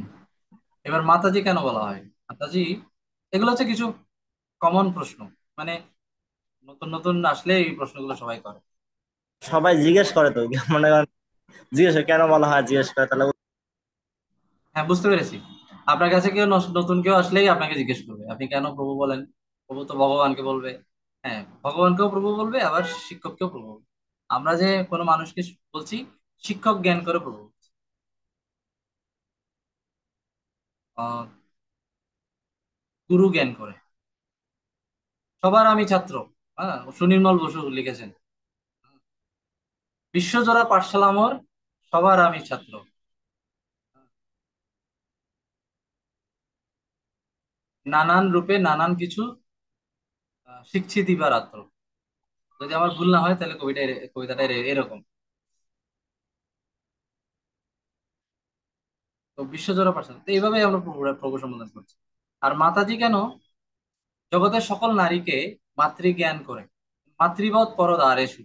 এবার মাতাজি কেন বলা হয়? মাতাজি, এগুলো হচ্ছে কিছু কমন প্রশ্ন, মানে নতুন নতুন আসলে এই প্রশ্নগুলো সবাই করে। সবাই জিজ্ঞেস করে তো, মনে করেন জিজ্ঞেস করে, কেন বলা হয় জিজ্ঞেস করে, তাহলে হ্যাঁ, বুঝতে পেরেছি। আপনার কাছে কেউ নতুন কেউ আসলেই আপনাকে জিজ্ঞেস করবে আপনি কেন প্রভু বলেন। প্রভু তো ভগবানকে বলবে। হ্যাঁ, ভগবানকেও প্রভু বলবে, আবার শিক্ষককেও প্রভু বলবে। আমরা যে কোনো মানুষকে বলছি শিক্ষক জ্ঞান করে প্রভু বলছি। আহ, গুরু জ্ঞান করে। সবার আমি ছাত্র। হ্যাঁ, সুনির্মল বসু লিখেছেন, বিশ্বজোড়া পাঠশালা মোর, সবার আমি ছাত্র। নানান রূপে নানান কিছু শিখছি দিবারাত্র। যদি আমার ভুল না হয় তাহলে কবিতাটা এরকম। তো বিশ্বজোড়া পাঠশালা, তো এইভাবেই আমরা প্রভু সম্বোধন করছি। আর মাতাজি কেন? জগতের সকল নারীকে মাতৃজ্ঞান করে। মাতৃবৎ পরদার এসু।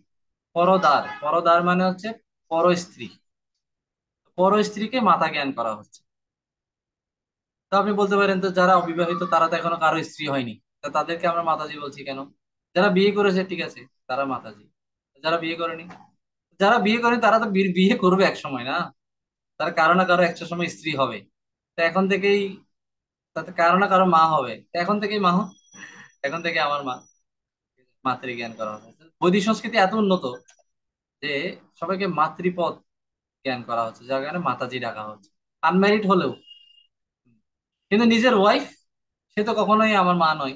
পরদার, পরদার মানে হচ্ছে পর স্ত্রী। পর স্ত্রীকে মাতা জ্ঞান করা হচ্ছে। তো আপনি বলতে পারেন, তো যারা অবিবাহিত তারা তো এখনো কারো স্ত্রী হয়নি, তা তাদেরকে আমরা মাতাজি বলছি কেন? যারা বিয়ে করেছে ঠিক আছে, তারা মাতাজি। যারা বিয়ে করেনি, যারা বিয়ে করেনি তারা তো বিয়ে করবে এক সময় না? তার কারো না কারো একটা সময় স্ত্রী হবে। তো এখন থেকেই তাতে কারো না কারো মা হবে, তো এখন থেকেই মা হোক। এখন থেকে আমার মা, মাতৃজ্ঞান করা হচ্ছে। বৈদিক সংস্কৃতি এত উন্নত যে সবাইকে মাতৃপদ জ্ঞান করা হচ্ছে, যার কারণে মাতাজি ডাকা হচ্ছে। আনম্যারিড হলেও, কিন্তু নিজের ওয়াইফ, সে তো কখনোই আমার মা নয়।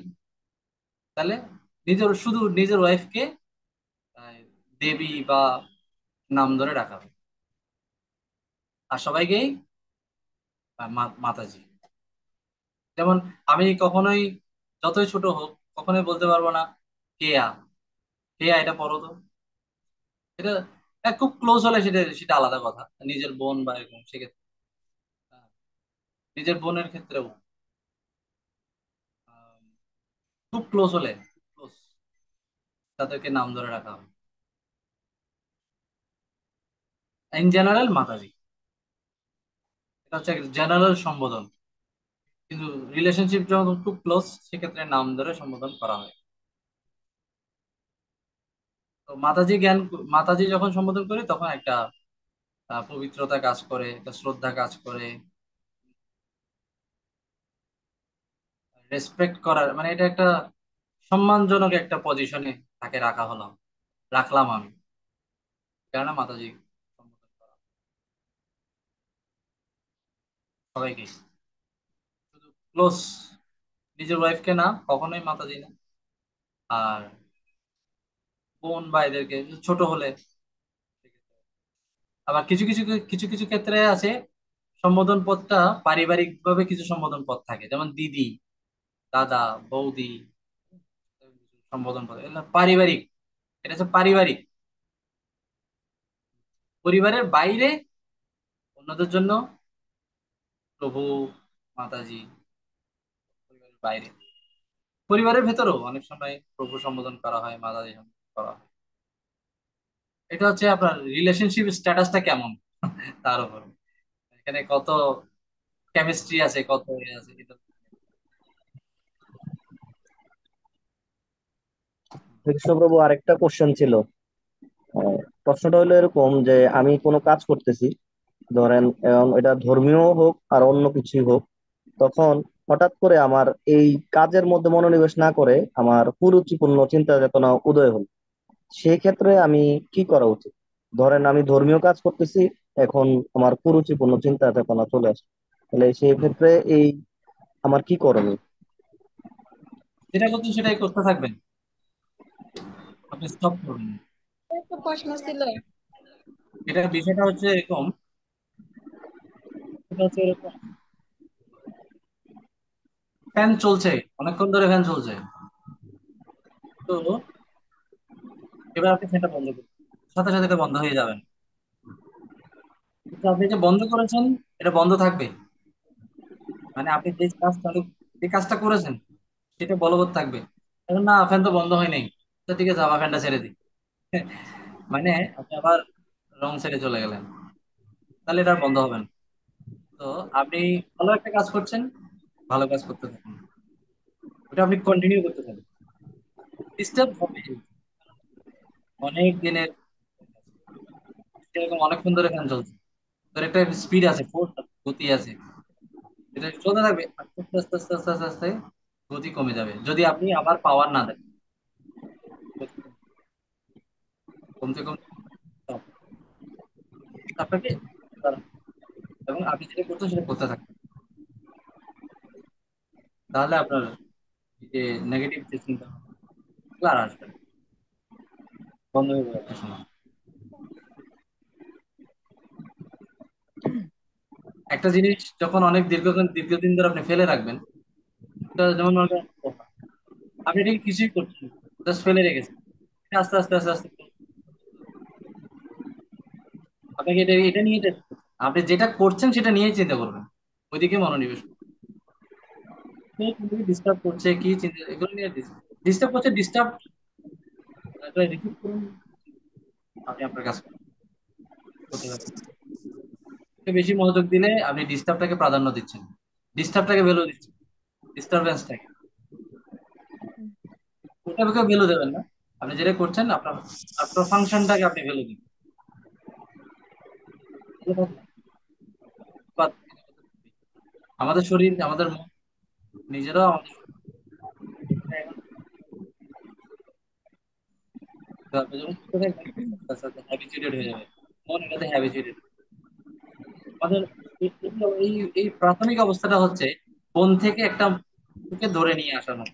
তাহলে শুধু নিজের ওয়াইফকে দেবী বা নাম ধরে ডাকা হয়। আর সবাইকেই মাতাজি। যেমন আমি কখনোই, যতই ছোট হোক, কখনোই বলতে পারবো না কেয়া, কেয়া এটা পড়ো তো। এটা খুব ক্লোজ হলে সেটা সেটা আলাদা কথা, নিজের বোন বা এরকম সেক্ষেত্রে। আহ, নিজের বোনের ক্ষেত্রেও আহ, খুব ক্লোজ হলে, ক্লোজ, তাদেরকে নাম ধরে রাখা হয়। ইন জেনারেল মাতাজি, এটা হচ্ছে জেনারেল সম্বোধন। কিন্তু রিলেশনশিপ যখন খুব ক্লোজ সেক্ষেত্রে নাম ধরে সম্বোধন করা হয়। তো মাতাজি যখন সম্বোধন করি তখন একটা পবিত্রতা কাজ করে, একটা শ্রদ্ধা কাজ করে, রেসপেক্ট করার মানে এটা একটা সম্মানজনক একটা পজিশনে তাকে রাখলাম আমি, কেননা মাতাজি সম্বোধন করা সবাইকে, শুধু ক্লোজ নিজের ওয়াইফকে না, কখনোই মাতাজি না। আর বোন বা এদেরকে ছোট হলে, আবার কিছু কিছু কিছু কিছু ক্ষেত্রে আছে সম্বোধন পদটা পারিবারিক ভাবে কিছু সম্বোধন পদ থাকে, যেমন দিদি, দাদা, বৌদি, সম্বোধন পদ এগুলো পারিবারিক। এটা হচ্ছে পারিবারিক, পরিবারের বাইরে অন্যদের জন্য প্রভু, মাতাজি। পরিবারের বাইরে, পরিবারের ভেতরেও অনেক সময় প্রভু সম্বোধন করা হয়, মাতাজি সম্বোধন করা হয়। এটা হচ্ছে আপনার রিলেশনশিপ স্ট্যাটাসটা কেমন তার উপর, এখানে কত কেমিস্ট্রি আছে, কত ইয়ে আছে এটা। কৃষ্ণপ্রভু, আরেকটা কোশ্চেন ছিল। প্রশ্নটা হলো এরকম যে আমি কোনো কাজ করতেছি, ধরেন এবং এটা ধর্মীয় হোক আর অন্য কিছুই হোক, তখন হঠাৎ করে আমার এই কাজের মধ্যে মনোনিবেশ না করে আমার কুরুচিপূর্ণ চিন্তা চেতনা উদয় হল, সেই ক্ষেত্রে আমি কি করা উচিত? ধরেন আমি ধর্মীয় কাজ করতেছি, এখন আমার কুরুচিপূর্ণ চিন্তা চেতনা চলে আসে, তাহলে সেই ক্ষেত্রে এই আমার কি করণীয়? যেটা করছেন সেটাই করতে থাকবেন, আপনি স্টপ করবেন না। একটা প্রশ্ন ছিল। এটা বিষয়টা হচ্ছে এরকম, এটা হচ্ছে এরকম, ফ্যান চলছে, অনেকক্ষণ ধরে ফ্যান চলছে, তো এবার আপনি ফ্যানটা বন্ধ করুন, সাথে সাথে এটা বন্ধ হয়ে যাবেন। কিন্তু আপনি যে বন্ধ করেছেন এটা বন্ধ থাকবে, মানে আপনি যে কাজটা করেছেন সেটা বলবৎ থাকবে। এখন না, ফ্যান তো বন্ধ হয় নাই, তো ঠিক আছে আবার ফ্যানটা ছেড়ে দিই মানে আপনি আবার রং ছেড়ে চলে গেলেন, তাহলে এটা আর বন্ধ হবে না। তো আপনি ভালো একটা কাজ করছেন, ভালো কাজ করতে থাকুন, ওটা আপনি কন্টিনিউ করতে থাকুন। ডিস্টার্ব হবে, অনেক দিনের এরকম অনেকক্ষণ ধরে ফ্যান চলছে, তোর একটা স্পিড আছে, ফোর্স আছে, গতি আছে, এটা চলতে থাকবে, আস্তে আস্তে আস্তে আস্তে আস্তে আস্তে আস্তে গতি কমে যাবে যদি আপনি আবার পাওয়ার না দেন। কমতে কমতে আপনাকে দাঁড়ান, এবং আপনি যেটা করছেন সেটা করতে থাকবেন, তাহলে আপনার এই যে নেগেটিভ যে চিন্তা ভাবনা আর আসবে না, বন্ধ হয়ে যাবে একটা সময়। একটা জিনিস যখন অনেক দীর্ঘদিন ধরে আপনি ফেলে রাখবেন, যেমন মনে করেন আপনি ঠিক কিছুই করছেন, জাস্ট ফেলে রেখেছেন, এটা আস্তে আস্তে আস্তে আস্তে আপনাকে এটা এটা নিয়ে আপনি যেটা করছেন সেটা নিয়েই চিন্তা করবেন, ওইদিকে মনোনিবেশ ডিস্টার্ব করছে কি চিন্তা, এগুলো নিয়ে ডিস্টার্ব করছে, ডিস্টার্ব রিপিট করুন, আপনি আপনার কাজ করতে থাকুন। একটু বেশি মনোযোগ দিলে আপনি ডিস্টার্বটাকে প্রাধান্য দিচ্ছেন, ডিস্টার্বটাকে ভ্যালু দিচ্ছেন, ডিস্টারবেন্সটাকে, ওটাকে ভ্যালু দেবেন না। আপনি যেটা করছেন আপনার আপনার ফাংশনটাকে আপনি ভ্যালু দিন। বাট আমাদের শরীর, আমাদের মন, নিজেরাও আমাদের হ্যাবিচুয়েটেড হয়ে যাবে, মন এটাতে হ্যাবিচুয়েটেড। আমাদের এই এই প্রাথমিক অবস্থাটা হচ্ছে বন থেকে একটা কে ধরে নিয়ে আসানো,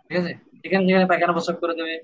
ঠিক আছে? এখানে সেখানে পায়খানা প্রস্রাব করে দেবে,